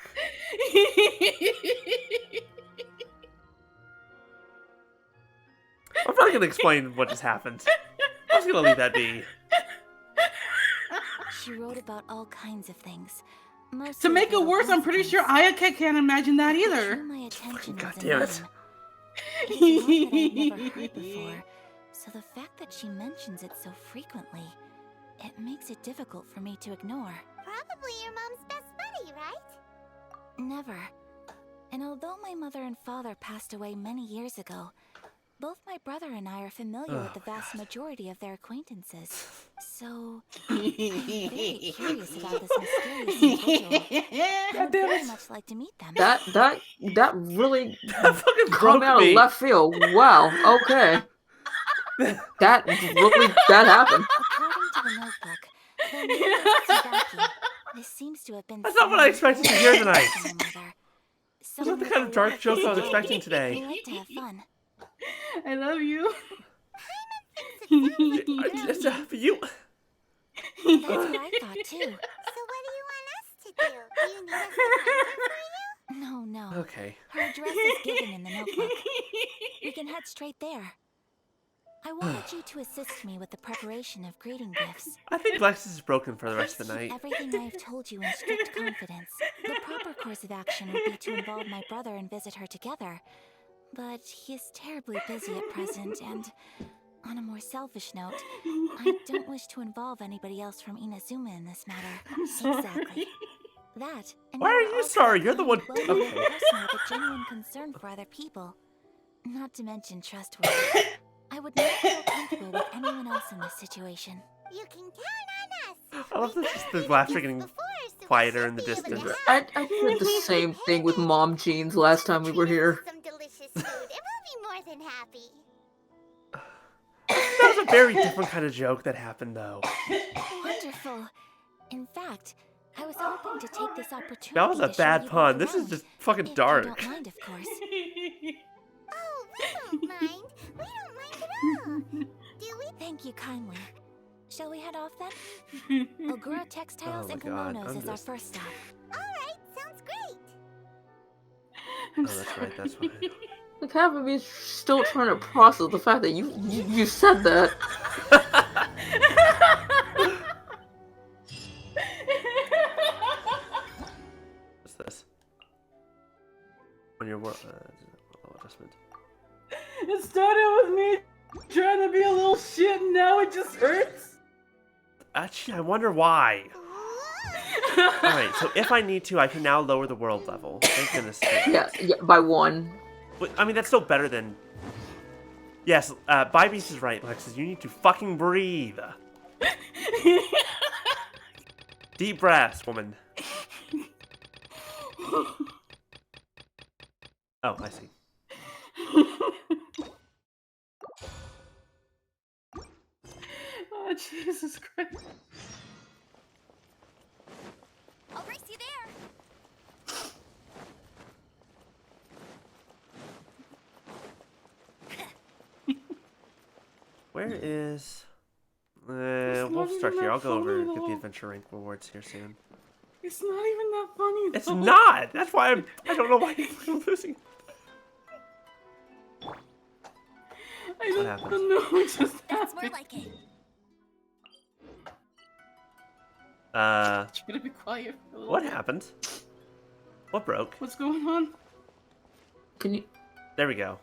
I'm not gonna explain what just happened. I'm just gonna leave that be. She wrote about all kinds of things. To make it worse, I'm pretty sure Ayaka can't imagine that either. God damn it. It's one that I've never heard before, so the fact that she mentions it so frequently, it makes it difficult for me to ignore. Probably your mom's best buddy, right? Never. And although my mother and father passed away many years ago, both my brother and I are familiar with the vast majority of their acquaintances. So, I'm very curious about this mysterious individual. I'd very much like to meet them. That really broke out of left field. Wow, okay. That happened. According to the notebook, their name is Tsubaki. This seems to have been. That's not what I expected to hear tonight. That's not the kind of dark jokes I was expecting today. We like to have fun. I love you. You. That's what I thought too. So what do you want us to do? Do you need us to find her for you? No. Okay. Her address is given in the notebook. We can head straight there. I wanted you to assist me with the preparation of greeting gifts. I think Lexus is broken for the rest of the night. Everything I've told you in strict confidence. The proper course of action would be to involve my brother and visit her together. But he is terribly busy at present, and on a more selfish note, I don't wish to involve anybody else from Inazuma in this matter. Exactly. That. And why are you sorry? You're the one. Okay. Person with a genuine concern for other people. Not to mention trustworthy. I would not feel comfortable with anyone else in this situation. You can count on us. I love this. The laughter getting quieter in the distance. I did the same thing with Mom Jeans last time we were here. Some delicious food. It will be more than happy. That was a very different kind of joke that happened, though. Wonderful. In fact, I was hoping to take this opportunity. That was a bad pun. This is just fucking dark. You don't mind, of course. Oh, we don't mind. We don't mind at all. Do we? Thank you kindly. Shall we head off then? Ogura Textiles and Kimonos is our first stop. Alright, sounds great. Oh, that's right, that's right. Like, half of me is still trying to process the fact that you said that. What's this? On your world adjustment. It started with me trying to be a little shit, and now it just hurts. Actually, I wonder why. Alright, so if I need to, I can now lower the world level. Thank goodness. Yeah, by 1. But, I mean, that's still better than... Yes, Bybeast is right, Lexus. You need to fucking breathe. Deep breaths, woman. Oh, I see. Oh, Jesus Christ. I'll race you there. Where is... we'll start here. I'll go over and get the adventure rank rewards here soon. It's not even that funny, though. It's not! That's why I don't know why I'm losing. I What happened? No, it just That's more like it. Try to be quiet for a little What bit. happened? What broke? What's going on? Can you? There we go.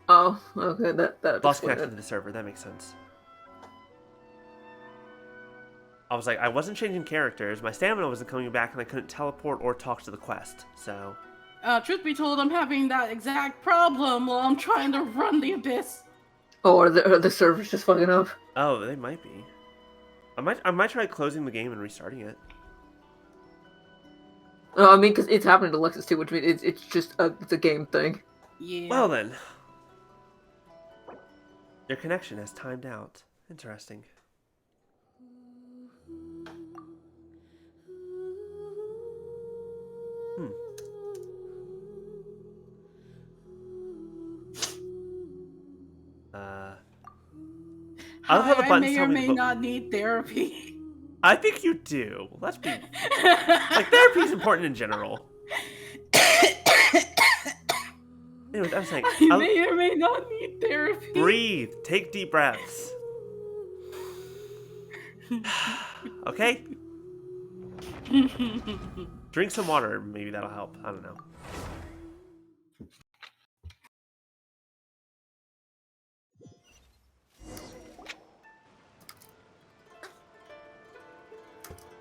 Oh, okay. That Lost connection to the server. That makes sense. I was like, I wasn't changing characters. My stamina wasn't coming back, and I couldn't teleport or talk to the quest. So. Truth be told, I'm having that exact problem while I'm trying to run the abyss. Oh, are the servers just fucking up? Oh, they might be. I might try closing the game and restarting it. I mean, because it's happening to Lexus too, which means it's just it's a game thing. Yeah. Well then. Your connection has timed out. Interesting. I love how the buttons may tell or me may not need therapy. I think you do. Let's be like therapy is important in general. Anyways, I'm saying I may or may not need therapy. Breathe. Take deep breaths. Okay? Drink some water. Maybe that'll help. I don't know.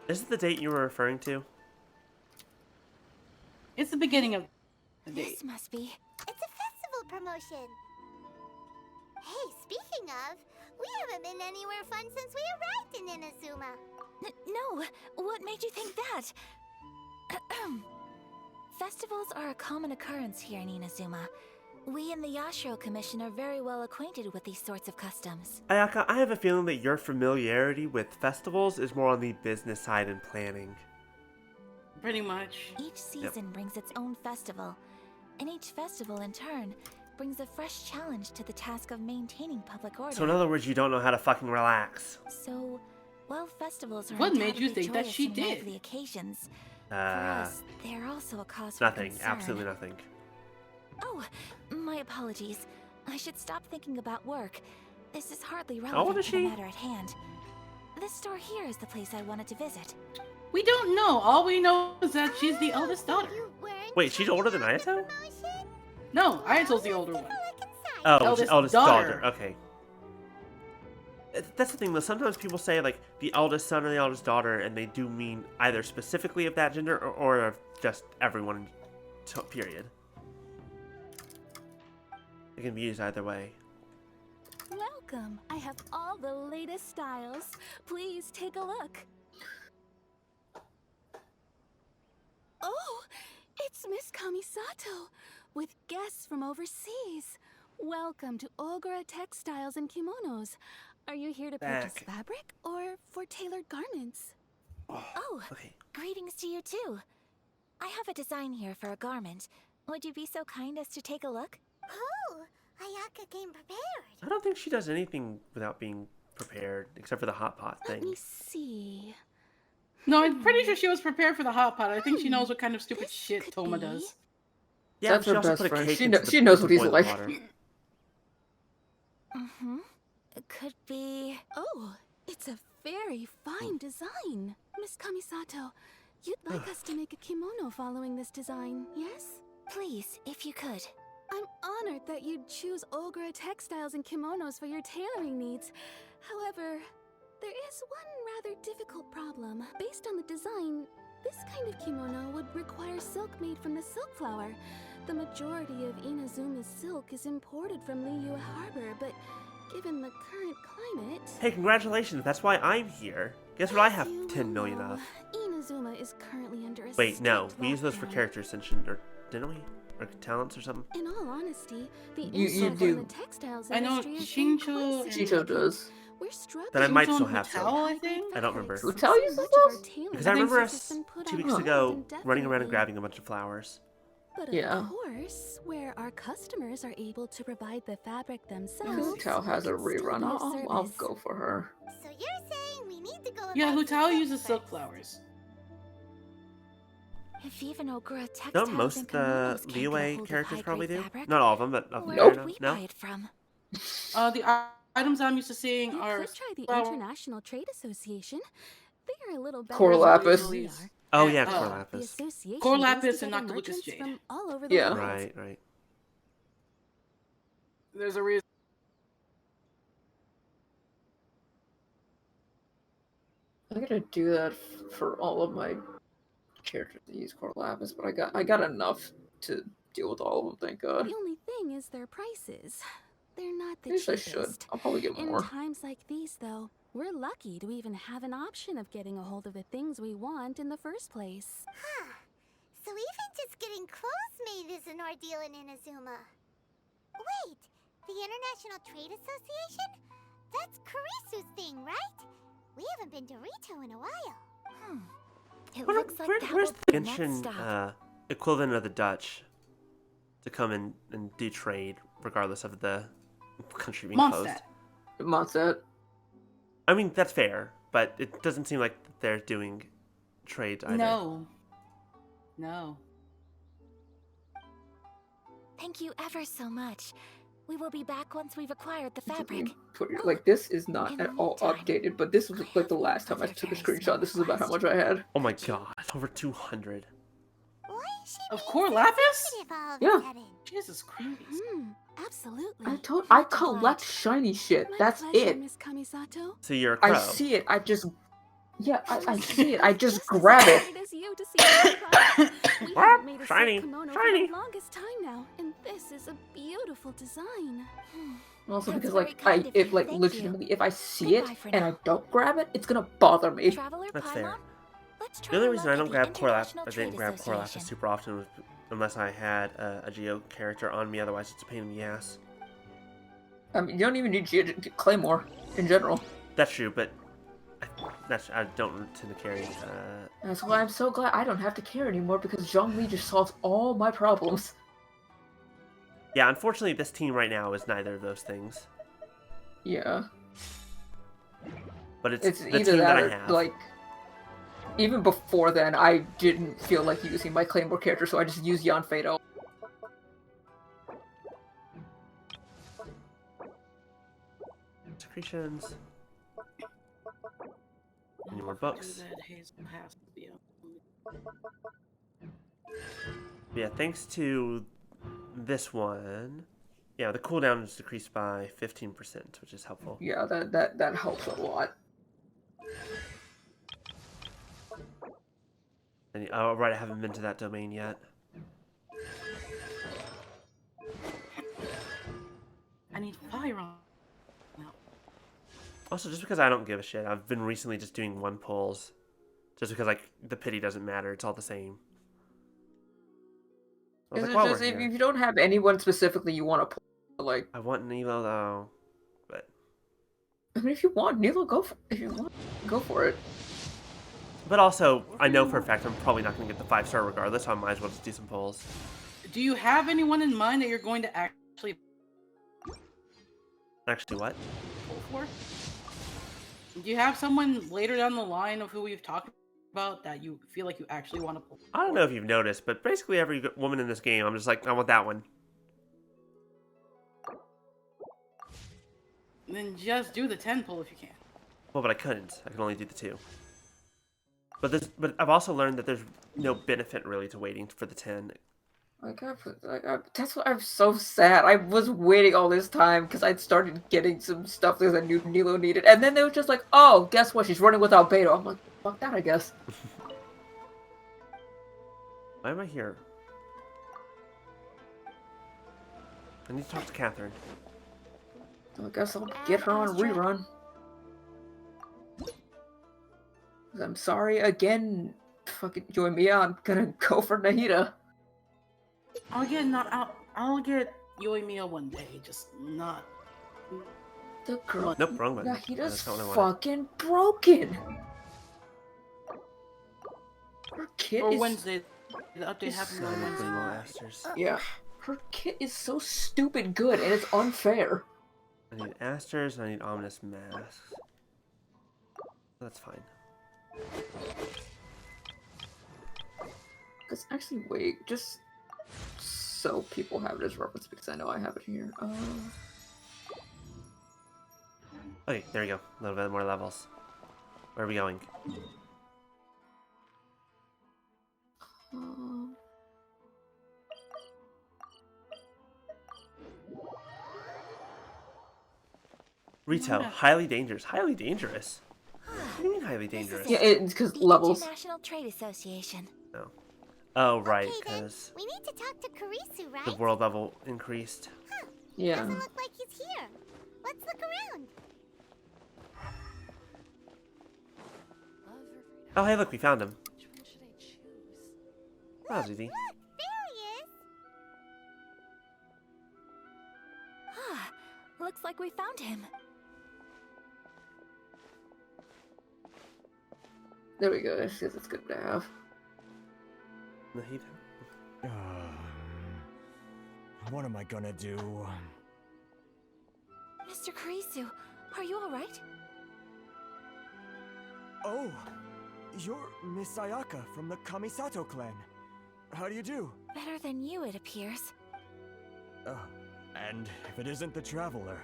Is it the date you were referring to? It's the beginning of the date. This must be. It's a festival promotion. Hey, speaking of, we haven't been anywhere fun since we arrived in Inazuma. No, what made you think that? Festivals are a common occurrence here in Inazuma. We in the Yashiro Commission are very well acquainted with these sorts of customs. Ayaka, I have a feeling that your familiarity with festivals is more on the business side and planning. Pretty much. Each season brings its own festival, and each festival in turn brings a fresh challenge to the task of maintaining public order. So in other words, you don't know how to fucking relax. So, while festivals are What made you undoubtedly think that joyous she and did? lively occasions, for us, they're also a cause for Nothing. concern. Absolutely nothing. Oh, my apologies. I should stop thinking about work. This is hardly old relevant is to the she? matter at hand. This store here is the place I wanted to visit. We don't know. All we know is that she's the eldest daughter. Wait, she's older than Ayato? No, Ayato's the older one. Oh, Eldest eldest daughter. daughter. Okay. That's the thing, though. Sometimes people say, like, the eldest son or the eldest daughter, and they do mean either specifically of that gender or of just everyone, period. It can be used either way. Welcome. I have all the latest styles. Please take a look. Oh, it's Miss Kamisato with guests from overseas. Welcome to Ogura Textiles and Kimonos. Are you here to purchase fabric or for tailored garments? Oh, okay. Greetings to you too. I have a design here for a garment. Would you be so kind as to take a look? Oh, Ayaka came prepared. I don't think she does anything without being prepared, except for the hot pot thing. Let me see. No, I'm pretty sure she was prepared for the hot pot. I think she knows what kind of stupid shit Toma does. Yeah, That's she her also best put a friend. cake She, into kn- the- she knows what the he's boiling like. water. Mm-hmm. It could be... Oh, it's a very fine design. Miss Kamisato, you'd like us to make a kimono following this design, yes? Please, if you could. I'm honored that you'd choose Ogura Textiles and Kimonos for your tailoring needs. However, there is one rather difficult problem. Based on the design, this kind of kimono would require silk made from the silk flower. The majority of Inazuma's silk is imported from Liyue Harbor, but given the current climate... Hey, congratulations. That's why I'm here. Guess what I have 10 million of? Inazuma is currently under a Wait, no. strict We used those for lockdown. character ascension, or didn't we? Or talents or something? In all honesty, the You insult do. on the textiles I know industry has been Shincho quite Chicho does. We're struggling. Then I might Shincho still and have Hotel, some. I think? I don't remember. Hotel uses those? Because I remember us Emphasis has been put 2 on weeks health ago and running around and definitely- grabbing a bunch of flowers. But of Yeah. course, where our customers are able to provide the fabric themselves. Hotel has a it can still rerun. be a I'll service. go for her. So you're saying we need to go Yeah, about Hotel the uses silk first. flowers. If even Ogura Textiles Don't most and of the Kimonos can't get a Liyue hold of characters high-grade probably do? fabric, Not all of them, but of where them. would we No? buy it from? The items I'm used to seeing You are could try the flower- International Trade Association. They are a little better Core lapis. than we are. Oh yeah, And, core The lapis. association Core brings lapis and together Noctilucus merchants jade. from all over the Yeah. world. Right, right. There's a reason. I'm gonna do that for all of my characters that use core lapis, but I got enough to deal with all of them, thank God. The only thing is their prices. They're not the Yes, I cheapest. should. I'll probably get In more. times like these, though, we're lucky to even have an option of getting a hold of the things we want in the first place. Huh. So even just getting clothes made is an ordeal in Inazuma. Wait, the International Trade Association? That's Karisu's thing, right? We haven't been to Rito in a while. It looks like that Where's will the be the next Genshin stop. equivalent of the Dutch to come in and do trade, regardless of the country being closed? Mondstadt. I mean, that's fair, but it doesn't seem like they're doing trades either. No. No. Thank you ever so much. We will be back once we've acquired the fabric. Like, this is not at all updated, but this was like the last time I took a screenshot. This is about how much I had. Oh my god, over 200. Of core lapis? Yeah. Jesus Christ. Absolutely. I collect shiny shit. That's it. Miss Kamisato. So you're a crow. I see it. I just I see it. I just grab it. We haven't made a Shiny, silk kimono shiny. for the longest time now, and this is a beautiful design. Also, That's because very like kind of you. like Thank legitimately, if I see it Goodbye for and now. I don't grab it, it's gonna bother me. Traveler That's Paimon? fair. Let's try The only our reason luck I at don't the grab core lapis, International I didn't Trade grab core lapis Association. super often was unless I had a Geo character on me. Otherwise, it's a pain in the ass. I mean, you don't even need Claymore in general. That's true, but I don't tend to carry. That's why I'm so glad I don't have to care anymore because Zhongli just solves all my problems. Yeah, unfortunately, this team right now is neither of those things. Yeah. But it's the either team that I or, have. like, even before then, I didn't feel like using my Claymore character, so I just used Jan Fado. Secretions. Any more books? Yeah, thanks to this one. Yeah, the cooldown is decreased by 15%, which is helpful. Yeah, that helps a lot. And, oh, right, I haven't been to that domain yet. I need fire on. Also, just because I don't give a shit, I've been recently just doing one pulls. Just because, like, the pity doesn't matter. It's all the same. I was Is like, it while just we're if here. you don't have anyone specifically you want to pull, like... I want Nilo, though. But... I mean, if you want Nilo, go for it. But also, I know for a fact I'm probably not going to get the 5-star regardless, so I might as well just do some pulls. Do you have anyone in mind that you're going to actually Actually, what? pull for? Do you have someone later down the line of who we've talked about that you feel like you actually want to pull? I don't know if you've noticed, but basically every woman in this game, I'm just like, I want that one. Then just do the 10 pull if you can. Well, but I couldn't. I can only do the 2. But I've also learned that there's no benefit really to waiting for the 10. That's why I'm so sad. I was waiting all this time because I'd started getting some stuff that I knew Nilo needed, and then they were just like, "Oh, guess what? She's running without Beto." I'm like, "Fuck that, I guess." Why am I here? I need to talk to Catherine. I guess I'll get her on rerun. I'm sorry again, fucking Yoimiya. I'm gonna go for Nahida. I'll get Yoimiya one day, just not. The girl. Nope, wrong button. Nahida's That's not what I wanted. fucking broken. Her kit Or is. Wednesday. The update happened on Wednesday. Yeah. Her kit is so stupid good, and it's unfair. I need Asters and I need Ominous Masks. That's fine. Because actually, wait, just so people have it as reference, because I know I have it here. Okay, there we go. A little bit more levels. Where are we going? Retail, highly dangerous. Highly dangerous? What do you mean highly dangerous? Yeah, it's because levels. International Trade Association. No. Oh, right, because we need to talk to Kurisu, right? the world level increased. Huh. Yeah. Doesn't look like he's here. Let's look around. Oh, hey, look, we found him. That was easy. Look, there he is. Looks like we found him. There we go. That's good to have. What am I gonna do? Mr. Kurisu, are you alright? Oh, you're Miss Ayaka from the Kamisato clan. How do you do? Better than you, it appears. And if it isn't the Traveler,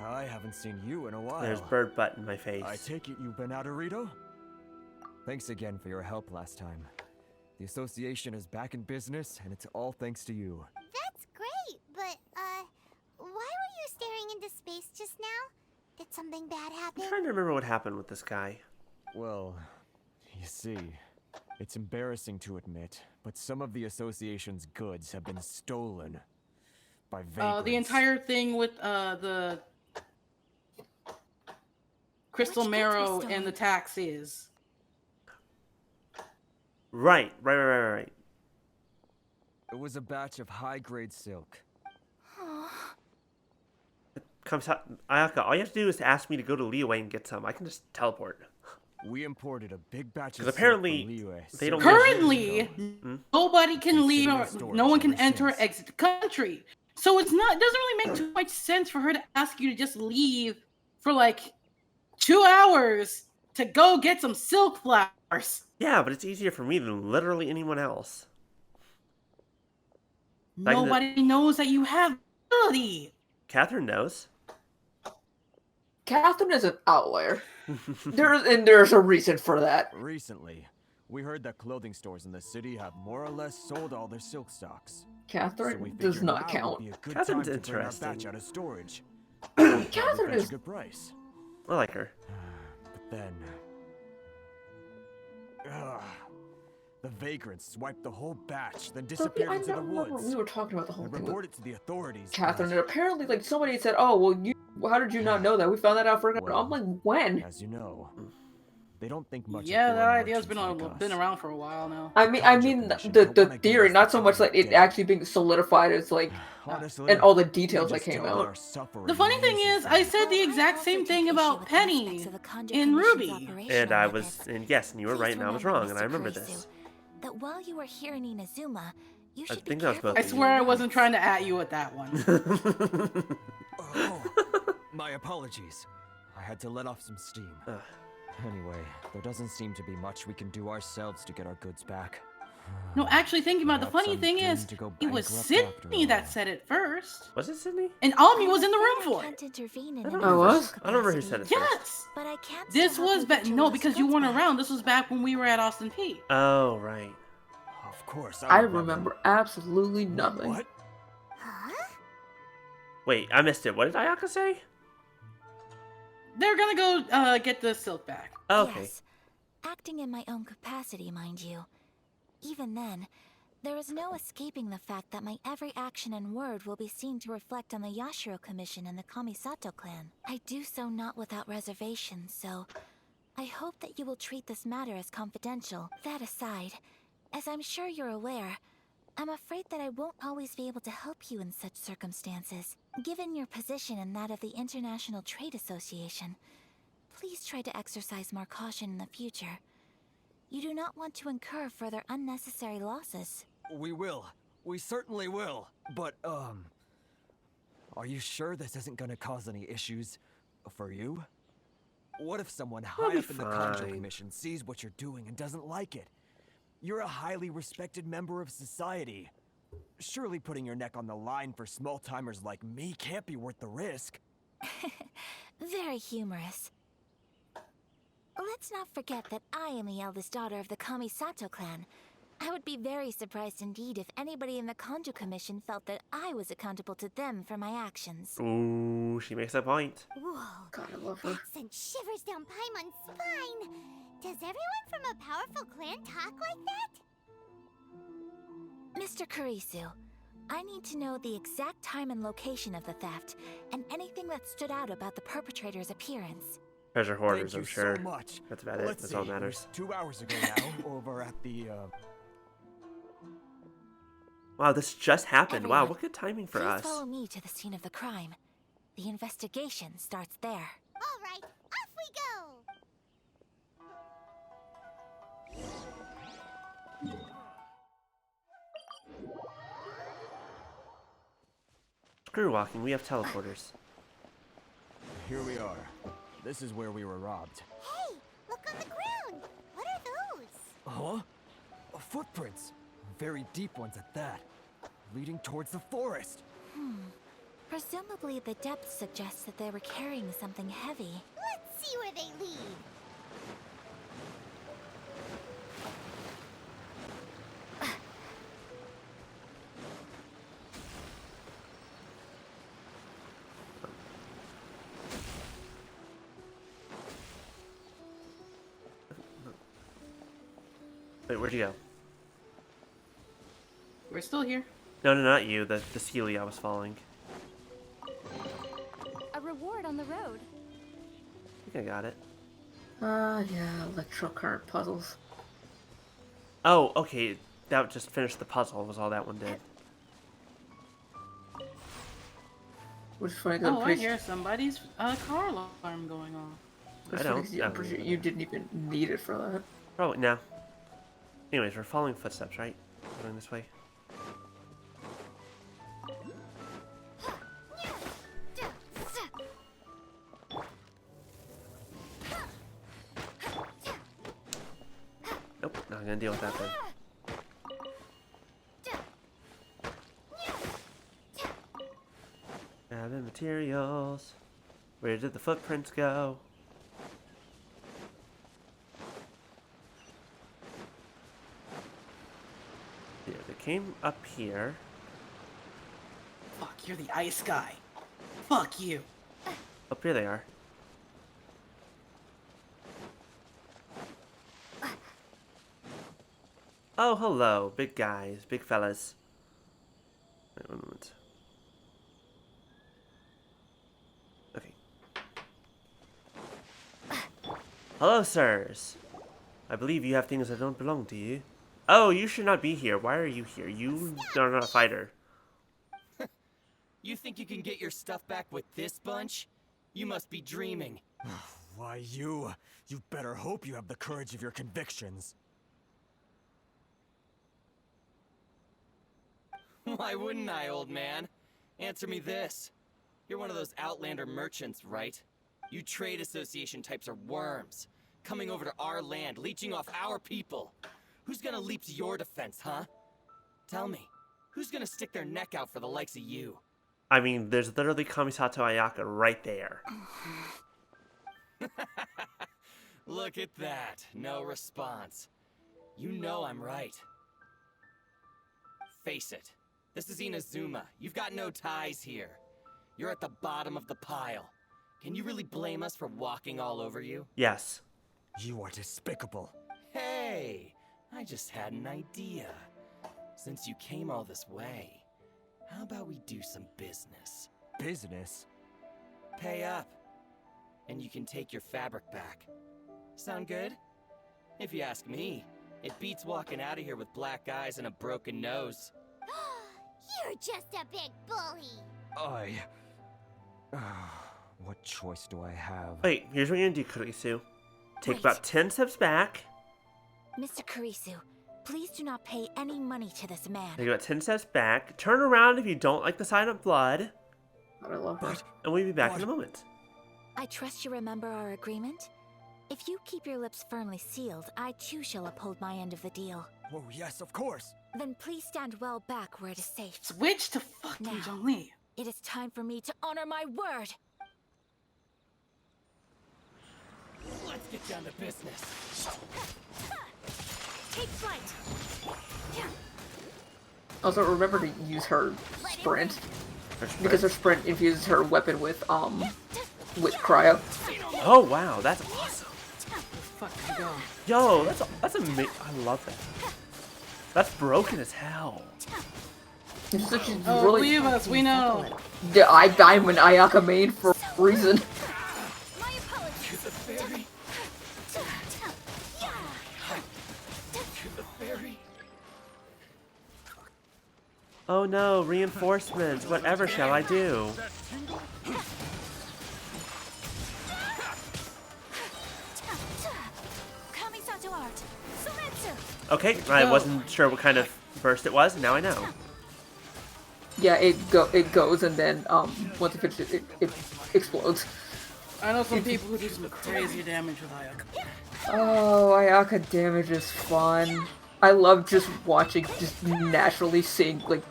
I haven't seen you in a while. There's bird butt in my face. I take it you've been out of Rito? Thanks again for your help last time. The association is back in business, and it's all thanks to you. That's great, but, why were you staring into space just now? Did something bad happen? I'm trying to remember what happened with this guy. Well, you see, it's embarrassing to admit, but some of the association's goods have been stolen by vagrants. The entire thing with, the crystal marrow and the taxes. Right. It was a batch of high-grade silk. Ayaka, all you have to do is ask me to go to Liyue and get some. I can just teleport. We imported a big batch of Because apparently they don't. Currently, nobody can leave. No one can enter or exit the country. So it doesn't really make too much sense for her to ask you to just leave for like 2 hours to go get some silk flowers. Yeah, but it's easier for me than literally anyone else. Nobody knows that you have ability. Catherine knows. Catherine is an outlier. There's a reason for that. Recently, we heard that clothing stores in the city have more or less sold all their silk stocks. Catherine does not count. Catherine's interesting. Batch out of storage. Catherine is a good price. I like her. But then, the vagrants swiped the whole batch, then disappeared into the woods. We were talking about the whole thing. Reported to the authorities. Catherine, and apparently, like somebody said, "Oh, well, how did you not know that? We found that out for." I'm like, when? As you know, they don't think much. Yeah, that idea's been around for a while now. I mean, the theory, not so much like it actually being solidified as like, and all the details that came out. The funny thing is, I said the exact same thing about Penny in Ruby. And yes, and you were right, and I was wrong, and I remember this. That while you were here in Inazuma, you should be careful. I swear I wasn't trying to at you with that one. My apologies. I had to let off some steam. Anyway, there doesn't seem to be much we can do ourselves to get our goods back. No, actually thinking about it, the funny thing is, it was Sydney that said it first. Was it Sydney? And Ami was in the room for it. I was? I don't remember who said it Yes! first. But I can't. This was back. No, because you weren't around. This was back when we were at Austin P. Oh, right. Of course. I remember absolutely nothing. What? Huh? Wait, I missed it. What did Ayaka say? They're gonna go get the silk back. Okay. Yes. Acting in my own capacity, mind you. Even then, there is no escaping the fact that my every action and word will be seen to reflect on the Yashiro Commission and the Kamisato clan. I do so not without reservation, so I hope that you will treat this matter as confidential. That aside, as I'm sure you're aware, I'm afraid that I won't always be able to help you in such circumstances. Given your position and that of the International Trade Association, please try to exercise more caution in the future. You do not want to incur further unnecessary losses. We will. We certainly will. But, are you sure this isn't gonna cause any issues for you? What if someone high up in the Conjo Commission sees what you're doing and doesn't like it? You're a highly respected member of society. Surely putting your neck on the line for small-timers like me can't be worth the risk. Very humorous. Let's not forget that I am the eldest daughter of the Kamisato clan. I would be very surprised indeed if anybody in the Kanjo Commission felt that I was accountable to them for my actions. Ooh, she makes a point. Whoa, God, I love her. that sent shivers down Paimon's spine. Does everyone from a powerful clan talk like that? Mr. Kurisu, I need to know the exact time and location of the theft, and anything that stood out about the perpetrator's appearance. Treasure hoarders, Thank I'm you sure. so much. That's about it. Let's That's see, all that it matters. was 2 hours ago now, over at the, Wow, this just happened. Everyone, Wow, what good timing for please us. follow me to the scene of the crime. The investigation starts there. All right, off we go. Screw walking, we have teleporters. Here we are. This is where we were robbed. Hey, look on the ground. What are those? Huh? Footprints. Very deep ones at that. Leading towards the forest. Presumably the depth suggests that they were carrying something heavy. Let's see where they lead. Wait, where'd you go? We're still here. No, not you. The Celia was falling. A reward on the road. I think I got it. Yeah, electrocurrent puzzles. Oh, okay. That just finished the puzzle, was all that one did. Which is funny, Oh, I hear somebody's car alarm going off. I don't. I'm pretty sure you didn't even need it for that. Probably, no. Anyways, we're following footsteps, right? Going this way. Nope, not gonna deal with that then. Grabbing materials. Where did the footprints go? Yeah, they came up here. Fuck, you're the ice guy. Fuck you. Up here they are. Oh, hello, big guys, big fellas. Wait, 1 moment. Okay. Hello, sirs. I believe you have things that don't belong to you. Oh, you should not be here. Why are you here? You are not a fighter. You think you can get your stuff back with this bunch? You must be dreaming. Why, you better hope you have the courage of your convictions. Why wouldn't I, old man? Answer me this. You're one of those Outlander merchants, right? You trade association types are worms. Coming over to our land, leeching off our people. Who's gonna leap to your defense, huh? Tell me, who's gonna stick their neck out for the likes of you? I mean, there's literally Kamisato Ayaka right there. Look at that. No response. You know I'm right. Face it. This is Inazuma. You've got no ties here. You're at the bottom of the pile. Can you really blame us for walking all over you? Yes. You are despicable. Hey, I just had an idea. Since you came all this way, how about we do some business? Business? Pay up, and you can take your fabric back. Sound good? If you ask me, it beats walking out of here with black eyes and a broken nose. You're just a big bully. What choice do I have? Wait, here's what you're gonna do, Kurisu. Take about 10 steps back. Mr. Kurisu, please do not pay any money to this man. Take about 10 steps back. Turn around if you don't like the sign of blood. I love that. And we'll be back in a moment. I trust you remember our agreement. If you keep your lips firmly sealed, I too shall uphold my end of the deal. Oh, yes, of course. Then please stand well back where it is safe. Switch to fucking Zhongli. It is time for me to honor my word. get down to business. Take flight. Also, remember to use her sprint. Because her sprint infuses her weapon with cryo. Oh wow, that's awesome. Fuck you go. Yo, that's amazing. I love that. That's broken as hell. It's such a Oh, really... leave us, we know. Yeah, I'm an Ayaka main for a reason. My apologies. The fairy. The fairy. Oh no, reinforcements. Whatever shall I do? Okay, I wasn't sure what kind of burst it was, and now I know. Yeah, it goes and then once it finishes it explodes. I know some people who do some crazy damage with Ayaka. Oh, Ayaka damage is fun. I love just watching, just naturally seeing like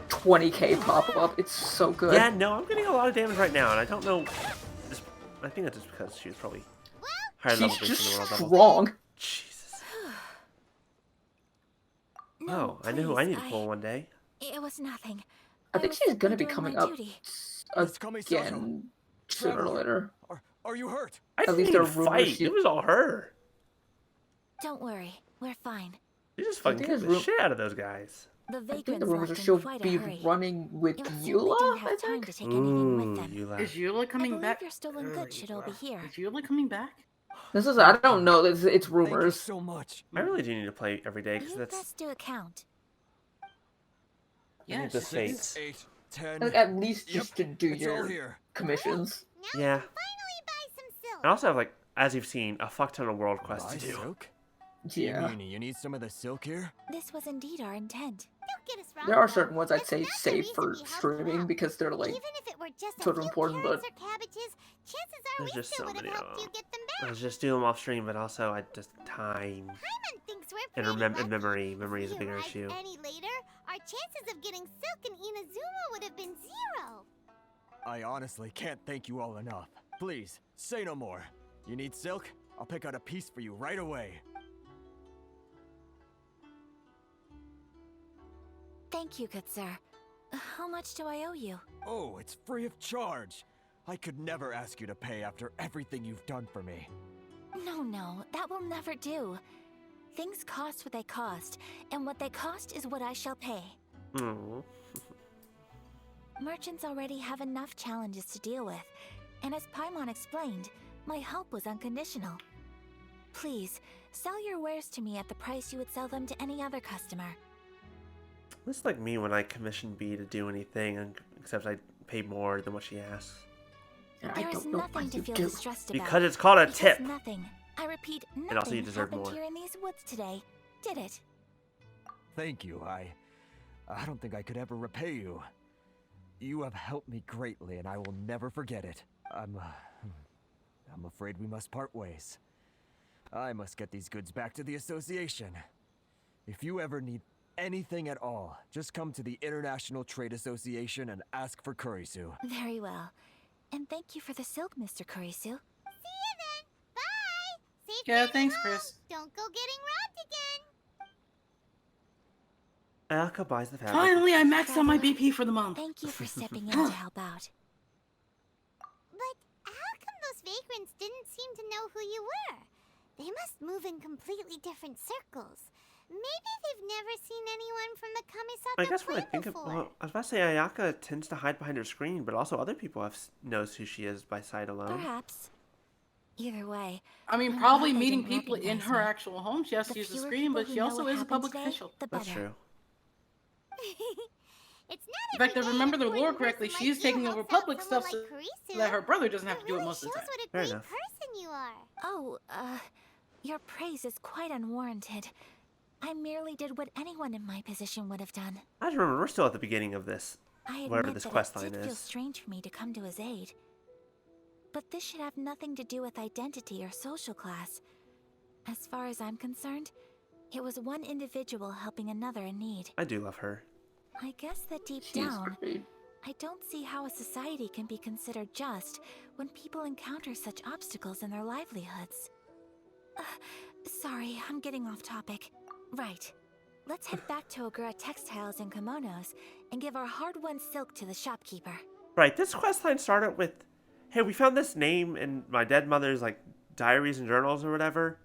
20k pop up. It's so good. Yeah, no, I'm getting a lot of damage right now, and I don't know. I think that's just because she's probably higher level She's based just on the world level. strong. Jesus. Oh, I knew who I need to pull one day. It was nothing. I think she's gonna be coming up again sooner or later. Are you hurt? At least a fight. It was all her. Don't worry, we're fine. She just fucking killed the shit out of those guys. The I think vagrants the rumors are left in she'll quite a be hurry. running with You Eula. didn't have time to take anything with them. Eula. Is Eula coming I believe back? your stolen goods should all be here. Is Eula coming back? This is, I don't know, it's rumors. So much. I really do need to play every day because You that's best do a count. I need the fates. 8, 10. Like, at least just to do It's all your here. commissions. Yeah. I also have, like, as you've seen, a fuck ton of world quests to do. Silk? Yeah. You need some of the silk here? This was indeed our intent. Don't get us wrong. There are certain ones I'd say save for streaming because they're like Even if it were just sort a of few important, but carrots or cabbages, chances are There's we just still so would have many of helped you them. get them I back. was just doing them off stream, but also I just time Paimon thinks we're and pretty lucky. memory. Memory is a If we bigger arrived issue. any later, our chances of getting Silk and Inazuma would have been 0. I honestly can't thank you all enough. Please, say no more. You need silk? I'll pick out a piece for you right away. Thank you, good sir. How much do I owe you? Oh, it's free of charge. I could never ask you to pay after everything you've done for me. No, that will never do. Things cost what they cost, and what they cost is what I shall pay. Mm. Merchants already have enough challenges to deal with, and as Paimon explained, my help was unconditional. Please, sell your wares to me at the price you would sell them to any other customer. It's like me when I commission B to do anything, except I pay more than what she asks. There is nothing to feel distressed about. Because it's called a tip. Nothing. I repeat, And also you nothing deserve happened more. here in these woods today, did it? Thank you. I don't think I could ever repay you. You have helped me greatly, and I will never forget it. I'm afraid we must part ways. I must get these goods back to the association. If you ever need anything at all, just come to the International Trade Association and ask for Kurisu. Very well. And thank you for the silk, Mr. Kurisu. See you then. Bye. Safe Yeah, journey thanks, home. Chris. Don't go getting robbed again. Alka buys the fabric. Finally, I maxed out my BP for the month. Thank you for stepping in to help out. But how come those vagrants didn't seem to know who you were? They must move in completely different circles. Maybe they've never seen anyone from the Kamisaka I guess when I clan think of, before. well, I was about to say Ayaka tends to hide behind her screen, but also other people knows who she is by sight alone. Perhaps. Either way. I mean, I'm probably glad they meeting didn't people in recognize her me. actual home. She has to The use the fewer screen, but people she who know also what is a happened public today, official. the That's better. true. It's In not fact, if I every day remember an the lore important correctly, person she's like you taking over helps out public someone stuff so like Kurisu. that her brother doesn't have It to do it really most of the shows time. what a Fair great enough. person you are. Oh, your praise is quite unwarranted. I merely did what anyone in my position would have done. I just remember we're still at the beginning of this, I wherever admit this that quest it line did feel is. strange for me to come to his aid. But this should have nothing to do with identity or social class. As far as I'm concerned, it was one individual helping another in need. I do love her. I guess that deep She's down, great. I don't see how a society can be considered just when people encounter such obstacles in their livelihoods. Sorry, I'm getting off topic. Right. Let's head back to Ogura Textiles and Kimonos and give our hard-won silk to the shopkeeper. Right, this questline started with, hey, we found this name in my dead mother's, like, diaries and journals or whatever.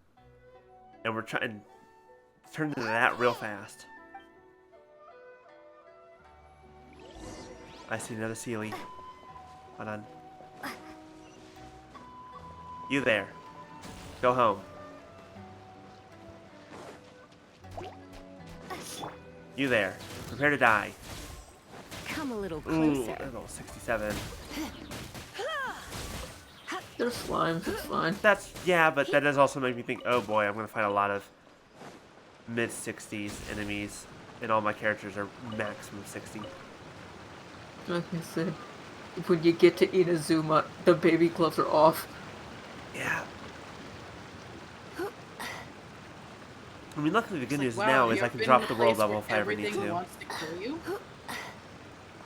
And we're trying to turn into that real fast. I see another Sealy. Hold on. You there. Go home. You there. Prepare to die. Come a little Ooh, closer. level 67. They're slimes, it's fine. That's, yeah, but that does also make me think, oh boy, I'm going to fight a lot of mid-60s enemies, and all my characters are maximum 60. Like I said, when you get to Inazuma, the baby gloves are off. Yeah. I mean, luckily the good news wow, now is you've I can been drop in the a world place level where if I ever need everything to. wants to kill you?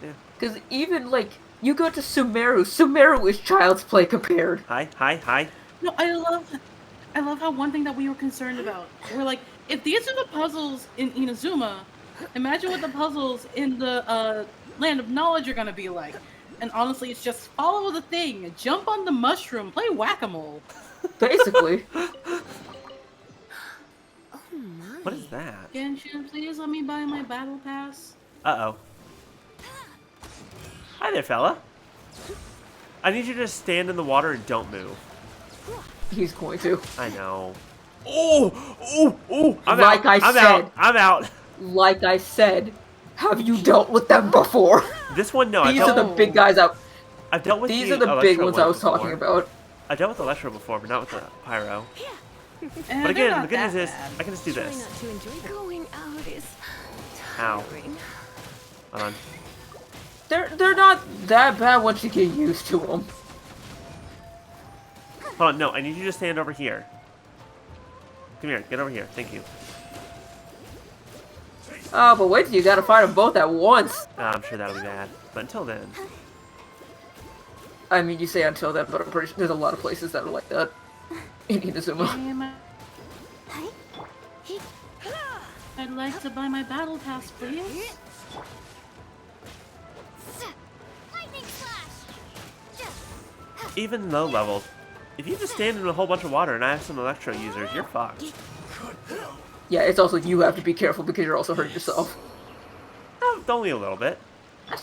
Yeah. Because even, like, you go to Sumeru. Sumeru is child's play compared. Hi. No, I love how one thing that we were concerned about. We're like, if these are the puzzles in Inazuma, imagine what the puzzles in the Land of Knowledge are gonna be like. And honestly, it's just follow the thing, jump on the mushroom, play whack-a-mole. Basically. What is that? Genshin, please let me buy my battle pass. Uh-oh. Hi there, fella. I need you to stand in the water and don't move. He's going to. I know. Oh! I'm like out. I'm out. Like I said, have you dealt with them before? This one, no. These are the big guys out. I've dealt with These are the big ones I was talking about. I dealt with Electro before, but not with the Pyro. And But again, the not good that news is bad. I can just do Try this. not to enjoy going out is Ow. tiring. Hold on. They're not that bad once you get used to them. Hold on, no, I need you to stand over here. Come here, get over here. Thank you. Oh, but wait till you gotta fight them both at once. I'm sure that'll be bad. But until then. I mean, you say until then, but I'm pretty sure there's a lot of places that are like that. In Inazuma. I'd like to buy my battle pass, please. Even low levels, if you just stand in a whole bunch of water and I have some Electro users, you're fucked. Yeah, it's also you have to be careful because you're also hurting yourself. Only a little bit. I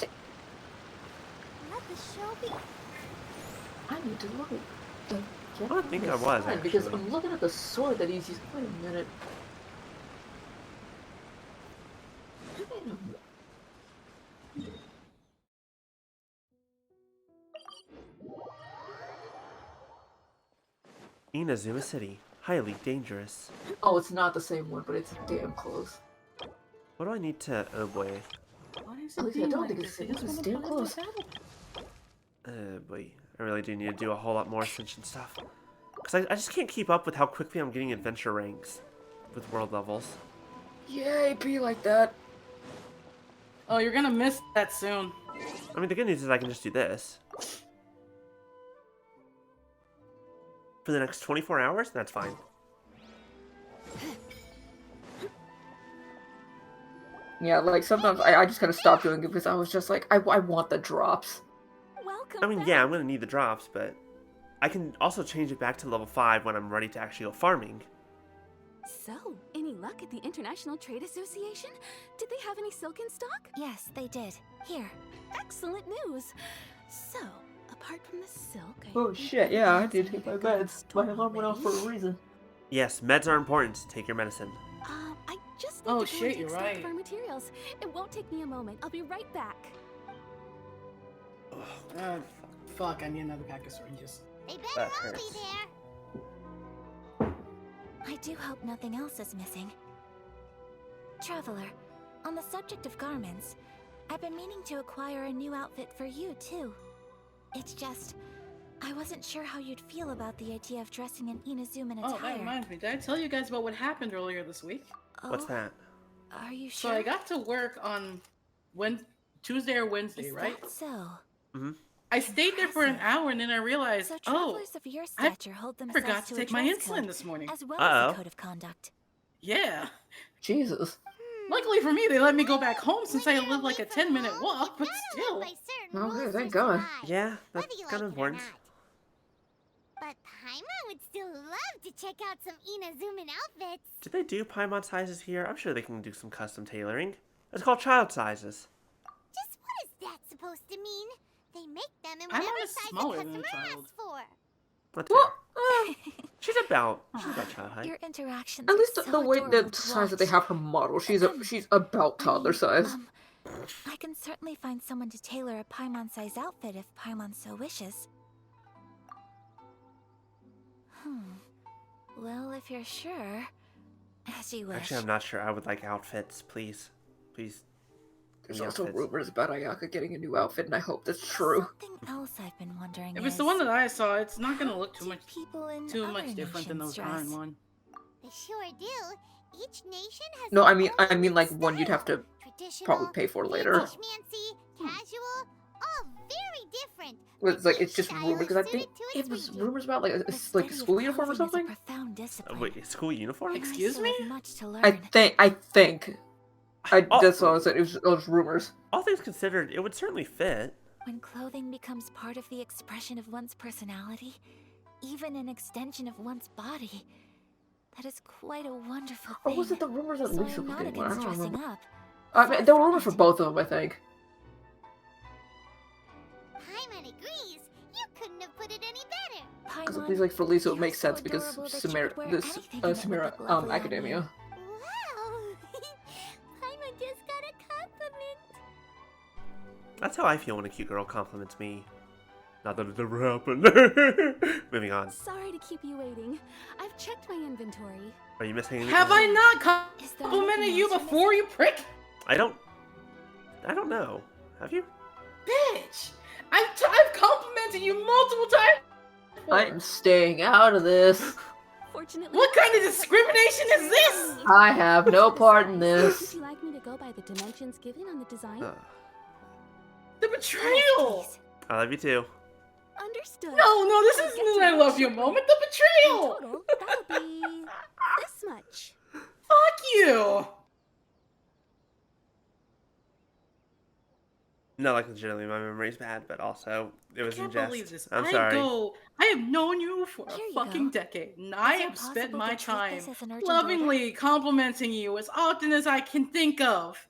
need to look at the... I don't think I was, actually. Because I'm looking at the sword that he's using. Wait a minute. Inazuma City. Highly dangerous. Oh, it's not the same one, but it's damn close. What do I need to... Oh boy. Why is At it least I being don't like think this? it's I just it's wanna damn play close. my battle. Boy. I really do need to do a whole lot more ascension stuff. Because I just can't keep up with how quickly I'm getting adventure ranks with world levels. Yay, be like that. Oh, you're gonna miss that soon. I mean, the good news is I can just do this. For the next 24 hours? That's fine. Yeah, like sometimes I just kind of stopped doing it because I was just like, I want the drops. I mean, yeah, I'm going to need the drops, but I can also change it back to level 5 when I'm ready to actually go farming. So, any luck at the International Trade Association? Did they have any silk in stock? Yes, they did. Here. Excellent news. So, apart from the silk, Oh shit, yeah, I did take my meds. My alarm went off for a reason. Yes, meds are important. Take your medicine. I just need Oh to go shit, and take you're stock right. of our materials. It won't take me a moment. I'll be right back. Fuck, I need another pack of syringes. They That better all hurts. be there. I do hope nothing else is missing. Traveler, on the subject of garments, I've been meaning to acquire a new outfit for you, too. It's just, I wasn't sure how you'd feel about the idea of dressing in Inazuman attire. Oh, that reminds me. Did I tell you guys about what happened earlier this week? What's that? Are you So sure? I got to work on Tuesday or Wednesday, Is right? that so? Mm-hmm. I stayed there for an hour and then I realized, So oh, travelers of your stature hold I themselves forgot to to take a my dress insulin code, this morning. as well as a code of conduct. Yeah. Jesus. Luckily for me, they let me go back home since I live like a 10-minute walk, but still. Okay, thank God. Yeah, that's kind of important. But Paimon would still love to check out some Inazuman outfits. Do they do Paimon sizes here? I'm sure they can do some custom tailoring. It's called child sizes. Just what is that supposed to mean? They make them in whatever size the customer asks for. That's fair. She's about child height. Your interactions At least are so the way adorable the to size that watch. they have her model, she's about toddler size. I can certainly find someone to tailor a Paimon-size outfit if Paimon so wishes. Well, if you're sure, as you wish. Actually, I'm not sure. I would like outfits, please. Please. There's also rumors about Ayaka getting a new outfit, and I hope that's true. Something else I've been wondering If it's the one that I saw, it's not gonna look too much other different than those iron one. They sure do. Each nation has No, their I own mean like one you'd have to probably pay for later. fancy, casual, all very different. It's like it's just rumors because I think it was rumors about like a school uniform or something. Wait, school uniform? Excuse me? I think. That's what I said. It was rumors. All things considered, it would certainly fit. When clothing becomes part of the expression of one's personality, even an extension of one's body, that is quite a wonderful thing. Or was it the rumors that So Lisa I'm was not getting one? I against don't dressing remember. up. I mean, there were rumors for both of them, I think. Paimon agrees. You couldn't have put it any better. Because at least like for Lisa, it makes sense because Samira Academia. Wow. Paimon just got a compliment. That's how I feel when a cute girl compliments me. Not that it ever happened. Moving on. Sorry to keep you waiting. I've checked my inventory. Are you missing anything? Have I not complimented you before, you prick? I don't know. Have you? Bitch! I've complimented you multiple times. I'm staying out of this. Fortunately, what kind of discrimination is this? I have no part in this. Would you like me to go by the dimensions given on the design? The betrayal! I love you too. Understood. No, this isn't an I love you moment. The betrayal! In total, that'll be this much. Fuck you! No, like legitimately, my memory's bad, but also it was I in can't jest. believe this. I'm sorry. I have known you for a fucking decade, and I have spent my time lovingly complimenting you as often as I can think of.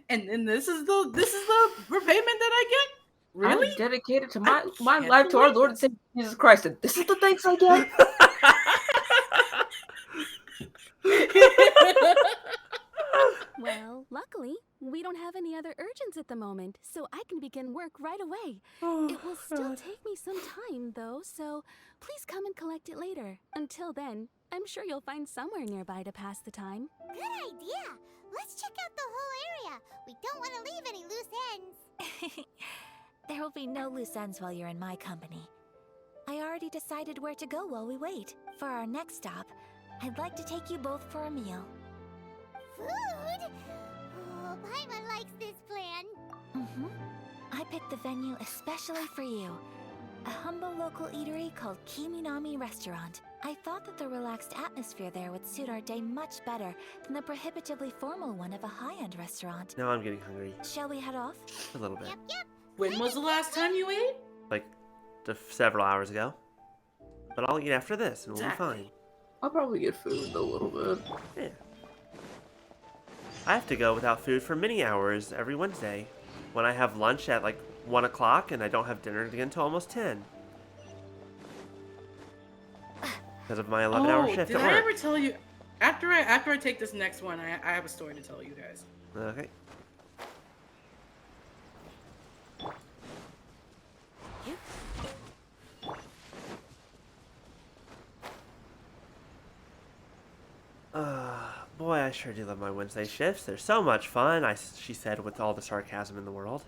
And then this is the repayment that I get? Really? I'm dedicated to my life to our Lord and Savior Jesus Christ, and this is the thanks I get. Well, luckily, we don't have any other urgents at the moment, so I can begin work right away. It will still take me some time, though, so please come and collect it later. Until then, I'm sure you'll find somewhere nearby to pass the time. Good idea. Let's check out the whole area. We don't want to leave any loose ends. There will be no loose ends while you're in my company. I already decided where to go while we wait. For our next stop, I'd like to take you both for a meal. Food? Oh, Paimon likes this plan. I picked the venue especially for you. A humble local eatery called Kiminami Restaurant. I thought that the relaxed atmosphere there would suit our day much better than the prohibitively formal one of a high-end restaurant. Now I'm getting hungry. Shall we head off? A little bit. When was the last time you ate? Like, several hours ago. But I'll eat after this, and we'll be fine. I'll probably get food in a little bit. Yeah. I have to go without food for many hours every Wednesday. When I have lunch at like 1 o'clock and I don't have dinner again until almost 10. Because of my 11-hour shift did at I work. ever tell you? After I take this next one, I have a story to tell you guys. Okay. Boy, I sure do love my Wednesday shifts. They're so much fun, she said with all the sarcasm in the world.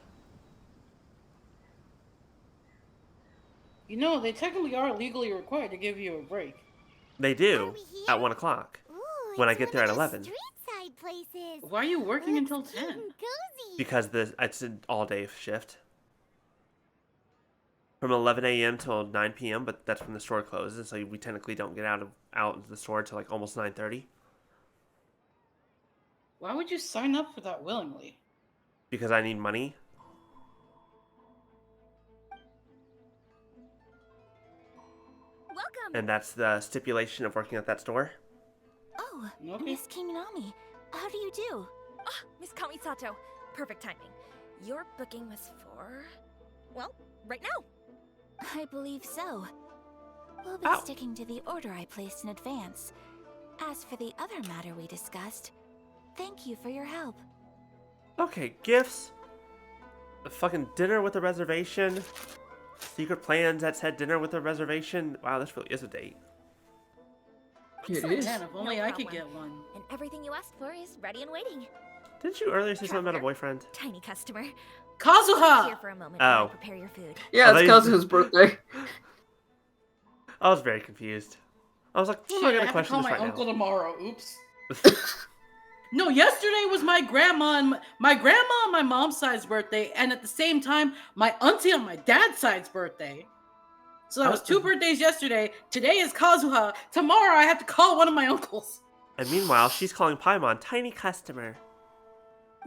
You know, they technically are legally required to give you a break. They do, at 1 o'clock. When I get there at 11. Street-side places. Why are you working until 10? Cozy. Because it's an all-day shift. from 11 a.m. till 9 p.m., but that's when the store closes, so we technically don't get out into the store till like almost 9:30. Why would you sign up for that willingly? Because I need money. Welcome. And that's the stipulation of working at that store. Oh, Okay. Miss Kingnami, how do you do? Ah, Miss Kamisato. Perfect timing. Your booking was for... well, right now. I believe so. We'll be sticking to the order I placed in advance. As for the other matter we discussed, thank you for your help. Okay, gifts. A fucking dinner with a reservation. Secret plans that said dinner with a reservation. Wow, this really is a date. It is. Man, if only I could get one. And everything you asked for is ready and waiting. Didn't you earlier say something about a boyfriend? Tiny customer. Kazuha! Here for a moment while I Oh. prepare your food. Yeah, it's Kazuha's birthday. I was very confused. I was like, Shit, I'm not I gonna have to question call this my right uncle now. tomorrow. Oops. No, yesterday was my grandma and my mom's side's birthday, and at the same time, my auntie on my dad's side's birthday. So that was 2 birthdays yesterday. Today is Kazuha. Tomorrow I have to call one of my uncles. And meanwhile, she's calling Paimon tiny customer.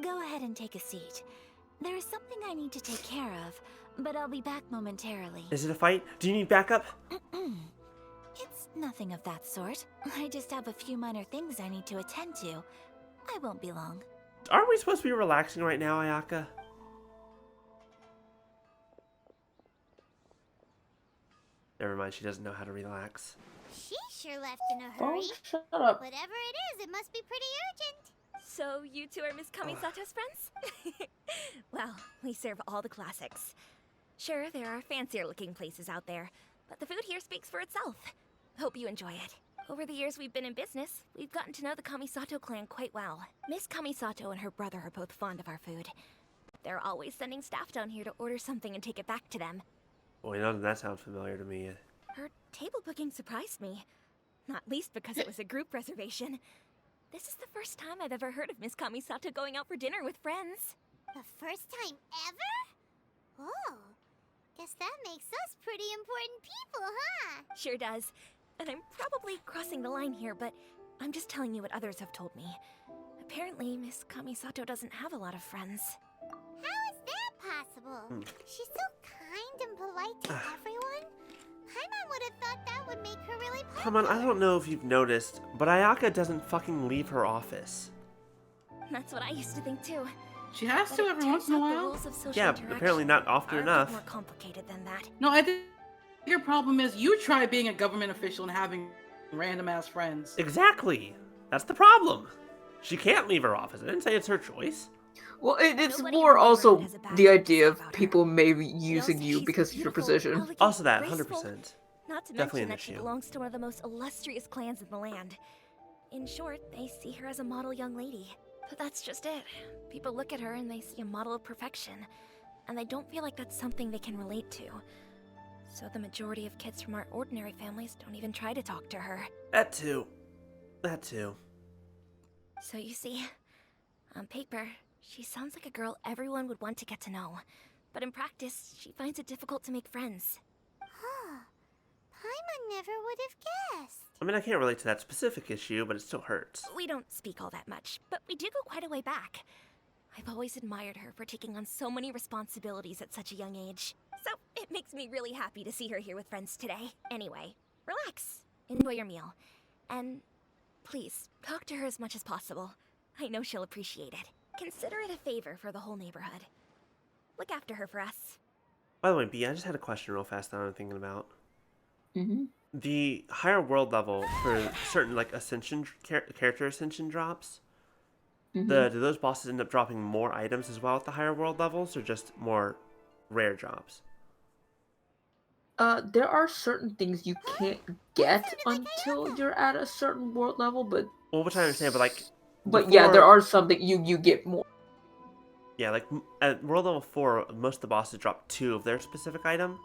Go ahead and take a seat. There is something I need to take care of, but I'll be back momentarily. Is it a fight? Do you need backup? It's nothing of that sort. I just have a few minor things I need to attend to. I won't be long. Aren't we supposed to be relaxing right now, Ayaka? Never mind, she doesn't know how to relax. She sure left in a hurry. Oh, shut up. Whatever it is, it must be pretty urgent. So you two are Miss Kamisato's friends? Well, we serve all the classics. Sure, there are fancier looking places out there, but the food here speaks for itself. Hope you enjoy it. Over the years we've been in business, we've gotten to know the Kamisato clan quite well. Miss Kamisato and her brother are both fond of our food. They're always sending staff down here to order something and take it back to them. Boy, doesn't that sound familiar to me? Her table booking surprised me. Not least because it was a group reservation. This is the first time I've ever heard of Miss Kamisato going out for dinner with friends. The first time ever? Oh, guess that makes us pretty important people, huh? Sure does. And I'm probably crossing the line here, but I'm just telling you what others have told me. Apparently, Miss Kamisato doesn't have a lot of friends. How is that possible? She's so kind and polite to everyone. Paimon would have thought that would make her really popular. Paimon, I don't know if you've noticed, but Ayaka doesn't fucking leave her office. That's what I used to think too. She has to every once in a while. Yeah, apparently not often enough. More complicated than that. No, I think your problem is you try being a government official and having random ass friends. Exactly. That's the problem. She can't leave her office. I didn't say it's her choice. Well, it's more also the idea of people maybe using you because of your position. Also that, 100%. Not to Definitely mention an that she issue. belongs to one of the most illustrious clans in the land. In short, they see her as a model young lady. But that's just it. People look at her and they see a model of perfection, and they don't feel like that's something they can relate to. So the majority of kids from our ordinary families don't even try to talk to her. That too. That too. So you see, on paper, she sounds like a girl everyone would want to get to know. But in practice, she finds it difficult to make friends. Huh. Paimon never would have guessed. I mean, I can't relate to that specific issue, but it still hurts. We don't speak all that much, but we do go quite a way back. I've always admired her for taking on so many responsibilities at such a young age. So it makes me really happy to see her here with friends today. Anyway, relax, enjoy your meal, and please, talk to her as much as possible. I know she'll appreciate it. Consider it a favor for the whole neighborhood. Look after her for us. By the way, B, I just had a question real fast that I'm thinking about. Mm-hmm. The higher world level for certain like ascension character ascension drops. Mm-hmm. Do those bosses end up dropping more items as well at the higher world levels, or just more rare drops? There are certain things you can't get until you're at a certain world level, but Well, which I understand, but like. But yeah, there are some that you get more. Yeah, like at world level 4, most of the bosses drop 2 of their specific item.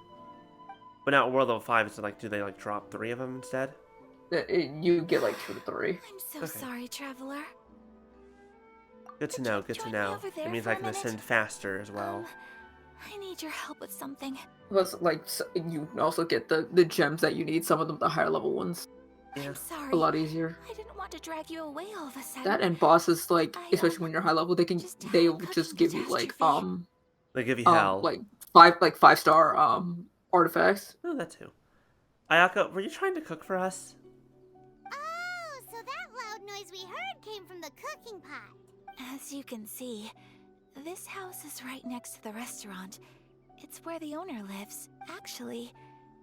But now at world level 5, it's like, do they like drop 3 of them instead? You get like 2 to 3. I'm so sorry, traveler. Good to know, good to know. It means I can ascend faster as well. I need your help with something. Plus, like, you also get the gems that you need, some of them the higher level ones. Yeah. I'm sorry. A lot easier. I didn't want to drag you away all of a sudden. That and bosses, like, especially when you're high level, they will just give you, like, They give you hell. like 5-star, artifacts. Oh, that too. Ayaka, were you trying to cook for us? Oh, so that loud noise we heard came from the cooking pot. As you can see, this house is right next to the restaurant. It's where the owner lives. Actually,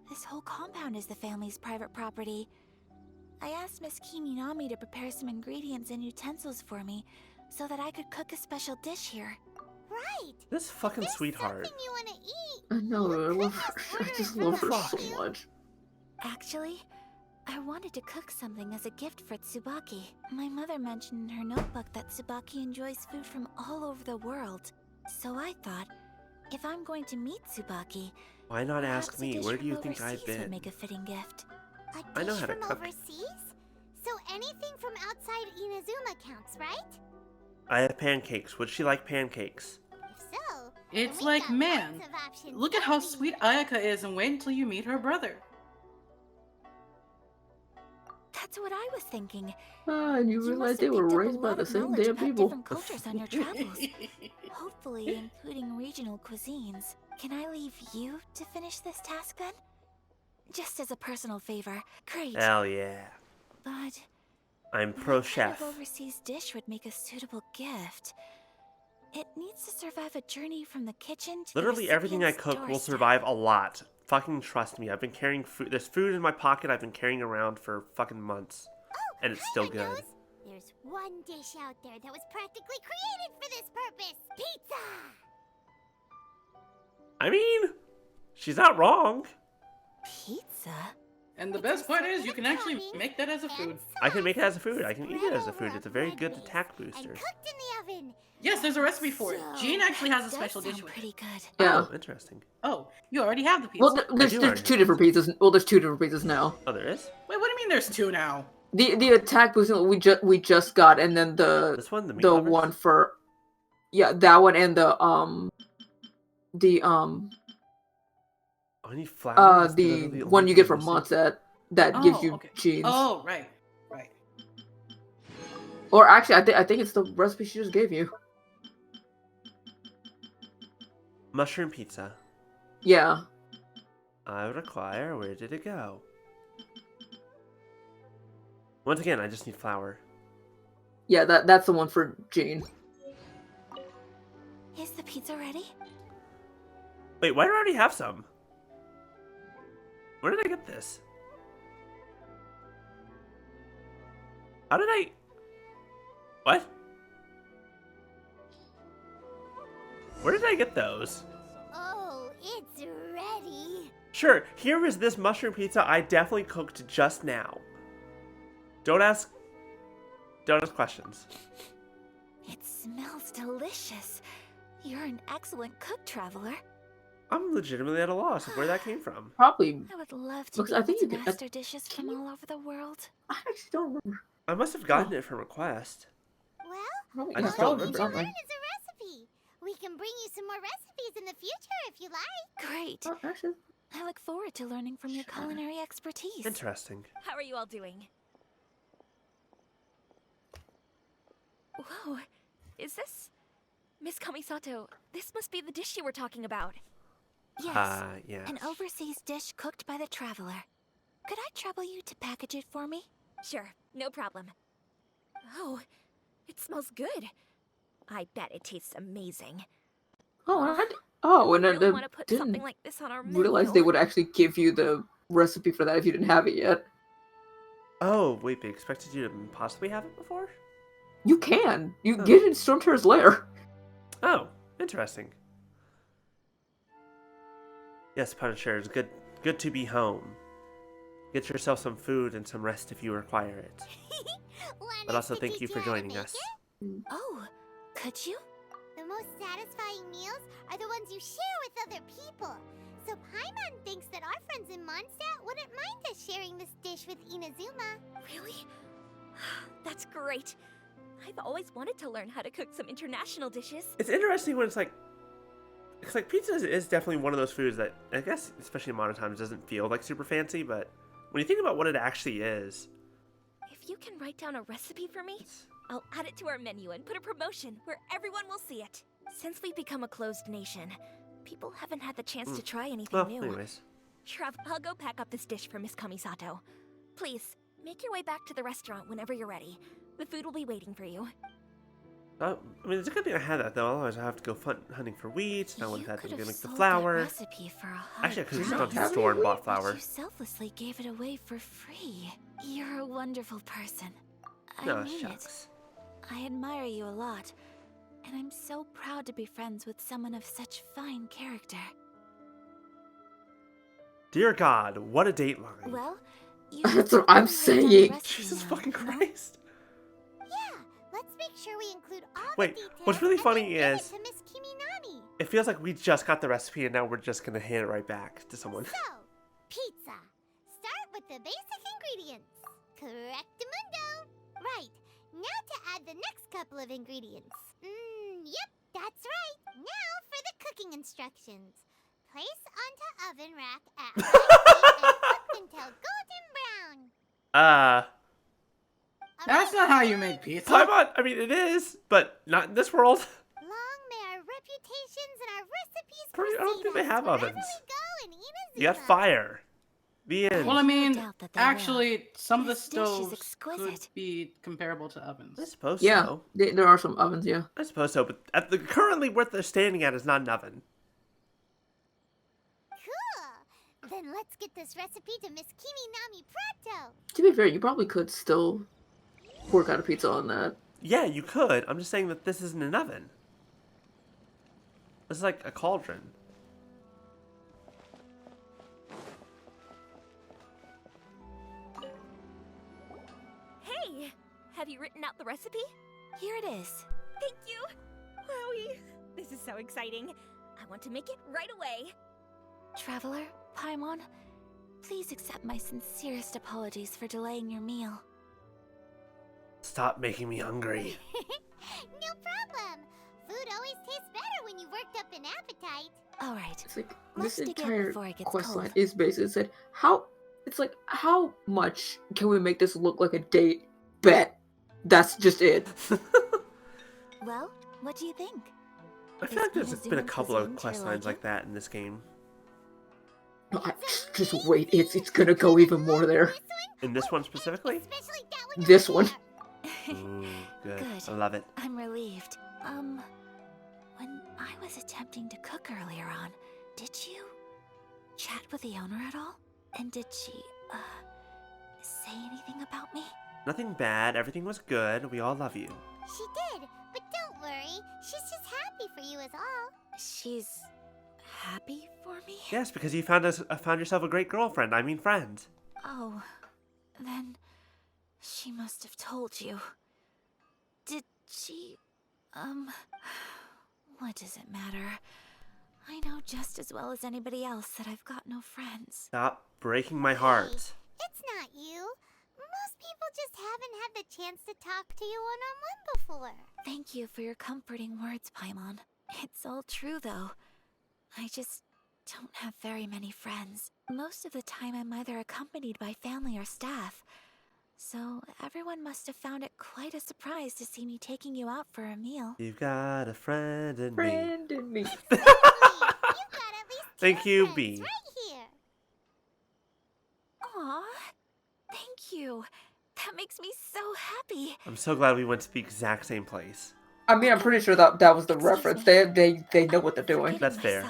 this whole compound is the family's private property. I asked Miss Kiminami to prepare some ingredients and utensils for me so that I could cook a special dish here. Right. This fucking sweetheart. Something you want to eat. I know, I just love her so much. Actually, I wanted to cook something as a gift for Tsubaki. My mother mentioned in her notebook that Tsubaki enjoys food from all over the world. So I thought, if I'm going to meet Tsubaki, why not ask me? Where do you think I've been? Would make a fitting gift. A I know how to from cook. Overseas? So anything from outside Inazuma counts, right? I have pancakes. Would she like pancakes? If so, It's like, man, look at how sweet Ayaka is and wait until you meet her brother. That's what I was thinking. And you realize they were raised by the same damn people. Different cultures on your travels. Hopefully, including regional cuisines. Can I leave you to finish this task then? Just as a personal favor. Great. Hell yeah. But I'm pro what kind chef. of overseas dish would make a suitable gift? It needs to survive a journey from the kitchen to Literally the everything I recipient's cook will doorstep. survive a lot. Fucking trust me. I've been carrying food. There's food in my pocket I've been carrying around for fucking months. And it's still good. There's one dish out there that was practically created for this purpose. Pizza! I mean, she's not wrong. Pizza? And the best part is you can actually make that as a food. I can make it as a food. I can eat it as a food. It's a very good attack booster. Cooked in the oven. Yes, there's a recipe for it. Jean actually has a special dish with it. Pretty good. Yeah. Oh, interesting. Oh, you already have the pizza. Well, there's two different pizzas. Well, there's two different pizzas now. Oh, there is? Wait, what do you mean there's two now? The attack boost we just got, and then this one, the one for that one, and the I need flour. the one you get from Monset that gives you genes. Oh, right. Or actually, I think it's the recipe she just gave you. Mushroom pizza. Yeah. I require. Where did it go? Once again, I just need flour. Yeah, that's the one for Jean. Is the pizza ready? Wait, why do I already have some? Where did I get this? How did I... What? Where did I get those? Oh, it's ready. Sure, here is this mushroom pizza I definitely cooked just now. Don't ask questions. It smells delicious. You're an excellent cook, traveler. I'm legitimately at a loss of where that came from. Probably. I would love to be I think able you to can. master dishes from all over the world. I actually don't remember. I must have gotten it from request. Well, I just don't remember. learn as a recipe. We can bring you some more recipes in the future if you like. Great. Oh, actually. I look forward to learning from your culinary expertise. Interesting. How are you all doing? Whoa, is this... Miss Kamisato, this must be the dish you were talking about. Yes, yes. An overseas dish cooked by the traveler. Could I trouble you to package it for me? Sure, no problem. Oh, it smells good. I bet it tastes amazing. And then really want to put didn't something like this on our menu. realize they would actually give you the recipe for that if you didn't have it yet. Oh, wait, they expected you to possibly have it before? You can. You get it in Stormterror's lair. Oh, interesting. Yes, Punisher, it's good to be home. Get yourself some food and some rest if you require it. But also thank you for joining us. Oh, could you? The most satisfying meals are the ones you share with other people. So Paimon thinks that our friends in Mondstadt wouldn't mind us sharing this dish with Inazuma. Really? That's great. I've always wanted to learn how to cook some international dishes. It's interesting when it's like, It's like pizza is definitely one of those foods that I guess, especially in modern times, doesn't feel like super fancy, but when you think about what it actually is. If you can write down a recipe for me, I'll add it to our menu and put a promotion where everyone will see it. Since we've become a closed nation, people haven't had the chance to try anything new. Anyways. I'll go pack up this dish for Miss Kamisato. Please, make your way back to the restaurant whenever you're ready. The food will be waiting for you. I mean, it's a good thing I had that, though. Otherwise, I have to go hunting for wheat. And I would have had to go make the flour. Actually, I could have just gone to the store and bought flour. You selflessly gave it away for free. You're a wonderful person. No, I mean shucks. it. I admire you a lot, and I'm so proud to be friends with someone of such fine character. Dear God, what a dateline. Well, that's what I'm saying. Jesus fucking Christ. Yeah, let's make sure we include all Wait, the details what's really and funny then give is it to Miss Kiminami. it feels like we just got the recipe and now we're just gonna hand it right back to someone. So, pizza. Start with the basic ingredients. Correctamundo. Right. Now to add the next couple of ingredients. Yep, that's right. Now for the cooking instructions. Place onto oven rack at high heat and cook until golden brown. That's not how you make pizza. I mean, it is, but not in this world. Long may our reputations and our recipes precede I don't think they have wherever ovens. we go in Inazuma. You got fire. The end. Well, I mean, doubt that they actually, some of the This dish is stoves exquisite. could be comparable to ovens. I suppose Yeah, so. there are some ovens, yeah. I suppose so, but currently what they're standing at is not an oven. Cool. Then let's get this recipe to Miss Kiminami pronto. To be fair, you probably could still work out a pizza on that. Yeah, you could. I'm just saying that this isn't an oven. This is like a cauldron. Hey, have you written out the recipe? Here it is. Thank you. Wowie. This is so exciting. I want to make it right away. Traveler, Paimon, please accept my sincerest apologies for delaying your meal. Stop making me hungry. No problem. Food always tastes better when you've worked up an appetite. All right. It's like, Let's this dig in entire before it gets quest line cold. is basically said, how much can we make this look like a date? Bet. That's just it. Well, what do you think? I feel like there's been a Inazuma couple of cuisine to quest your lines liking? like that in this game. Just wait, it's gonna go even more there. In this one specifically? This one. Ooh, good. Good. I love it. I'm relieved. When I was attempting to cook earlier on, did you chat with the owner at all? And did she, say anything about me? Nothing bad. Everything was good. We all love you. She did, but don't worry. She's just happy for you is all. She's happy for me? Yes, because you found yourself a great girlfriend. I mean, friend. Oh, then she must have told you. Did she, what does it matter? I know just as well as anybody else that I've got no friends. Stop breaking my heart. It's not you. Most people just haven't had the chance to talk to you one-on-one before. Thank you for your comforting words, Paimon. It's all true, though. I just don't have very many friends. Most of the time I'm either accompanied by family or staff. So everyone must have found it quite a surprise to see me taking you out for a meal. You've got a friend in me. Me. Thank you, B. Aw, thank you. That makes me so happy. I'm so glad we went to the exact same place. I mean, I'm pretty sure that was the reference. They know what they're doing. That's fair.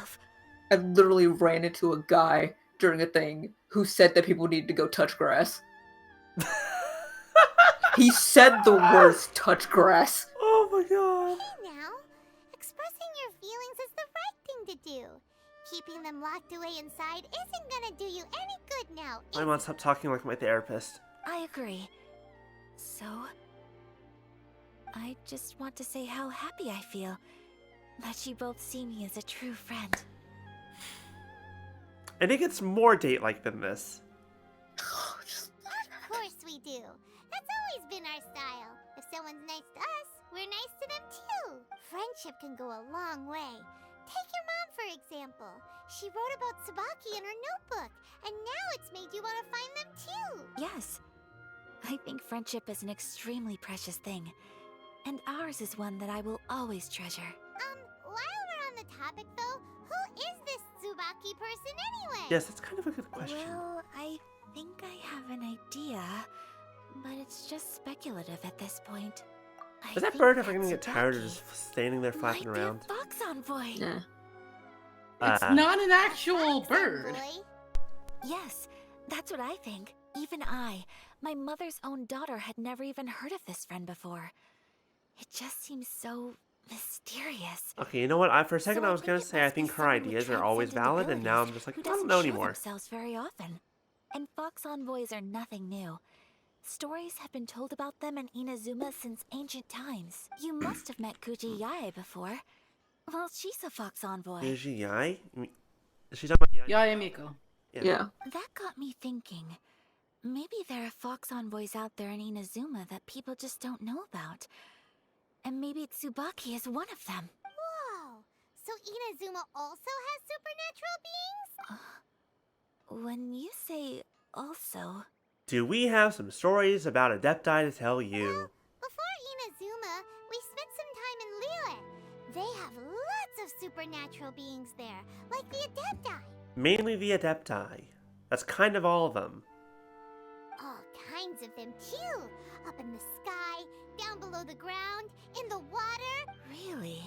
I literally ran into a guy during a thing who said that people need to go touch grass. He said the words touch grass. Oh my god. Hey now, expressing your feelings is the right thing to do. Keeping them locked away inside isn't gonna do you any good now. My mom stopped talking like my therapist. I agree. So, I just want to say how happy I feel that you both see me as a true friend. And it gets more date-like than this. Of course we do. That's always been our style. If someone's nice to us, we're nice to them too. Friendship can go a long way. Take your mom for example. She wrote about Tsubaki in her notebook, and now it's made you want to find them too. Yes. I think friendship is an extremely precious thing. And ours is one that I will always treasure. While we're on the topic though, who is this Tsubaki person anyway? Yes, that's kind of a good question. Well, I think I have an idea, but it's just speculative at this point. Is that bird ever gonna get tired of just standing there flapping around? Fox Envoy. Yeah. It's not an actual bird. Yes, that's what I think. Even I, my mother's own daughter, had never even heard of this friend before. It just seems so mysterious. Okay, you know what? For a second I was gonna say I think her ideas are always valid, and now I'm just like, I don't know anymore. Themselves very often. And Fox Envoys are nothing new. Stories have been told about them in Inazuma since ancient times. You must have met Kuji Yae before. Well, she's a Fox Envoy. Kuji Yae? She's talking about Yae Miko. Yeah. That got me thinking. Maybe there are Fox Envoys out there in Inazuma that people just don't know about. And maybe Tsubaki is one of them. Whoa! So Inazuma also has supernatural beings? When you say also... Do we have some stories about Adepti to tell you? Before Inazuma, we spent some time in Liyue. They have lots of supernatural beings there, like the Adepti. Mainly the Adepti. That's kind of all of them. All kinds of them too. Up in the sky, down below the ground, in the water. Really?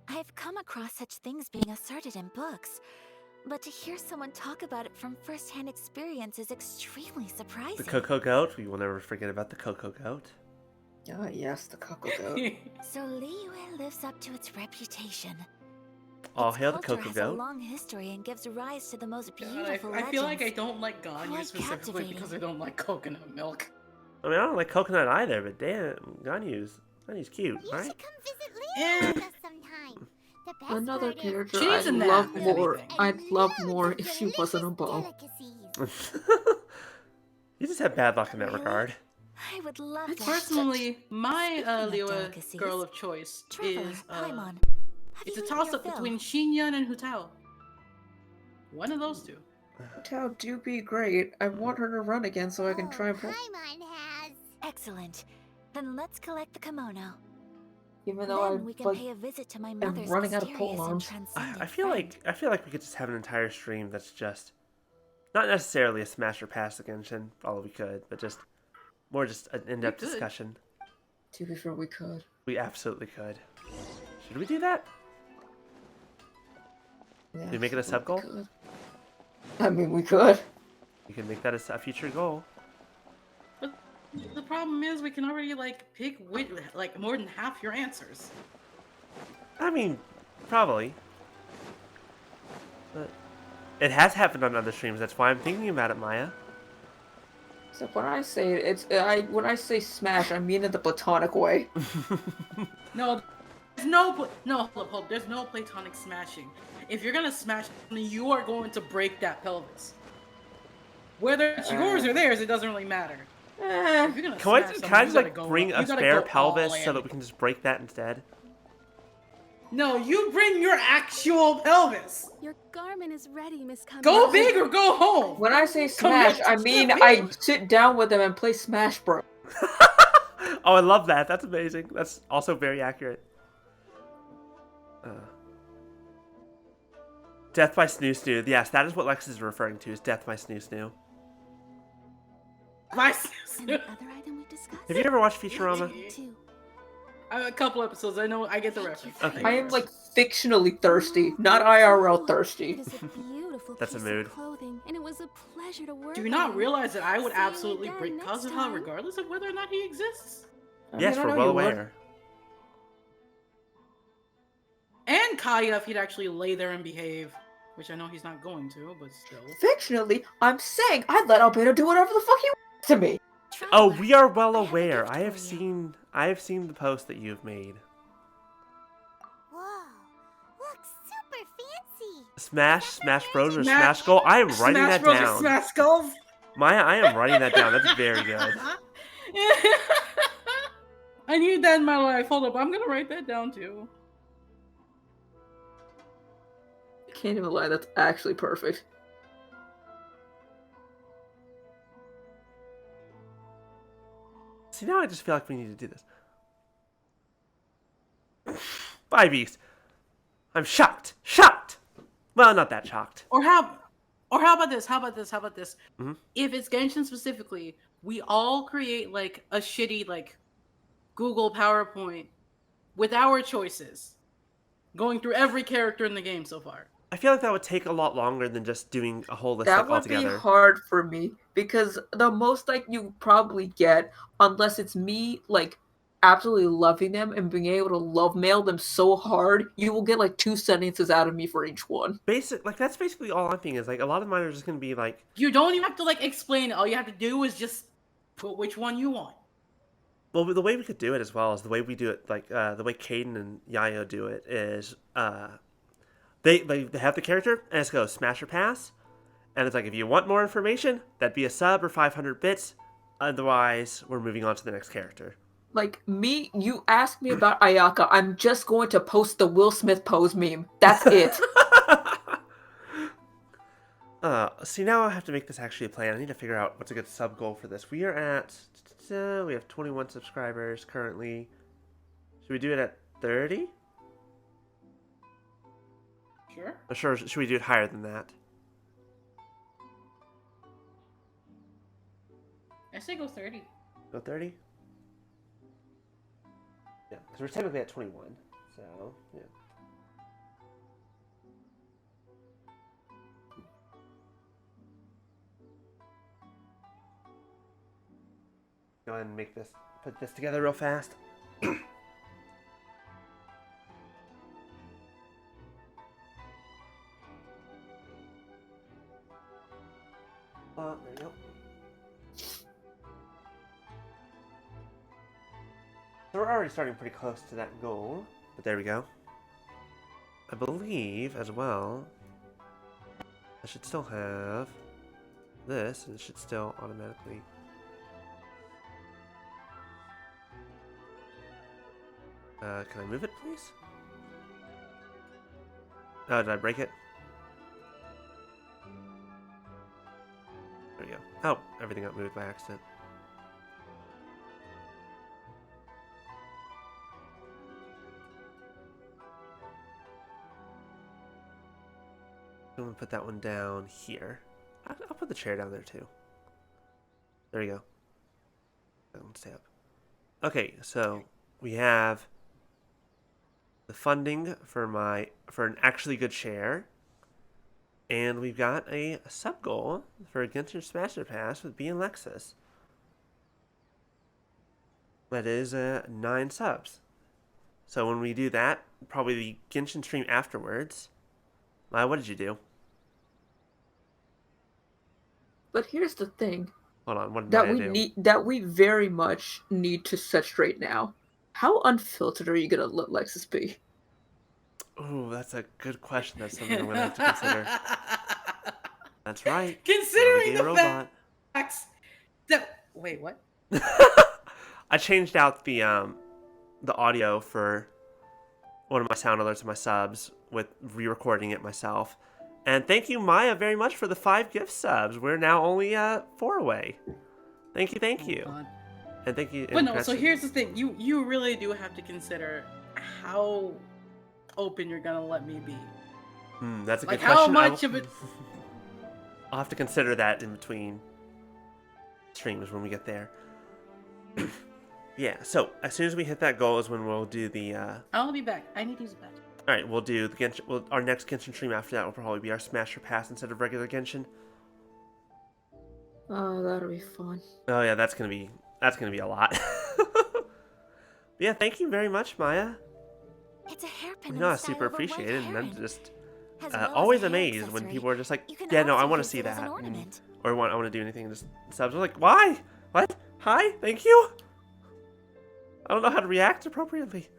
I've come across such things being asserted in books, but to hear someone talk about it from first-hand experience is extremely surprising. The Cocoa Goat. We will never forget about the Cocoa Goat. Oh, yes, the Cocoa Goat. So Liyue lives up to its reputation. All hail the Culture Cocoa has a Goat. long history and gives rise to the most God, beautiful I feel like I legends. don't like Ganyu Quite specifically captivating. because I don't like coconut milk. I mean, I don't like coconut either, but damn, Ganyu's cute, You right? should come visit Liyue with us sometime. The best Another part is character She's I'd a love nap, if more. anything. I'd love more if she wasn't a bow. delicacies. You just have bad luck in that regard. I would love that. Personally, my Speaking of Liyue delicacies, girl of choice Traveler, is Paimon. it's a you eaten toss-up your fill? between Xinyan and Hutao. One of those two. Tao do be great. I want her to run again so I can try both. Paimon has. Excellent. Then let's collect the kimono. Even though Then we can I pay a visit to my am mother's running out of mysterious and pole-arms. transcendent I feel like we could just have an entire stream that's just not necessarily a smash or pass the Genshin, although we could, but just more just an in-depth could. discussion. To be fair, we could. We absolutely could. Should we do that? Yeah, we make it a sub goal? could. I mean, we could. We can make that a future goal. But the problem is we can already pick more than half your answers. I mean, probably. But it has happened on other streams. That's why I'm thinking about it, Maya. So when I say when I say smash, I mean in the platonic way. No, hold up. There's no platonic smashing. If you're gonna smash, you are going to break that pelvis. Whether it's yours or theirs, it doesn't really matter. If you're gonna Can I smash just someone, you gotta go bring a you gotta spare go pelvis all so in. that we can just break that instead? No, you bring your actual pelvis. Your garment is ready, Miss Kami. Go big or go home. When I say smash, I mean I sit down with them and play Smash Bros. Oh, I love that. That's amazing. That's also very accurate. Death by Snoo Snoo. Yes, that is what Lex is referring to, is Death by Snoo Snoo. My And the other item we discussed? Have you ever watched Futurama? A couple episodes. I know. I get the reference. Okay. I am fictionally thirsty, not IRL thirsty. It is a beautiful That's a piece mood. of clothing, and it was a pleasure to work Do you not on. realize that I would See you absolutely again break next Kazuha time. regardless of whether or not he exists? Yes, I we're know well you would. aware. And Kaya if he'd actually lay there and behave, which I know he's not going to, but still. Fictionally, I'm saying I'd let Albedo do whatever the fuck he wants to me. Oh, we are well aware. I have seen the post that you've made. Whoa, looks super fancy. Smash Bros or Smash Goal. I am writing that Bros or down. Smash Skulls. Maya, I am writing that down. That's very good. I need that in my life. Hold up, I'm gonna write that down too. can't even lie, that's actually perfect. See, now I just feel like we need to do this. Bye, Beast. I'm shocked. Shocked! Well, not that shocked. Or how about this? How about this? How about this? Mm-hmm. If it's Genshin specifically, we all create like a shitty like Google PowerPoint with our choices, going through every character in the game so far. I feel like that would take a lot longer than just doing a whole list That like, would altogether. be hard for me because the most like you probably get, unless it's me like absolutely loving them and being able to love mail them so hard, you will get like 2 sentences out of me for each one. That's basically all I'm thinking is like a lot of mine are just gonna be like you don't even have to like explain it. All you have to do is just put which one you want. Well, the way we could do it as well is the way we do it, like the way Caden and Yayo do it is they have the character and it's go smash or pass, and it's like if you want more information, that'd be a sub or 500 bits. Otherwise, we're moving on to the next character. Like me, you ask me about Ayaka, I'm just going to post the Will Smith pose meme. That's it. See, now I have to make this actually a plan. I need to figure out what's a good sub goal for this. We are at we have 21 subscribers currently. Should we do it at 30? Sure. Or sure, should we do it higher than that? I say go 30. Go 30? Yeah, because we're technically at 21, so, yeah. Go ahead and put this together real fast. There we go. So we're already starting pretty close to that goal, but there we go. I believe, as well, I should still have this, and it should still automatically... can I move it, please? Oh, did I break it? There we go. Oh, everything got moved by accident. I'm gonna put that one down here. I'll put the chair down there too. There we go. That one stay up. Okay, so we have the funding for an actually good chair, and we've got a sub goal for a Genshin Smasher Pass with B and Lexus. That is 9 subs. So when we do that, probably the Genshin stream afterwards. What did you do? But here's the thing. Hold on, what did that I we do? need that we very much need to set straight now. How unfiltered are you gonna let Lexus be? Ooh, that's a good question. That's something I'm gonna have to consider. That's right. Considering the robot. facts that wait, what? I changed out the audio for one of my sound alerts of my subs with re-recording it myself. And thank you, Maya, very much for the 5 gift subs. We're now only 4 away. Thank you, thank you. God. And thank you. But no, so here's the thing. You really do have to consider how open you're gonna let me be. That's a good like question. How much of it? I'll have to consider that in between streams when we get there. Yeah, so as soon as we hit that goal is when we'll do the... I'll be back. I need to use the bathroom. Alright, we'll do the Genshin... our next Genshin stream after that will probably be our Smasher Pass instead of regular Genshin. Oh, that'll be fun. Oh yeah, that's gonna be a lot. Yeah, thank you very much, Maya. It's a hairpin. You know, I super appreciate it, and I'm just always amazed when people are just like, yeah, no, I want to see that. Or I want to do anything. Just subs. I'm like, why? What? Hi? Thank you? I don't know how to react appropriately.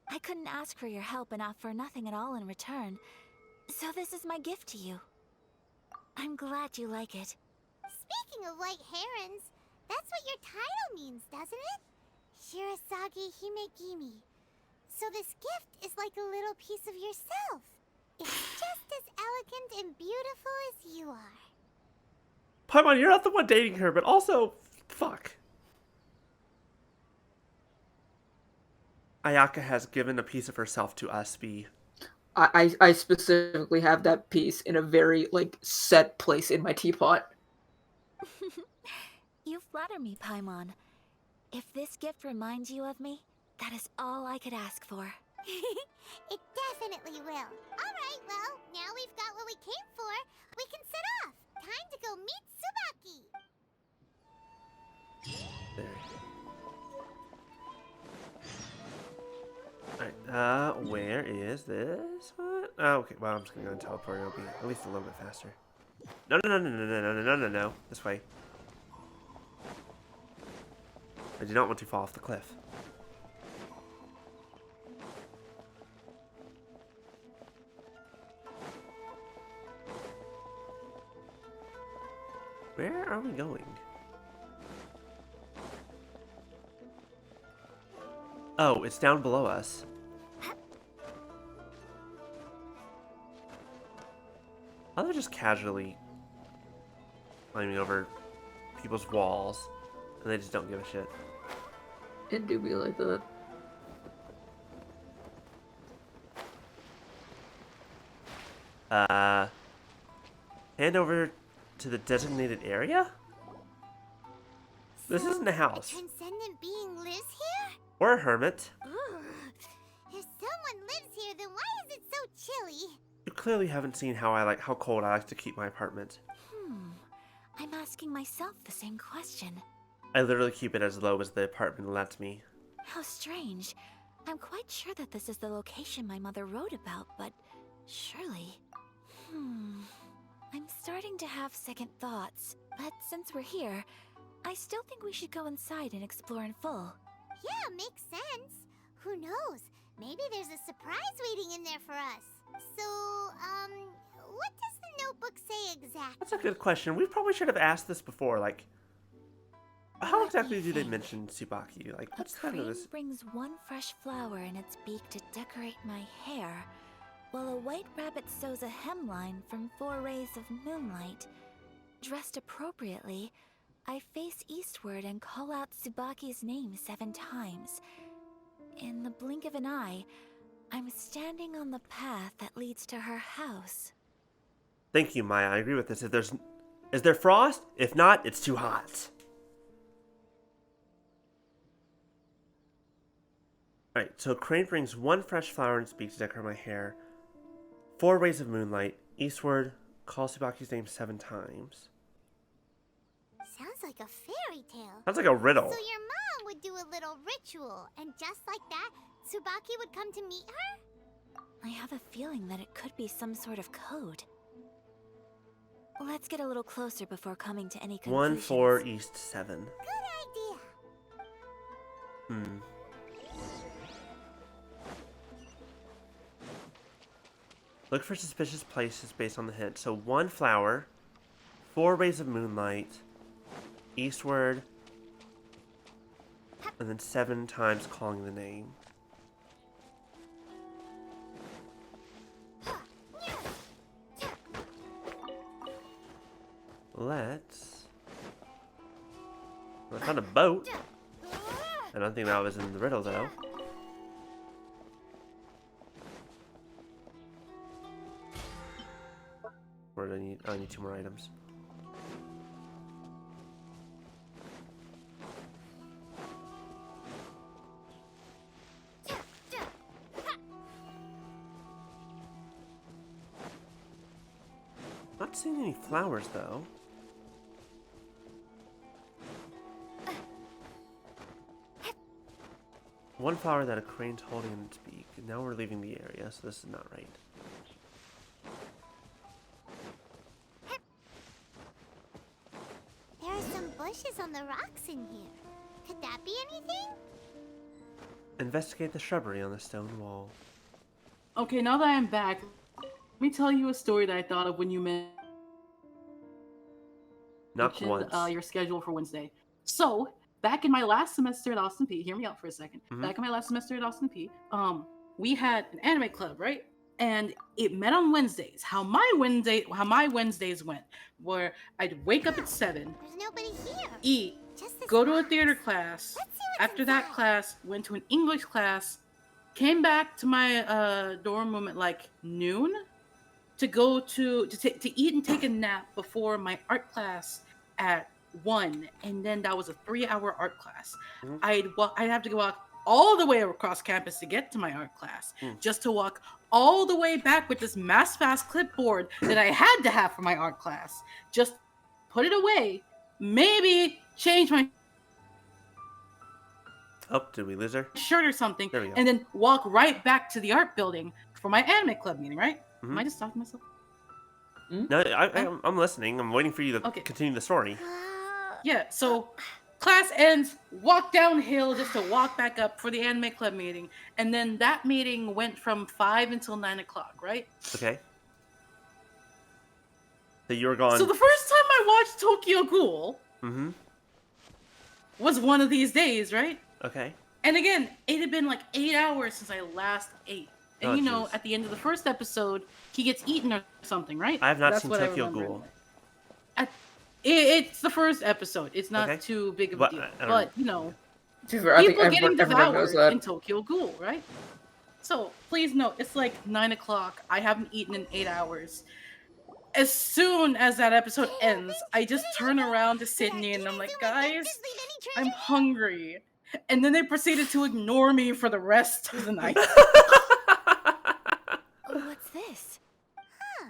I couldn't ask for your help and offer nothing at all in return. So this is my gift to you. I'm glad you like it. Speaking of white herons, that's what your title means, doesn't it? Shirasagi Himegimi. So this gift is like a little piece of yourself. It's just as elegant and beautiful as you are. Paimon, you're not the one dating her, but also, fuck. Ayaka has given a piece of herself to us, B. I specifically have that piece in a very, like, set place in my teapot. You flatter me, Paimon. If this gift reminds you of me, that is all I could ask for. It definitely will. Alright, well, now we've got what we came for. We can set off. Time to go meet Tsubaki. There. Alright, where is this one? Oh, okay, well, I'm just gonna go and teleport. It'll be at least a little bit faster. No. This way. I do not want to fall off the cliff. Where are we going? Oh, it's down below us. Oh, they're just casually climbing over people's walls, and they just don't give a shit. It do be like that. Hand over to the designated area? This isn't a house. A transcendent being lives here? Or a hermit. Ugh. If someone lives here, then why is it so chilly? You clearly haven't seen how cold I like to keep my apartment. I'm asking myself the same question. I literally keep it as low as the apartment lets me. How strange. I'm quite sure that this is the location my mother wrote about, but surely... I'm starting to have second thoughts, but since we're here, I still think we should go inside and explore in full. Yeah, makes sense. Who knows? Maybe there's a surprise waiting in there for us. So, what does the notebook say exactly? That's a good question. We probably should have asked this before, like... How exactly do they mention Tsubaki? Like, what's kind of this? A crane brings one fresh flower in its beak to decorate my hair, while a white rabbit sews a hemline from 4 rays of moonlight. Dressed appropriately, I face eastward and call out Tsubaki's name 7 times. In the blink of an eye, I'm standing on the path that leads to her house. Thank you, Maya. I agree with this. Is there frost? If not, it's too hot. Alright, so crane brings 1 fresh flower in its beak to decorate my hair. 4 rays of moonlight. Eastward, call Tsubaki's name 7 times. Sounds like a fairy tale. Sounds like a riddle. So your mom would do a little ritual, and just like that, Tsubaki would come to meet her? I have a feeling that it could be some sort of code. Let's get a little closer before coming to any conclusions. 1, 4, east, 7. Good idea. Look for suspicious places based on the hint. So 1 flower, 4 rays of moonlight, eastward, and then 7 times calling the name. I found a boat. I don't think that was in the riddle though. Or I need 2 more items. Not seeing any flowers though. One flower that a crane's holding in its beak. Now we're leaving the area, so this is not right. There are some bushes on the rocks in here. Could that be anything? Investigate the shrubbery on the stone wall. Okay, now that I'm back, let me tell you a story that I thought of when you Not mentioned once. your schedule for Wednesday. So, back in my last semester at Austin P, hear me out for a second. Mhm. Back in my last semester at Austin P, we had an anime club, right? And it met on Wednesdays. How my Wednesdays went, where I'd wake up at 7, There's nobody here. eat, go to a theater class. After that class, went to an English class, came back to my dorm room at like noon to go to eat and take a nap before my art class at 1, and then that was a 3-hour art class. I'd have to walk all the way across campus to get to my art class, just to walk all the way back with this mass fast clipboard that I had to have for my art class. Just put it away, maybe change my Did we lose her? shirt or something, There we go. and then walk right back to the art building for my anime club meeting, right? Am I just talking to myself? No, I'm listening. I'm waiting for you to continue the story. Yeah, so class ends, walk downhill just to walk back up for the anime club meeting, and then that meeting went from 5 until 9 o'clock, right? Okay. So you were gone. So the first time I watched Tokyo Ghoul Mm-hmm. was one of these days, right? Okay. And again, it had been like 8 hours since I last ate. And Oh, you know, jeez. at the end of the first episode, he gets eaten or something, right? I have not That's seen what I Tokyo remember. Ghoul. It's the first episode. It's not Okay. too big of a But, deal. I don't But, you know, To be fair, I think people getting everyone knows devoured that. in Tokyo Ghoul, right? So, please note, it's like 9 o'clock. I haven't eaten in 8 hours. As soon as that episode ends, I just turn around to Sydney and I'm like, guys, I'm hungry. And then they proceeded to ignore me for the rest of the night. What's this? Huh.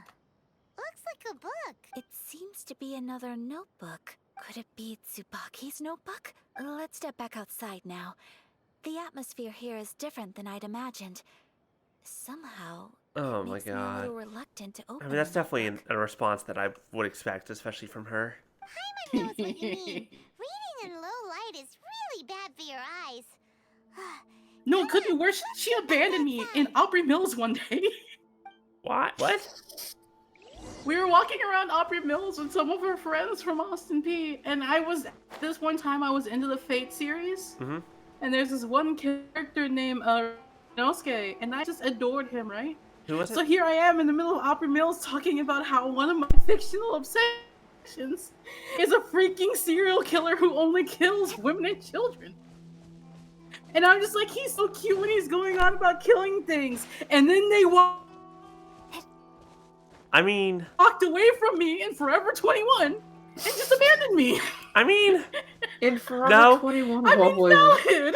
Looks like a book. It seems to be another notebook. Could it be Tsubaki's notebook? Let's step back outside now. The atmosphere here is different than I'd imagined. Somehow, Oh it my makes me a god. little reluctant to open I mean, that's the definitely notebook. a response that I would expect, especially from her. Paimon knows what you mean. Reading in low light is really bad for your eyes. No, it could be worse. She abandoned me in Opry Mills one day. What? What? We were walking around Opry Mills with some of her friends from Austin P. And this one time I was into the Fate series. Mm-hmm. And there's this one character named Nosuke. And I just adored him, right? Who was it? So here I am in the middle of Opry Mills talking about how one of my fictional obsessions is a freaking serial killer who only kills women and children. And I'm just like, he's so cute when he's going on about killing things. And then they I mean... walked away from me in Forever 21 and just abandoned me. I mean... In Forever No. 21, I what mean, was no, it? dude.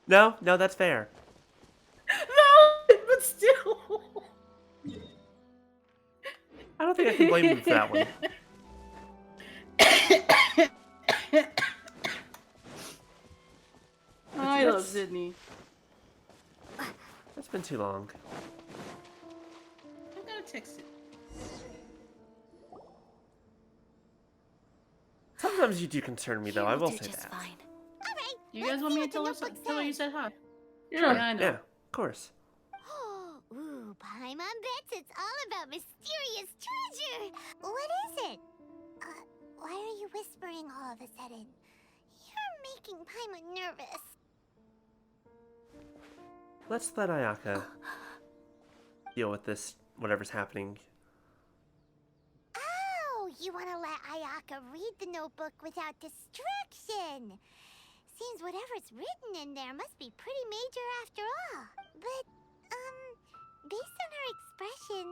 No, that's fair. No, but still. I don't think I can blame you for that one. I love Sydney. It's been too long. I'm gonna text it. Sometimes you do concern me, though. I will say that. You guys want me to tell her you said hi? Sure. I know. Yeah, of course. Ooh, Paimon bets it's all about mysterious treasure. What is it? Why are you whispering all of a sudden? You're making Paimon nervous. Let's let Ayaka deal with this, whatever's happening. Oh, you want to let Ayaka read the notebook without distraction. Seems whatever's written in there must be pretty major after all. But, based on her expression,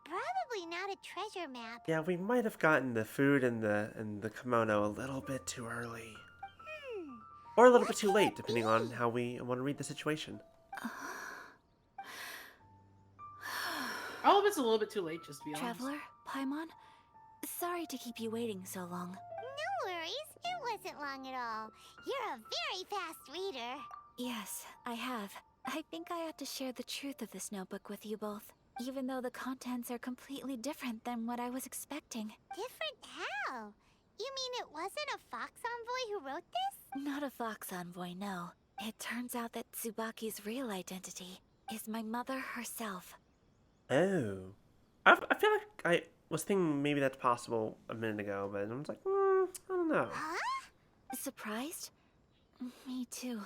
probably not a treasure map. Yeah, we might have gotten the food and the kimono a little bit too early. Or a little bit too late, depending on how we want to read the situation. All of it's a little bit too late, just to be honest. Traveler, Paimon, sorry to keep you waiting so long. No worries, it wasn't long at all. You're a very fast reader. Yes, I have. I think I ought to share the truth of this notebook with you both, even though the contents are completely different than what I was expecting. Different how? You mean it wasn't a Fox Envoy who wrote this? Not a Fox Envoy, no. It turns out that Tsubaki's real identity is my mother herself. Oh. I feel like I was thinking maybe that's possible a minute ago, but I was like, I don't know. Surprised? Me too.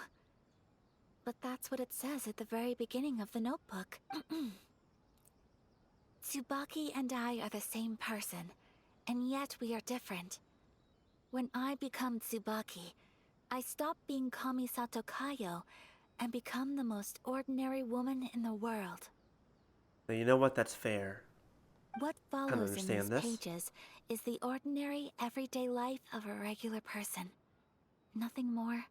But that's what it says at the very beginning of the notebook. Tsubaki and I are the same person, and yet we are different. When I become Tsubaki, I stop being Kamisato Kayo and become the most ordinary woman in the world. Now, you know what? That's fair. What follows in these this. pages is the ordinary, everyday life of a regular person. Nothing more,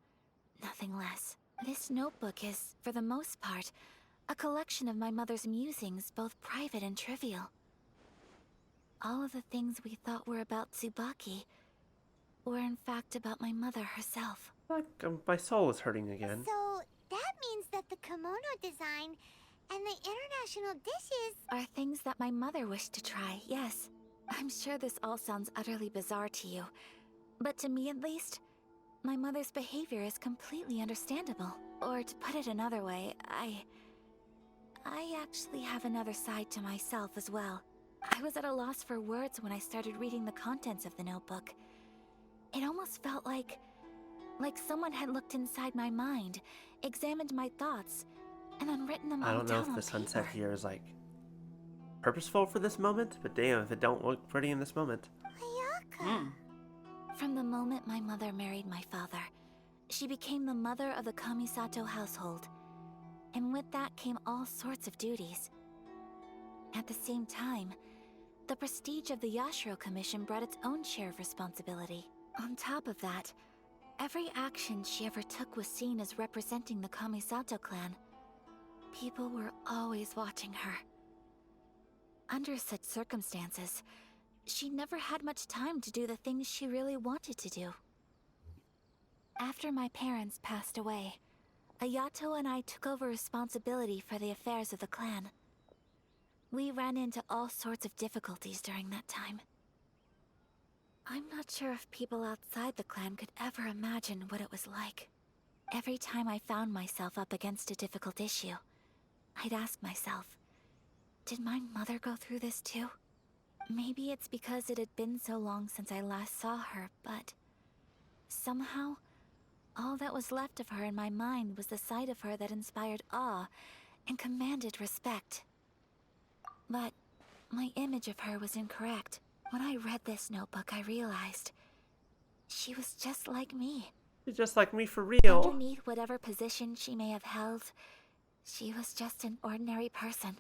nothing less. This notebook is, for the most part, a collection of my mother's musings, both private and trivial. All of the things we thought were about Tsubaki were in fact about my mother herself. My soul is hurting again. So that means that the kimono design and the international dishes are things that my mother wished to try, yes. I'm sure this all sounds utterly bizarre to you, but to me at least, my mother's behavior is completely understandable. Or to put it another way, I actually have another side to myself as well. I was at a loss for words when I started reading the contents of the notebook. It almost felt like someone had looked inside my mind, examined my thoughts, and then written them all down on paper. I don't know if the sunset here is like purposeful for this moment, but damn if it don't look pretty in this moment. Ayaka. From the moment my mother married my father, she became the mother of the Kamisato household, and with that came all sorts of duties. At the same time, the prestige of the Yashiro Commission brought its own share of responsibility. On top of that, every action she ever took was seen as representing the Kamisato clan. People were always watching her. Under such circumstances, she never had much time to do the things she really wanted to do. After my parents passed away, Ayato and I took over responsibility for the affairs of the clan. We ran into all sorts of difficulties during that time. I'm not sure if people outside the clan could ever imagine what it was like. Every time I found myself up against a difficult issue, I'd ask myself, did my mother go through this too? Maybe it's because it had been so long since I last saw her, but somehow, all that was left of her in my mind was the side of her that inspired awe and commanded respect. But my image of her was incorrect. When I read this notebook, I realized she was just like me. She's just like me for real. Underneath whatever position she may have held, she was just an ordinary person.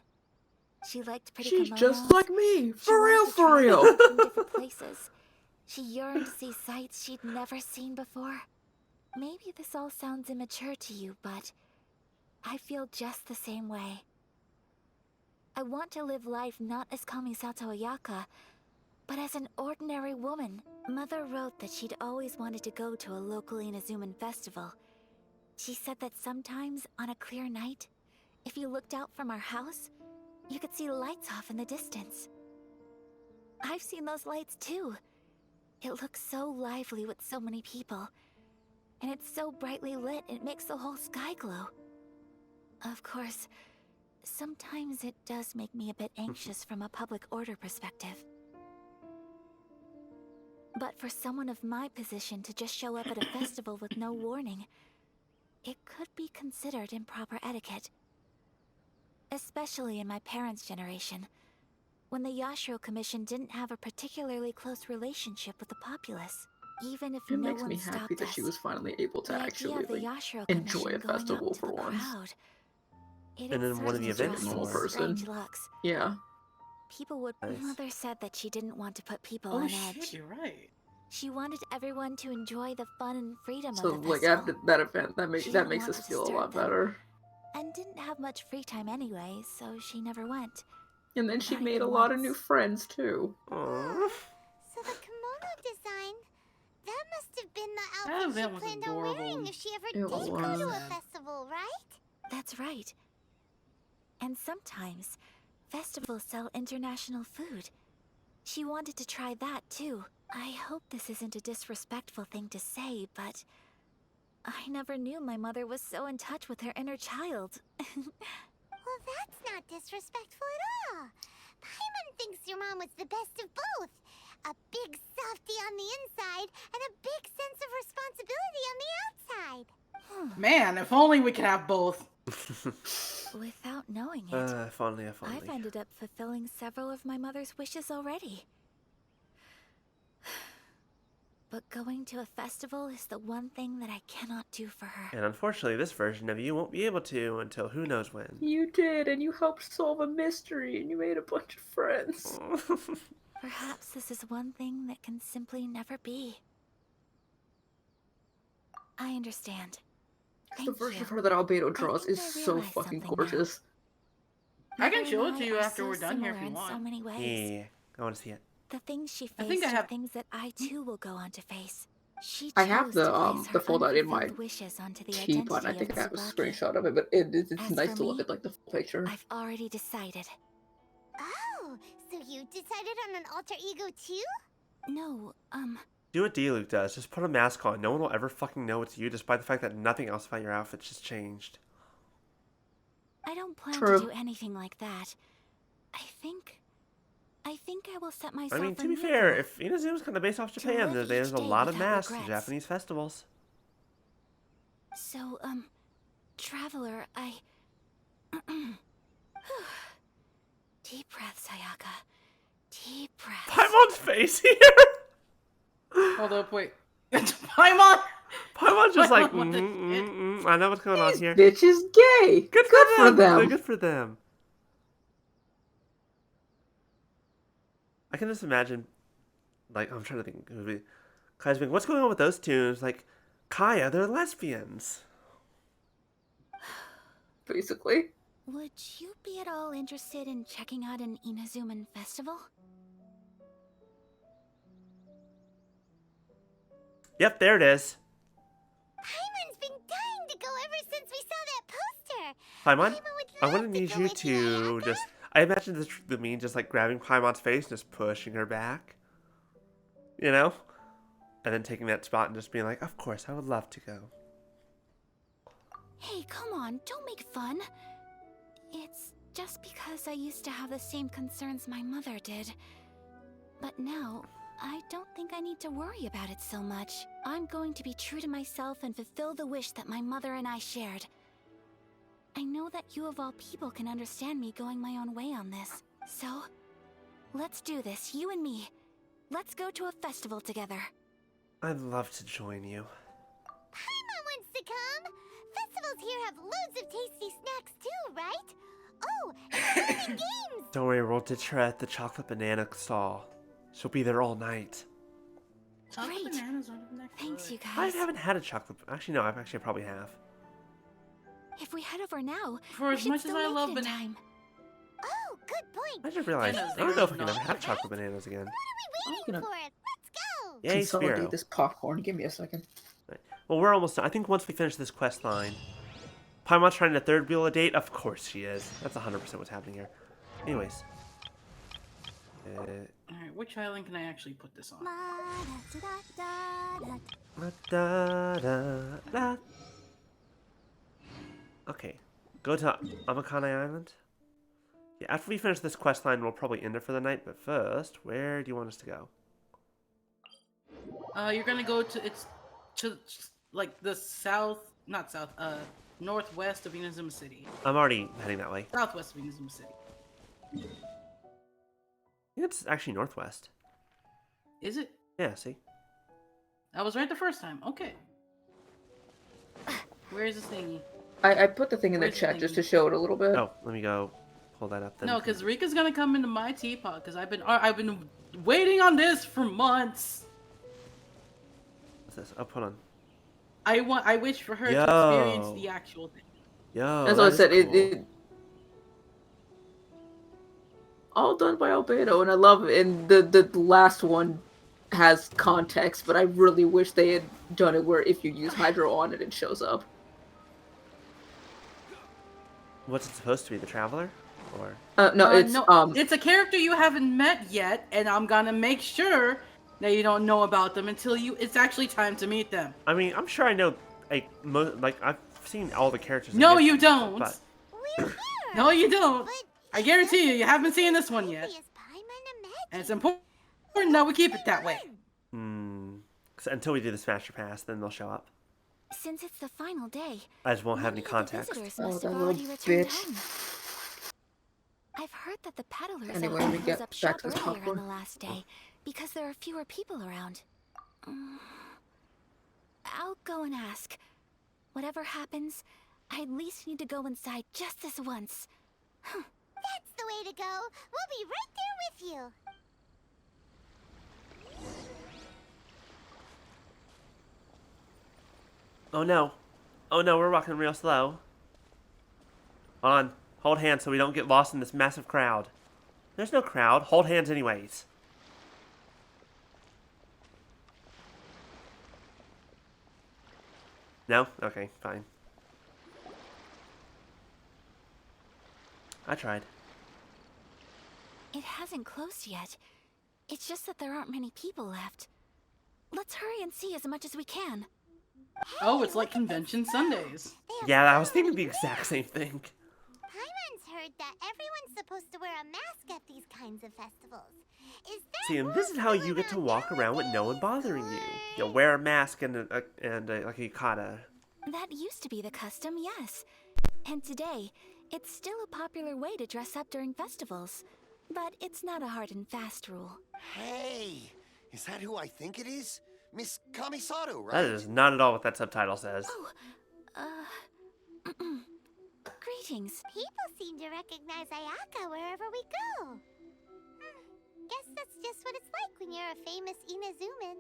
She liked pretty kimonos. She's just like me. For real, for real. In different places. She yearned to see sights she'd never seen before. Maybe this all sounds immature to you, but I feel just the same way. I want to live life not as Kamisato Ayaka, but as an ordinary woman. Mother wrote that she'd always wanted to go to a local Inazuman festival. She said that sometimes, on a clear night, if you looked out from our house, you could see lights off in the distance. I've seen those lights too. It looks so lively with so many people. And it's so brightly lit, it makes the whole sky glow. Of course, sometimes it does make me a bit anxious from a public order perspective. But for someone of my position to just show up at a festival with no warning, it could be considered improper etiquette. Especially in my parents' generation, when the Yashiro Commission didn't have a particularly close relationship with the populace. Even if It no makes one me stopped happy that she was finally able to the idea actually of the like, Yashiro enjoy a Commission going festival up to for the once. crowd, it And had then one of the certainly events brought normal some person. strange looks. Yeah. People would. Nice. Mother said that she didn't want to put people Oh on shit, edge. you're right. She wanted everyone to enjoy the fun and freedom So of the like festival. after that event, that She makes didn't us want to feel a disturb lot them. better. And didn't have much free time anyway, so she never went. And then she Not made even a lot of once. new friends too. Aww. So the kimono design, that must have been the That outfit she event was planned on adorable. wearing if she ever It did go to a was. festival, right? That's right. And sometimes, festivals sell international food. She wanted to try that too. I hope this isn't a disrespectful thing to say, but I never knew my mother was so in touch with her inner child. Well, that's not disrespectful at all. Paimon thinks your mom was the best of both. A big softy on the inside and a big sense of responsibility on the outside. Man, if only we could have both. Without knowing it, If only. I've ended up fulfilling several of my mother's wishes already. But going to a festival is the one thing that I cannot do for her. And unfortunately, this version of you won't be able to until who knows when. You did, and you helped solve a mystery, and you made a bunch of friends. Perhaps this is one thing that can simply never be. I understand. The version of her that Albedo draws is so fucking gorgeous. I can show it to you after we're done here if you in want. so many ways. Yeah, I want to see it. The things she faced I think I have things that I too will go on to face. She I have chose to place the her foldout in my unfulfilled wishes onto the teapot. I identity think of I have a Tsubaki. screenshot of it, but it's As nice for to look me, at like the full picture. I've already decided. Oh, so you decided on an alter ego too? No, Do what D-Luke does. Just put a mask on. No one will ever fucking know it's you, despite the fact that nothing else about your outfit's just changed. I don't plan True. to do anything like that. I think I will set myself I mean, to a be new fair, goal. if Inazuma's kind of based off Japan, live there's each a day lot of without masks at regrets. Japanese festivals. So, Traveler, I... Deep breath, Sayaka. Deep breath. Paimon's face here! Hold up, wait. Paimon! Paimon's just like, Paimon, I know what's going on here. Bitch is gay. Good for them. Good for them. I can just imagine, like, I'm trying to think. Kaya's being, what's going on with those two? And it's like, Kaya, they're lesbians. Basically. Would you be at all interested in checking out an Inazuman festival? Yep, there it is. Paimon's been dying to go ever since we saw that poster. Paimon, I want to need you to just... I imagine the meme just like grabbing Paimon's face and just pushing her back. You know? And then taking that spot and just being like, of course, I would love to go. Hey, come on, don't make fun. It's just because I used to have the same concerns my mother did. But now, I don't think I need to worry about it so much. I'm going to be true to myself and fulfill the wish that my mother and I shared. I know that you of all people can understand me going my own way on this. So, let's do this, you and me. Let's go to a festival together. I'd love to join you. Paimon wants to come. Festivals here have loads of tasty snacks too, right? Oh, and so many games. Don't worry, we'll ditch her at the chocolate banana stall. She'll be there all night. Great. Thanks, you I guys. haven't had a chocolate... Actually, no, I probably have. If we head over now, For we as should much as still I make love it in banana- time. Oh, good point. I just realized, I don't know if we can ever have chocolate bananas again. Waiting for it. Let's go. Yay, Consolidate Spiro. this popcorn. Give me a second. Right. Well, we're almost done. I think once we finish this quest line... Paimon's trying to third wheel a date? Of course she is. That's 100% what's happening here. Anyways. Alright, which island can I actually put this on? Okay. Go to Amakane Island. Yeah, after we finish this quest line, we'll probably end it for the night. But first, where do you want us to go? You're gonna go to like the northwest of Inazuma City. I'm already heading that way. Southwest of Inazuma City. I think it's actually northwest. Is it? Yeah, see? I was right the first time. Okay. Where is this thingy? I put the thing in the Where's the chat just thingy? to show it a little bit. Oh, let me go pull that up then. No, because Rika's gonna come into my teapot because I've been waiting on this for months. What's this? Oh, hold on. I wish for her to Yo. experience the actual thing. Yo, As I that said, is cool. it all done by Albedo, and I love it. And the last one has context, but I really wish they had done it where if you use Hydro on it, it shows up. What's it supposed to be? The Traveler? Or No, it's a character you haven't met yet, and I'm gonna make sure that you don't know about them until it's actually time to meet them. I mean, I'm sure I know, like I've seen all the characters. in No, Genshin, you don't. But No, you don't. I guarantee you haven't seen this one yet. And it's important. Or no, we keep it that way. Until we do the Smasher Pass, then they'll show up. Since it's the final day, I just won't have any many of the context. visitors Oh, must that have little already returned bitch. home. I've heard that the peddlers Anyway, will we close get up back shop to the earlier on popcorn. the last day because there are fewer people around. I'll go and ask. Whatever happens, I at least need to go inside just this once. That's the way to go. We'll be right there with you. Oh no. Oh no, we're walking real slow. Hold on. Hold hands so we don't get lost in this massive crowd. There's no crowd. Hold hands anyways. No? Okay, fine. I tried. It hasn't closed yet. It's just that there aren't many people left. Let's hurry and see as much as we can. Oh, it's like convention Sundays. Yeah, I was thinking the exact same thing. Paimon's heard that everyone's supposed to wear a mask at these kinds of festivals. Is that See, and this is how you get to walk around with no one bothering you. You'll wear a mask and like a yukata. That used to be the custom, yes. And today, it's still a popular way to dress up during festivals. But it's not a hard and fast rule. Hey, is that who I think it is? Miss Kamisato, right? That is not at all what that subtitle says. Oh, greetings. People seem to recognize Ayaka wherever we go. Guess that's just what it's like when you're a famous Inazuman.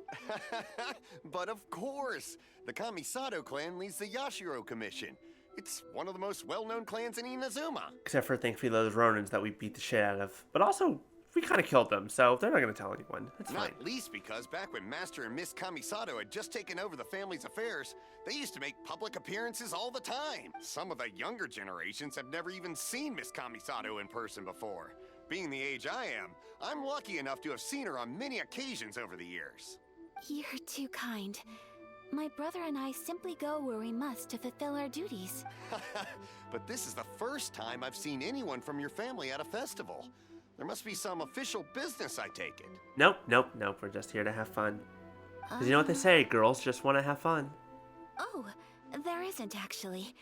But of course, the Kamisato clan leads the Yashiro Commission. It's one of the most well-known clans in Inazuma. Except for, thankfully, those Ronins that we beat the shit out of. But also, we kind of killed them, so they're not going to tell anyone. It's fine. Not least because back when Master and Miss Kamisato had just taken over the family's affairs, they used to make public appearances all the time. Some of the younger generations have never even seen Miss Kamisato in person before. Being the age I am, I'm lucky enough to have seen her on many occasions over the years. You're too kind. My brother and I simply go where we must to fulfill our duties. But this is the first time I've seen anyone from your family at a festival. There must be some official business, I take it. Nope. We're just here to have fun. Because you know what they say, girls just want to have fun. Oh, there isn't actually.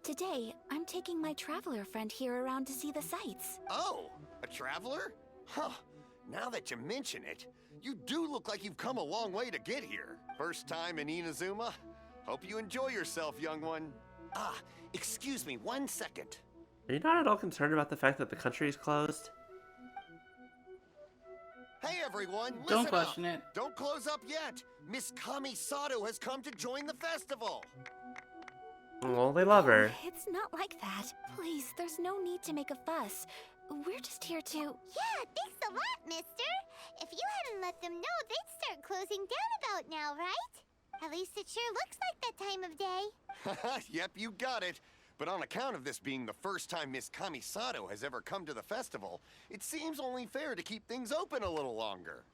Today, I'm taking my traveler friend here around to see the sights. Oh, a traveler? Huh. Now that you mention it, you do look like you've come a long way to get here. First time in Inazuma? Hope you enjoy yourself, young one. Ah, excuse me 1 second. Are you not at all concerned about the fact that the country is closed? Hey everyone, listen Don't question up. it. Don't close up yet. Miss Kamisato has come to join the festival. Well, they love her. It's not like that. Please, there's no need to make a fuss. We're just here to... Yeah, thanks a lot, mister. If you hadn't let them know, they'd start closing down about now, right? At least it sure looks like that time of day. Yep, you got it. But on account of this being the first time Miss Kamisato has ever come to the festival, it seems only fair to keep things open a little longer.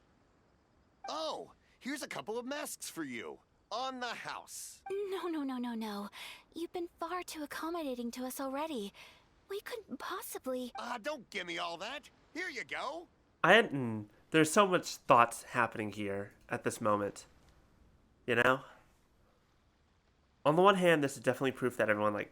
Oh, here's a couple of masks for you. On the house. No. You've been far too accommodating to us already. We couldn't possibly... Don't give me all that. Here you go. There's so much thoughts happening here at this moment. You know? On the one hand, this is definitely proof that everyone,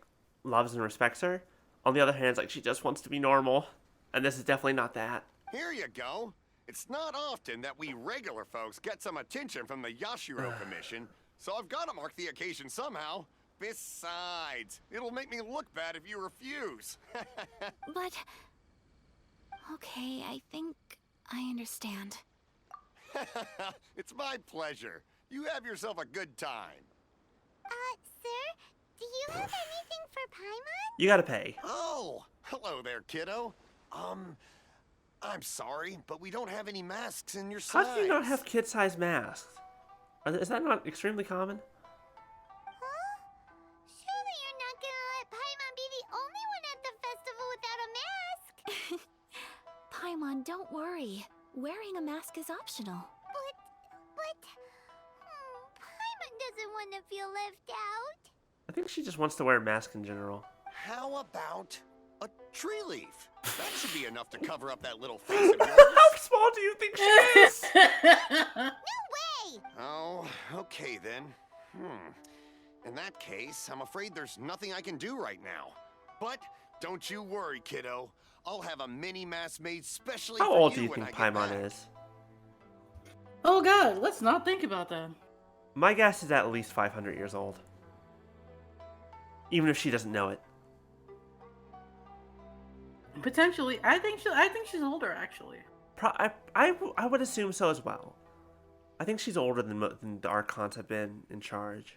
loves and respects her. On the other hand, it's like she just wants to be normal. And this is definitely not that. Here you go. It's not often that we regular folks get some attention from the Yashiro Commission, so I've got to mark the occasion somehow. Besides, it'll make me look bad if you refuse. But... Okay, I think I understand. It's my pleasure. You have yourself a good time. Sir, do you have anything for Paimon? You gotta pay. Oh, hello there, kiddo. I'm sorry, but we don't have any masks in your size. How do you not have kid-sized masks? Is that not extremely common? Surely you're not gonna let Paimon be the only one at the festival without a mask. Paimon, don't worry. Wearing a mask is optional. But Paimon doesn't want to feel left out. I think she just wants to wear a mask in general. How about A tree leaf. That should be enough to cover up that little face of yours. How small do you think she is? No way! Oh, okay then. In that case, I'm afraid there's nothing I can do right now. But don't you worry, kiddo. I'll have a mini mask made specially How for old you do you when think I get Paimon back. is? Oh god, let's not think about that. My guess is at least 500 years old. Even if she doesn't know it. Potentially, I think she's older actually. I would assume so as well. I think she's older than the Archons have been in charge.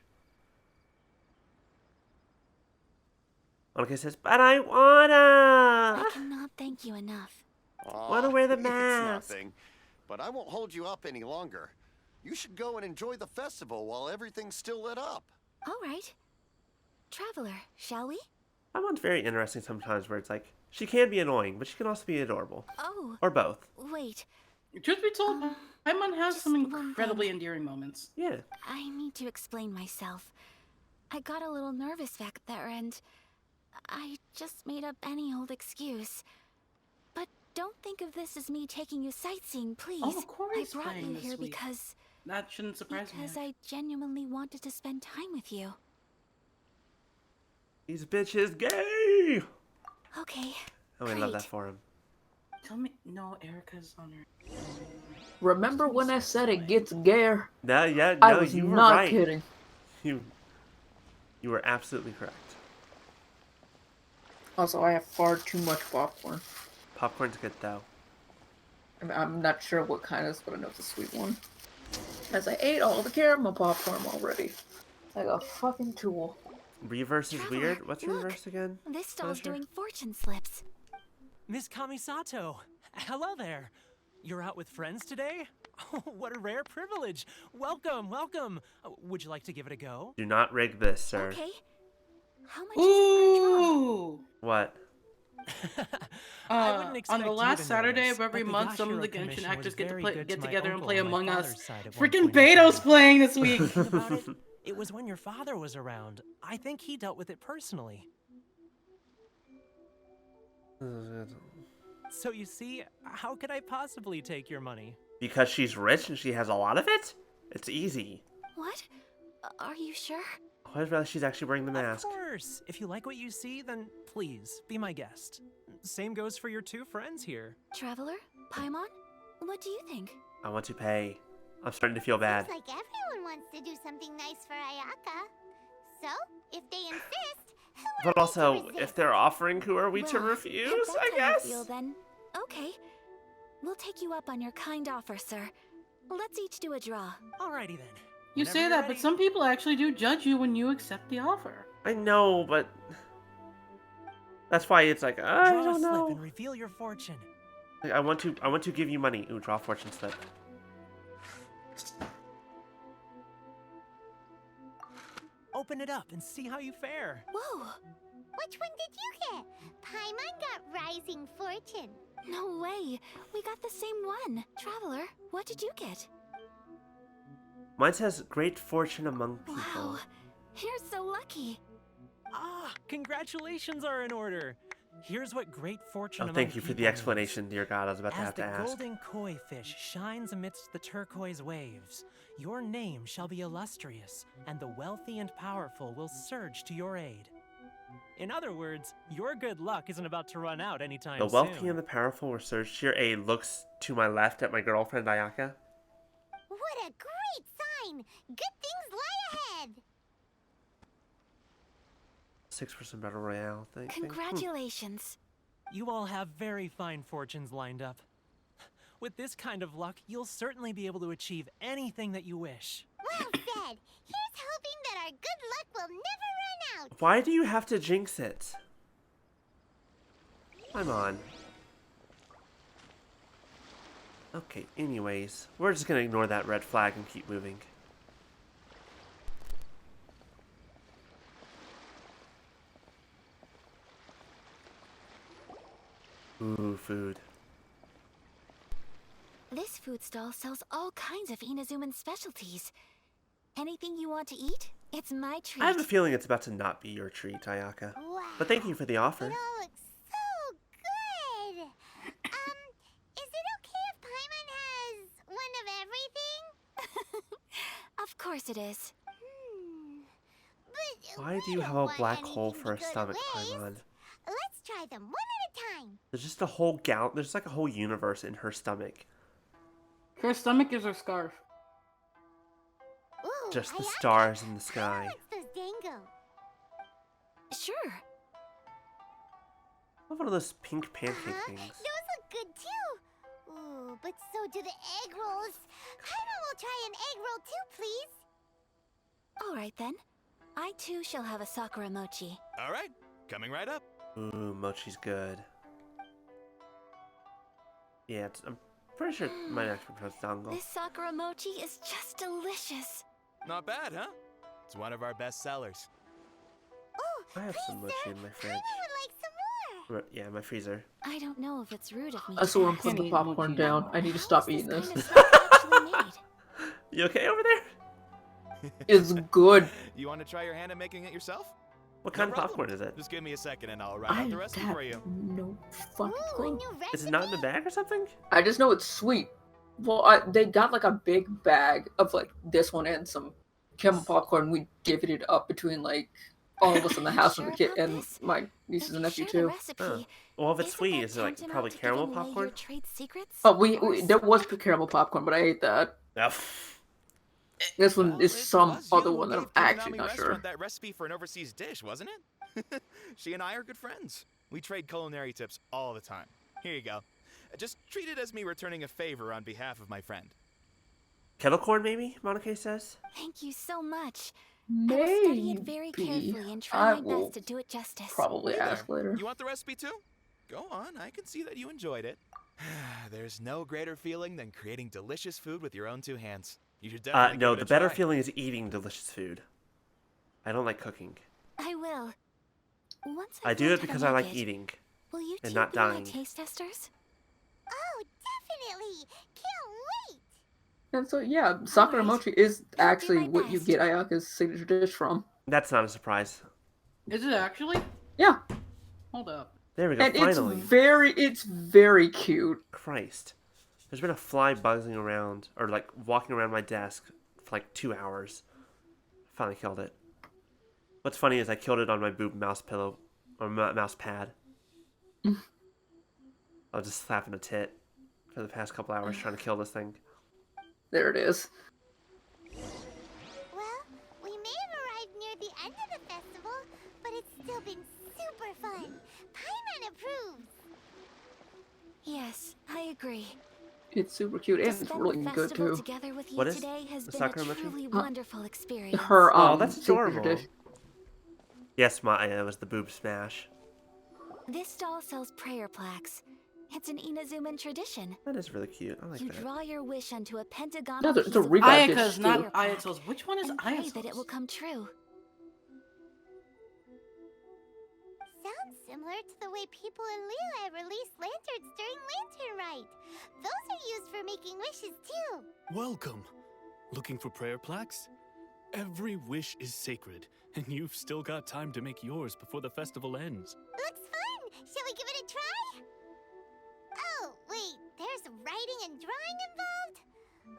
Monica says, but I wanna! I cannot thank you enough. Wanna wear the It's mask. nothing, but I won't hold you up any longer. You should go and enjoy the festival while everything's still lit up. All right. Traveler, shall we? Paimon's very interesting sometimes where it's like, she can be annoying, but she can also be adorable. Oh. Or both. Wait. Truth be told, Paimon has some incredibly endearing moments. Yeah. I need to explain myself. I got a little nervous back there and I just made up any old excuse. But don't think of this as me taking you sightseeing, please. Oh, of course, I brought playing you this here week. because That shouldn't surprise me. I genuinely wanted to spend time with you. These bitches gay! Okay. Oh, I love that for him. Tell me, no, Erica's on her. Remember when I said it gets gayer? No, yeah, I no, was you were not right. kidding. You were absolutely correct. Also, I have far too much popcorn. Popcorn's good though. I mean, I'm not sure what kind is, but I know it's a sweet one. As I ate all the caramel popcorn already. Like a fucking tool. Reverse is weird? What's reverse again? This stall's Finisher? doing fortune slips. Miss Kamisato, hello there. You're out with friends today? Oh, what a rare privilege. Welcome, welcome. Would you like to give it a go? Do not rig this, sir. Okay. How much Ooh! What? I wouldn't On expect the you last to Saturday notice, of every but the month, some of the Yashiro Genshin Commission actors was get very good get my together and uncle play on my Among Us. father's side at one Freaking point in Beto's time. playing this week. Think about it, it was when your father was around. I think he dealt with it personally. So you see, how could I possibly take your money? Because she's rich and she has a lot of it? It's easy. What? Are you sure? I realize she's actually wearing the mask. Of course. If you like what you see, then please, be my guest. Same goes for your two friends here. Traveler? Paimon? What do you think? I want to pay. I'm starting to feel bad. Seems like everyone wants to do something nice for Ayaka. So, if they insist, who But are also, we to resist? if they're offering, who are we to Well, refuse, if that's I how guess? you feel, then okay. We'll take you up on your kind offer, sir. Let's each do a draw. Alrighty then. You Whenever say you're that, ready. but some people actually do judge you when you accept the offer. I know, but... That's why it's like, I Draw a don't slip know. and reveal your fortune. Like, I want to give you money. Ooh, draw a fortune slip. Open it up and see how you fare. Whoa! Which one did you get? Paimon got Rising Fortune. No way! We got the same one. Traveler, what did you get? Mine says great fortune among people. Wow! You're so lucky. Ah, congratulations are in order. Here's what great fortune Oh, among thank you for the people explanation, dear God. I was about to As have to the ask. golden koi fish shines amidst the turquoise waves, your name shall be illustrious, and the wealthy and powerful will surge to your aid. In other words, your good luck isn't about to run out anytime The wealthy soon. and the powerful were surged to your aid. Looks to my left at my girlfriend, Ayaka. What a great sign! Good things lie ahead! 6% Battle Royale thing. Congratulations. You all have very fine fortunes lined up. With this kind of luck, you'll certainly be able to achieve anything that you wish. Well said! Here's hoping that our good luck will never run out! Why do you have to jinx it? I'm on. Okay, anyways. We're just gonna ignore that red flag and keep moving. Ooh, food. This food stall sells all kinds of Inazuman specialties. Anything you want to eat? It's my treat. I have a feeling it's about to not be your treat, Ayaka. Wow. But thank you for the offer. It all looks so course it is. But Why do we you don't have a want black anything hole to for a go to stomach, waste. Paimon? Let's try them one at a time. There's just a whole there's like a whole universe in her stomach. Her stomach is her scarf. Ooh, Just the Ayaka, stars in the how sky. much does Dango? Sure. I have one of those pink pancake things. Those look good too. Ooh, but so do the egg rolls. Paimon will try an egg roll too, please. All right then. I too shall have a Sakura mochi. All right, coming right up. Ooh, mochi's good. Yeah, I'm pretty sure it might actually be dango. This Sakura mochi is just delicious. Not bad, huh? It's one of our best sellers. I have some mochi in my fridge. Yeah, my freezer. I don't know if it's rude of me. I swear I'm to putting the ask. popcorn down. I need to stop eating this. You okay over there? It's good. You want to try your hand at making it yourself? What kind of popcorn is it? Just give me a second and I'll write out the recipe for you. No fucking clue. Is it not in the bag or something? I just know it's sweet. Well, they got like a big bag of like this one and some caramel popcorn. We divvied it up between like all of us in the house and the kid and my nieces and nephew too. Oh. Well, if it's sweet, is it like probably caramel popcorn? Oh, there was caramel popcorn, but I ate that. This one is some other one that I'm actually not sure. That recipe for an overseas dish, wasn't it? She and I are good friends. We trade culinary tips all the time. Here you go. Just treat it as me returning a favor on behalf of my friend. Kettle corn, maybe? Monoke says. Thank you so much. Maybe. I will study it very carefully and try my best to do it justice. Probably ask later. You want the recipe too? Go on, I can see that you enjoyed it. There's no greater feeling than creating delicious food with your own two hands. You should definitely No, give it the a better try. feeling is eating delicious food. I don't like cooking. I will. Once I do it because I like eating will you and two not be my dying. taste testers? Oh, definitely. Can't wait. And so yeah, Sakura mochi is actually what you get Ayaka's signature dish from. That's not a surprise. Is it actually? Yeah. Hold up. There we go, And finally. it's very cute. Christ. There's been a fly buzzing around, or like walking around my desk for like 2 hours. Finally killed it. What's funny is I killed it on my boob mouse pillow, or mouse pad. I was just slapping a tit for the past couple hours trying to kill this thing. There it is. Well, we may have arrived near the end of the festival, but it's still been super fun. Paimon approves. Yes, I agree. It's super cute and To it's spend really the good festival too. together with you What is today has the been Sakura a mochi? truly wonderful experience. Her that's signature adorable. dish. Yes, it was the boob smash. This stall sells prayer plaques. It's an Inazuman tradition. That is really cute. I like You that. draw your wish onto a pentagonal No, it's piece a of revive paper dish Ayaka's not prayer plaque, Ayato's. Which one is and pray Ayato's? that it will come true. Sounds similar to the way people in Liyue release lanterns during Lantern Rite. Those are used for making wishes too. Welcome. Looking for prayer plaques? Every wish is sacred, and you've still got time to make yours before the festival ends. Looks fun. Shall we give it a try? Oh, wait. There's writing and drawing involved?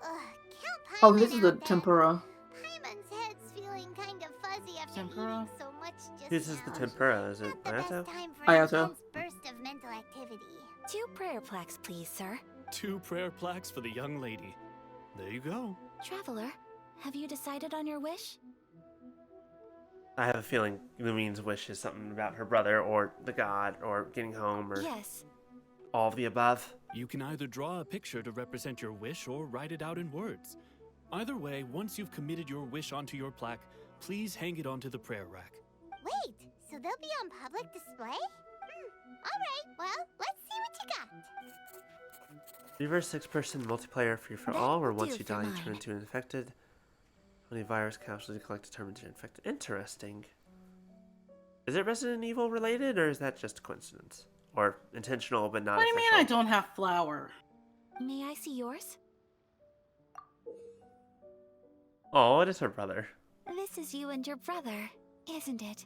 Count Paimon Oh, this is the out then. tempura. Paimon's head's feeling kind of fuzzy after Tempura? eating so much just This is the tempura. Is it the best Ayato? time for an Ayato. intense burst of mental activity. 2 prayer plaques, please, sir. 2 prayer plaques for the young lady. There you go. Traveler, have you decided on your wish? I have a feeling Lumine's wish is something about her brother, or the god, or getting home, or Yes. all of the above. You can either draw a picture to represent your wish or write it out in words. Either way, once you've committed your wish onto your plaque, please hang it onto the prayer rack. Wait, so they'll be on public display? Alright, well, let's see what you got. Reverse 6-person multiplayer free for all, where once you die, you turn into an infected. How many virus capsules you collect determines you're infected. Interesting. Is it Resident Evil related, or is that just coincidence? Or intentional, but not What do you official? mean I don't have flour? May I see yours? Oh, it is her brother. This is you and your brother, isn't it?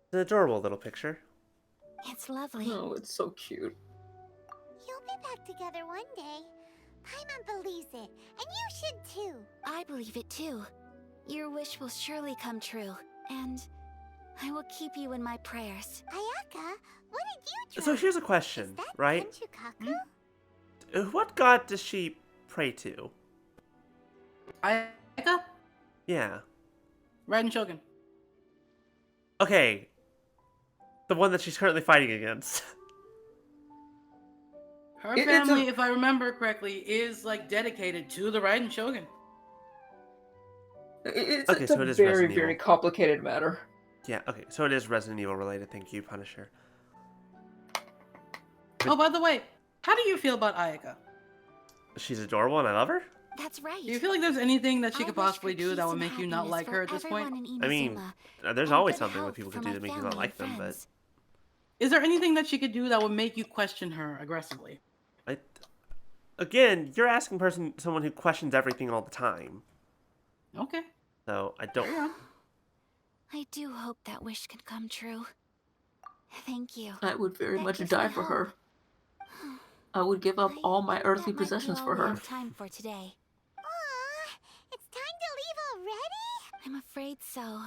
It's an adorable little picture. It's lovely. Oh, it's so cute. You'll be back together one day. Paimon believes it, and you should too. I believe it too. Your wish will surely come true, and I will keep you in my prayers. Ayaka, what did you try? So here's a question, right? What god does she pray to? Ayaka? Yeah. Raiden Shogun. Okay. The one that she's currently fighting against. Her family, if I remember correctly, is like dedicated to the Raiden Shogun. It's Okay, a so it is very, Resident very Evil. complicated matter. Yeah, okay, so it is Resident Evil related. Thank you, Punisher. Oh, by the way, how do you feel about Ayaka? She's adorable and I love her? That's right. Do you feel like there's anything that she could possibly do that would make you not like her at this point? I mean, there's always something that people could do to make you not like them, but... Is there anything that she could do that would make you question her aggressively? Again, you're asking someone who questions everything all the time. Okay. So, I don't... I do hope that wish can come true. Thank you. I would very much die for her. I would give up all my earthly possessions for her. Time for today. It's time to leave already? I'm afraid so.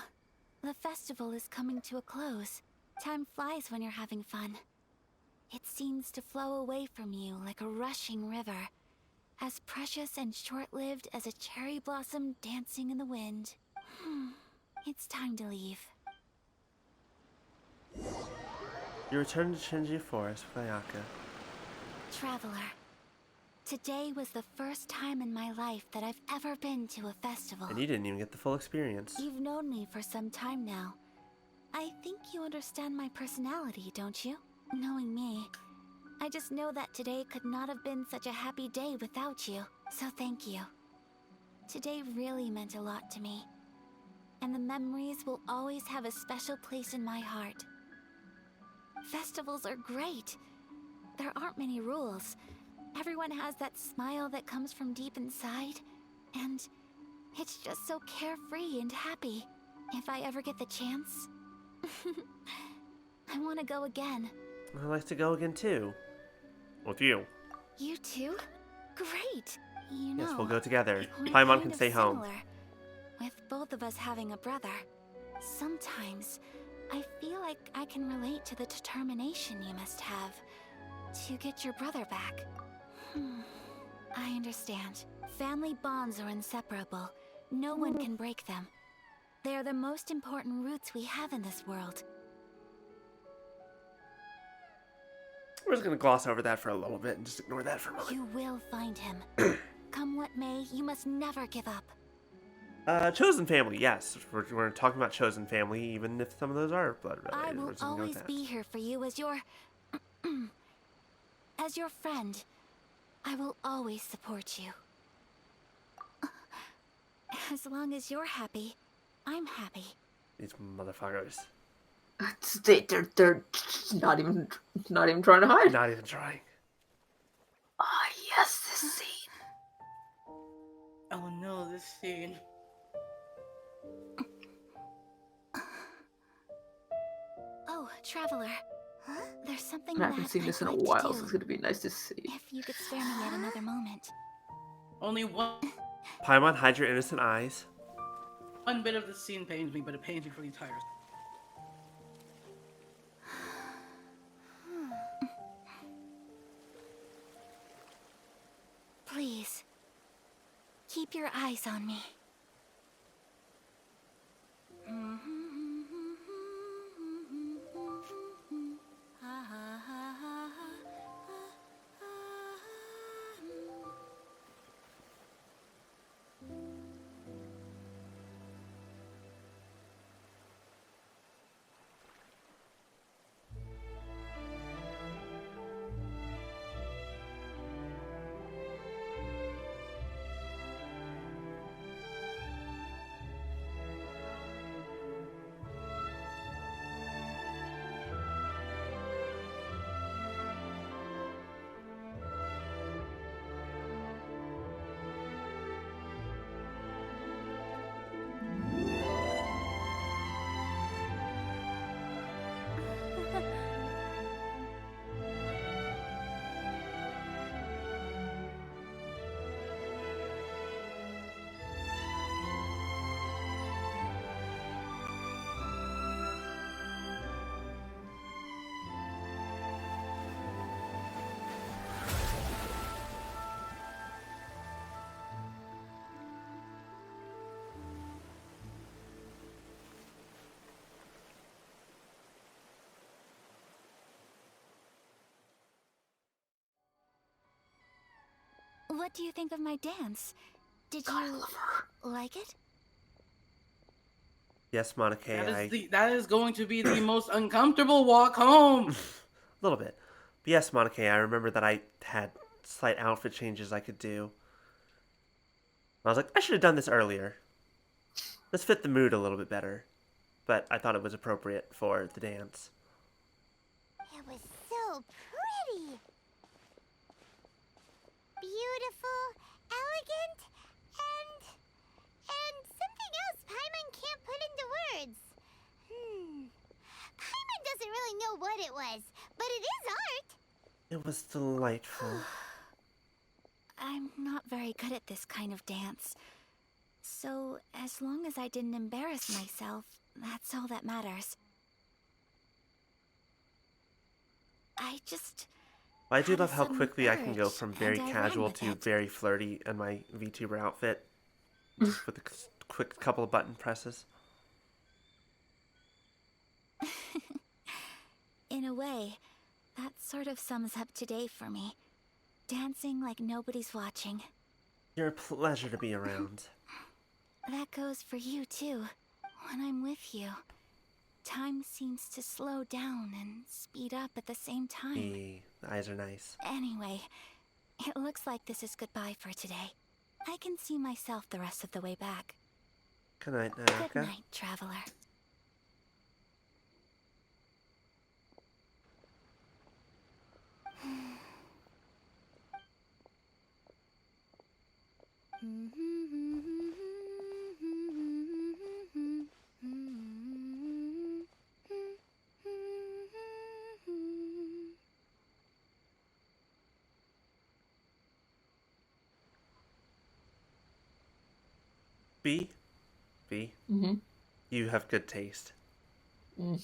The festival is coming to a close. Time flies when you're having fun. It seems to flow away from you like a rushing river, as precious and short-lived as a cherry blossom dancing in the wind. It's time to leave. You return to Shinji Forest with Ayaka. Traveler, today was the first time in my life that I've ever been to a festival. And you didn't even get the full experience. You've known me for some time now. I think you understand my personality, don't you? Knowing me, I just know that today could not have been such a happy day without you. So thank you. Today really meant a lot to me. And the memories will always have a special place in my heart. Festivals are great. There aren't many rules. Everyone has that smile that comes from deep inside. And it's just so carefree and happy. If I ever get the chance, I want to go again. I'd like to go again too. With you. You too? Great! You know, Yes, we'll go together. we're Paimon kind can of stay home. similar, with both of us having a brother. Sometimes, I feel like I can relate to the determination you must have to get your brother back. I understand. Family bonds are inseparable. No one can break them. They are the most important roots we have in this world. We're just gonna gloss over that for a little bit and just ignore that for a moment. You will find him. Come what may, you must never give up. Chosen family, yes. We're talking about chosen family, even if some of those are blood related. I will always be here for you as your... as your friend. I will always support you. As long as you're happy, I'm happy. These motherfuckers. They're not even trying to hide. Not even trying. Ah, yes, this scene. Oh no, this scene. Oh, Traveler. There's something I haven't seen this in a while, so it's gonna be nice to see. If you could spare me yet another moment. Only one Paimon, hide your innocent eyes. bit of the scene pains me, but it pains me for the entire. Please, keep your eyes on me. What do you think of my dance? Did you like it? Yes, Monica. That is going to be the most uncomfortable walk home. A little bit. But yes, Monica, I remember that I had slight outfit changes I could do. I was like, I should have done this earlier. This fit the mood a little bit better. But I thought it was appropriate for the dance. It was so pretty. Beautiful, elegant, and something else Paimon can't put into words. Paimon doesn't really know what it was, but it is art. It was delightful. I'm not very good at this kind of dance. So, as long as I didn't embarrass myself, that's all that matters. I do love how quickly I can go from very casual to very flirty in my VTuber outfit. Just with a quick couple of button presses. In a way, that sort of sums up today for me. Dancing like nobody's watching. You're a pleasure to be around. That goes for you too. When I'm with you, time seems to slow down and speed up at the same time. The eyes are nice. Anyway, it looks like this is goodbye for today. I can see myself the rest of the way back. Good night, Nayaka. Good night, traveler. B? Mm-hmm. You have good taste. And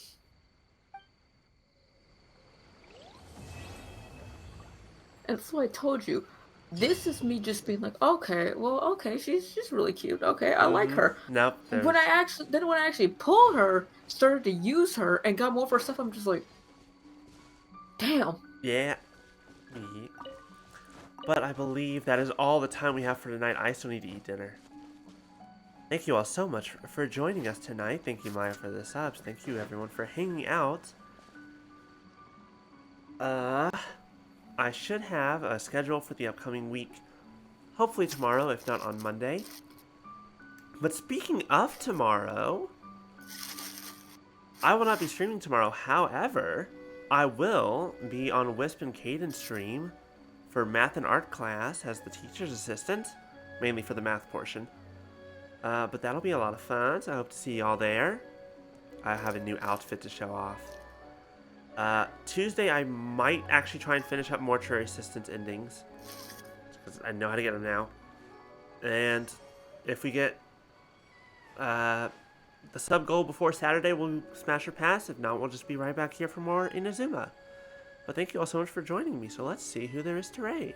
so I told you, this is me just being like, okay, well, okay, she's really cute. Okay, I like her. Nope. When I actually pulled her, started to use her, and got more of her stuff, I'm just like, damn. Yeah. But I believe that is all the time we have for tonight. I still need to eat dinner. Thank you all so much for joining us tonight. Thank you, Maya, for the subs. Thank you, everyone, for hanging out. I should have a schedule for the upcoming week. Hopefully tomorrow, if not on Monday. But speaking of tomorrow, I will not be streaming tomorrow. However, I will be on Wisp and Caden's stream for math and art class as the teacher's assistant, mainly for the math portion. But that'll be a lot of fun, so I hope to see y'all there. I have a new outfit to show off. Tuesday, I might actually try and finish up Mortuary Assistant endings, because I know how to get them now. And if we get the sub goal before Saturday, we'll smash or pass. If not, we'll just be right back here for more Inazuma. But thank you all so much for joining me, so let's see who there is to raid.